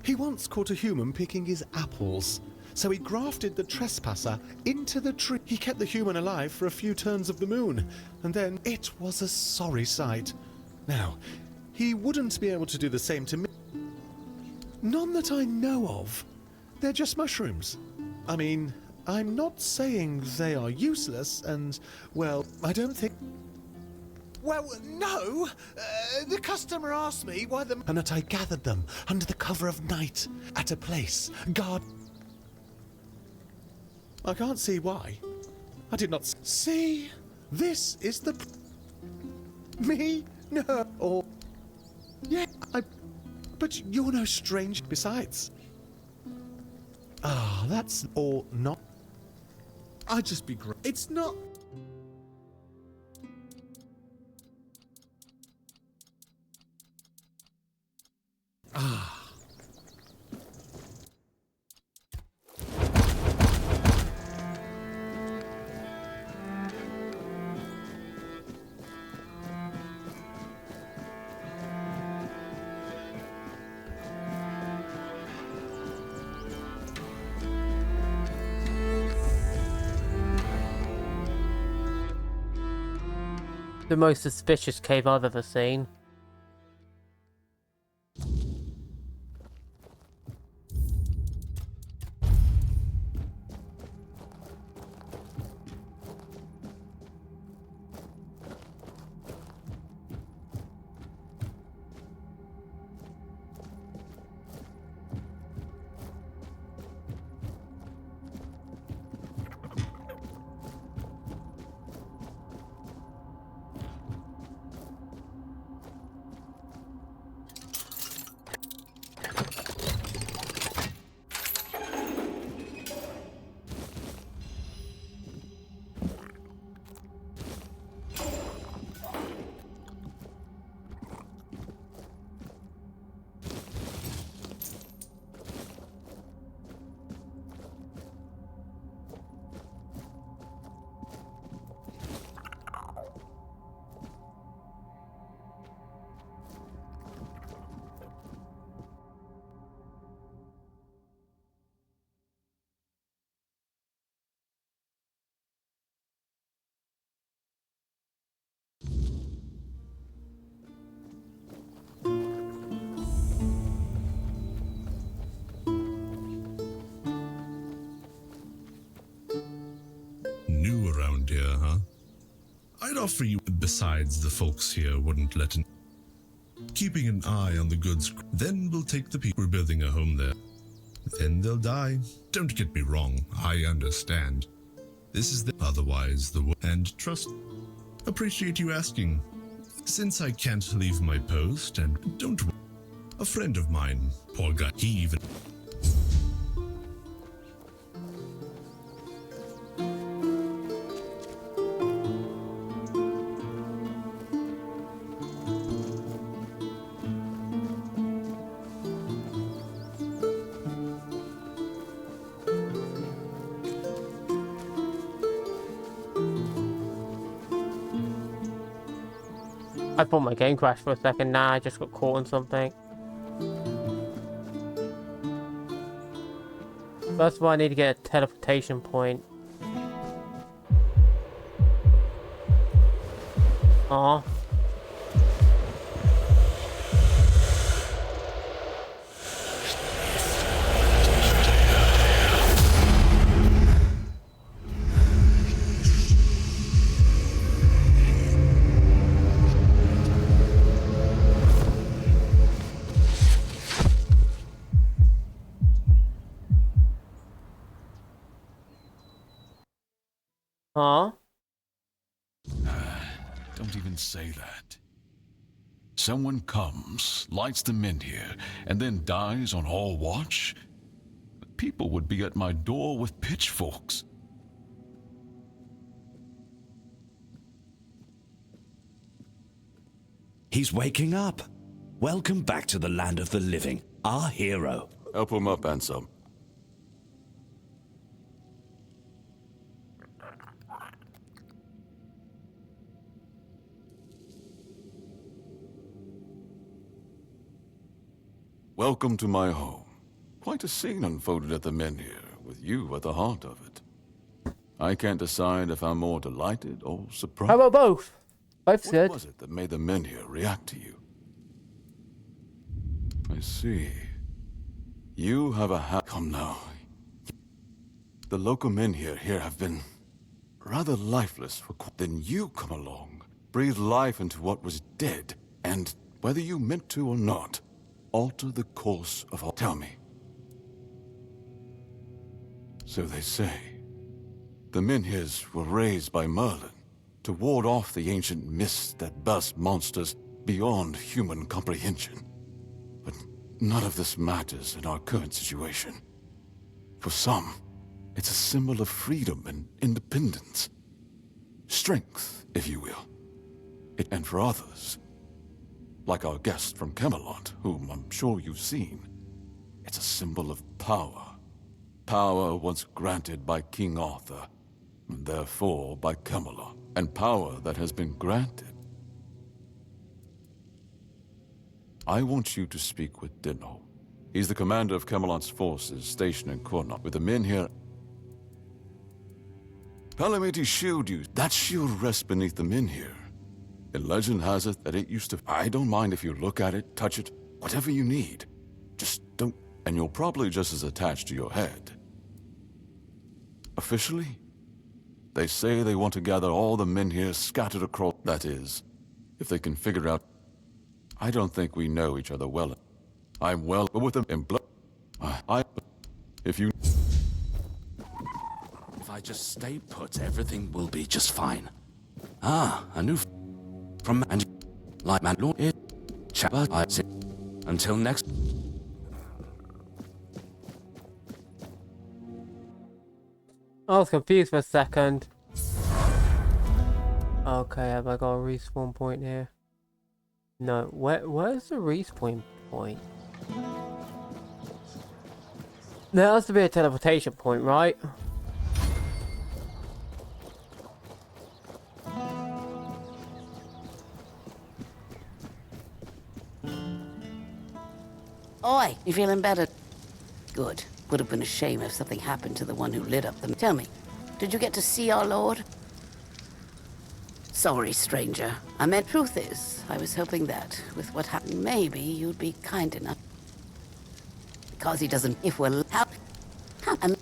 He once caught a human picking his apples. So he grafted the trespasser into the tree. He kept the human alive for a few turns of the moon, and then it was a sorry sight. Now, he wouldn't be able to do the same to me. None that I know of. They're just mushrooms. I mean, I'm not saying they are useless, and, well, I don't think... Well, no! The customer asked me why the... And that I gathered them under the cover of night at a place, guard... I can't see why. I did not see. This is the... Me? No. Or... Yeah, But you're no strange besides. Ah, that's... Or not. I'd just be great. It's not... Ah. The most suspicious cave I've ever seen. New around here, huh? I'd offer you, besides the folks here wouldn't let in. Keeping an eye on the goods, then we'll take the people. We're building a home there. Then they'll die. Don't get me wrong, I understand. This is the otherwise the and trust. Appreciate you asking. Since I can't leave my post and don't. A friend of mine, poor guy, he even. I thought my game crashed for a second. Nah, I just got caught on something. First of all, I need to get a teleportation point. Aw. Huh? Don't even say that. Someone comes, lights the men here, and then dies on all watch? People would be at my door with pitchforks. He's waking up. Welcome back to the land of the living, our hero. Help him up, Ansem. Welcome to my home. Quite a scene unfolded at the Menhir, with you at the heart of it. I can't decide if I'm more delighted or surprised. How about both? Both good. What was it that made the Menhir react to you? I see. You have a Come now. The local Menhir here have been rather lifeless for Then you come along, breathe life into what was dead, and whether you meant to or not, alter the course of all. Tell me. So they say. The Menhirs were raised by Merlin to ward off the ancient mists that burst monsters beyond human comprehension. But none of this matters in our current situation. For some, it's a symbol of freedom and independence. Strength, if you will. And for others, like our guest from Camelot, whom I'm sure you've seen, it's a symbol of power. Power once granted by King Arthur, and therefore by Camelot, and power that has been granted. I want you to speak with Dinno. He's the commander of Camelot's forces stationed in Cornwall. With the men here, Palamity shielded you. That shield rests beneath the men here. And legend has it that it used to. I don't mind if you look at it, touch it, whatever you need. Just don't. And you're probably just as attached to your head. Officially, they say they want to gather all the men here scattered across. That is, if they can figure out. I don't think we know each other well. I'm well with them in blood. If you. If I just stay put, everything will be just fine. Ah, a new from and like man Lord it. Chapter I say. Until next. I was confused for a second. Okay, have I got a respawn point here? No, where's the respawn point? There has to be a teleportation point, right? Oi, you feeling better? Good. Would have been a shame if something happened to the one who lit up the... Tell me, did you get to see our lord? Sorry, stranger. I meant, truth is, I was hoping that, with what happened, maybe you'd be kind enough. Because he doesn't... If we're... And...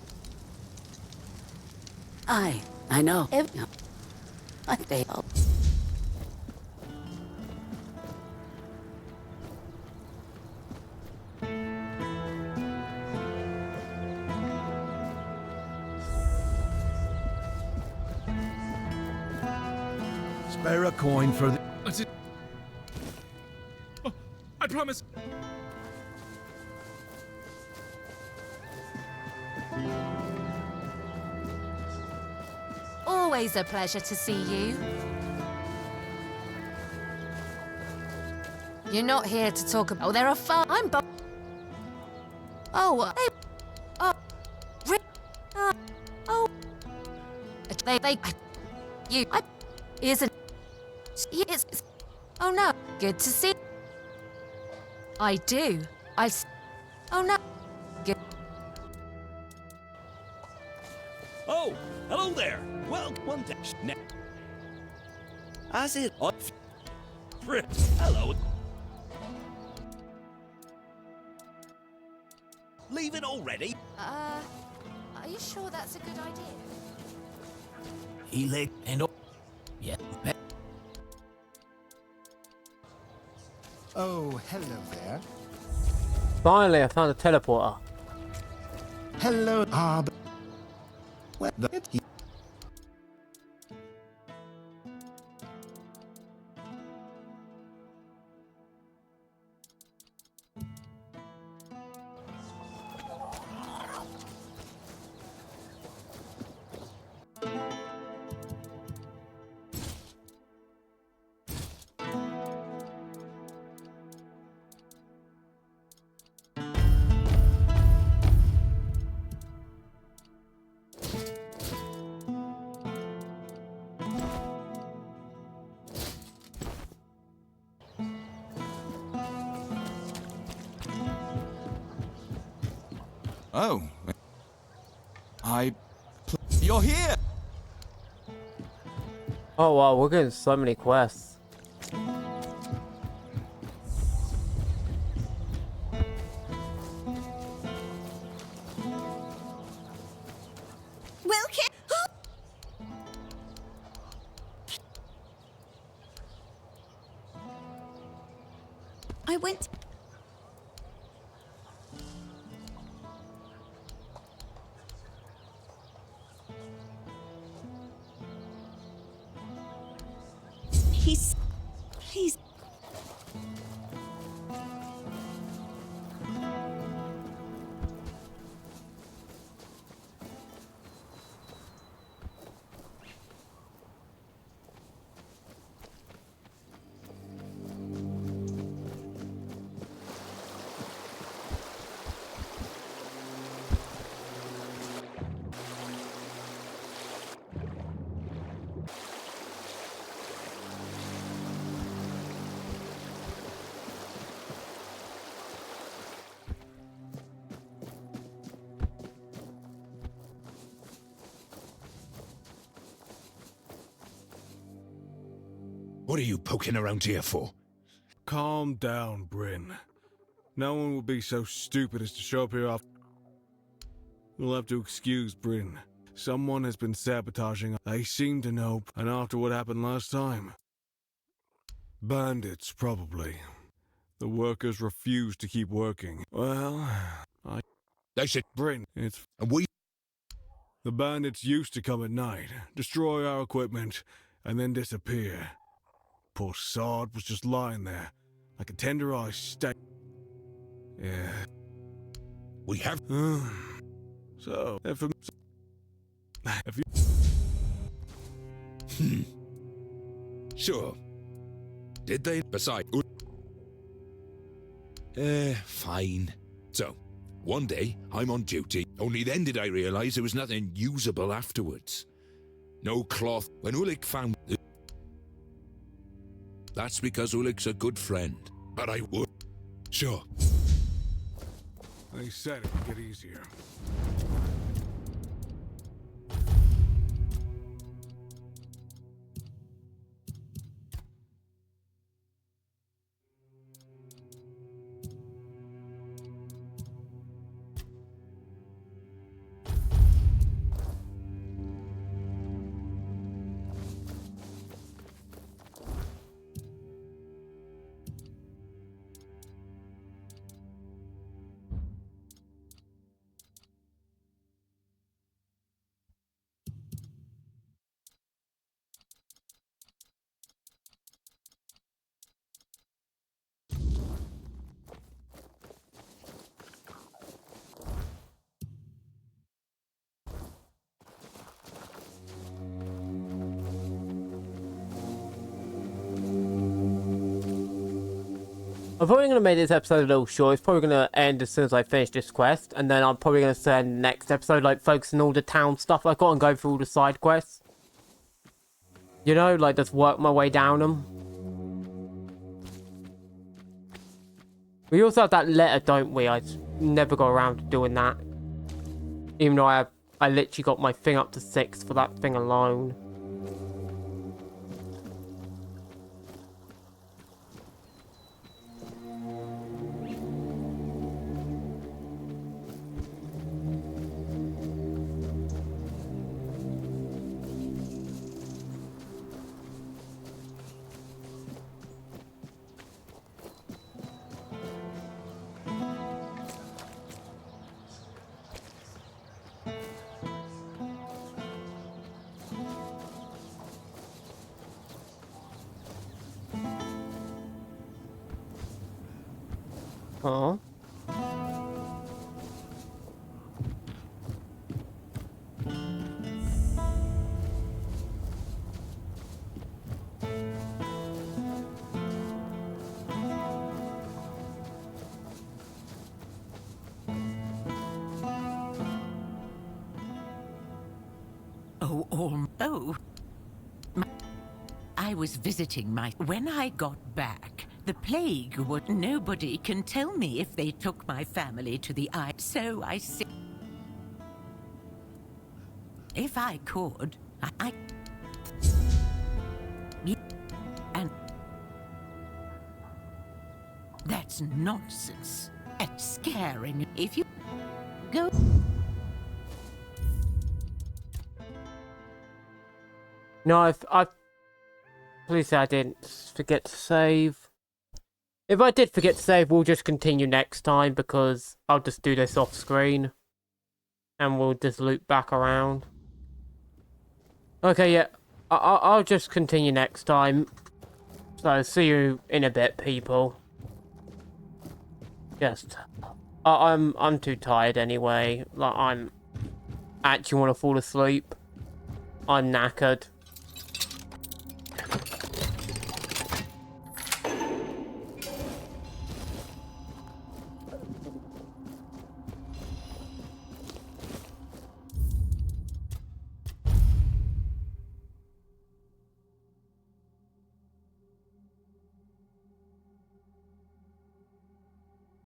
I know. I think... Spare a coin for the... That's it. Oh, I promise. Always a pleasure to see you. You're not here to talk about... Oh, there are fun... I'm... Oh, they... Oh... Oh... They... You... I... Isn't... Yes. Oh no. Good to see. I do. Oh no. Good. Oh, hello there. Well, one dash. As it. Hello. Leaving already? Are you sure that's a good idea? He lit and... Yeah. Oh, hello there. Finally, I found a teleporter. Hello, Well, Oh. You're here! Oh wow, we're getting so many quests. I went... Please... What are you poking around here for? Calm down, Bryn. No one will be so stupid as to show up here after. You'll have to excuse Bryn. Someone has been sabotaging. They seem to know, and after what happened last time. Bandits, probably. The workers refuse to keep working. Well, They said, Bryn, it's... and we... The bandits used to come at night, destroy our equipment, and then disappear. Poor sod was just lying there, like a tenderized steak. Yeah. We have... So, if you... Sure. Did they? Besides... fine. So, one day, I'm on duty. Only then did I realize there was nothing usable afterwards. No cloth. When Ulik found... That's because Ulik's a good friend. But I would... Sure. They said it would get easier. I'm probably going to make this episode a little short. It's probably going to end as soon as I finish this quest. And then I'm probably going to spend the next episode, like, focusing on all the town stuff I got and go through all the side quests. You know, like, just work my way down them. We also have that letter, don't we? I never got around to doing that. Even though I literally got my thing up to 6 for that thing alone. Huh? I was visiting my... When I got back, the plague would... Nobody can tell me if they took my family to the eye. So I said... If I could, I... And... That's nonsense. It's scaring. If you... Go... No, please say I didn't forget to save. If I did forget to save, we'll just continue next time because I'll just do this off screen. And we'll just loop back around. Okay, yeah. I'll just continue next time. So, see you in a bit, people. Just... I'm too tired anyway. Like, I'm... actually want to fall asleep. I'm knackered.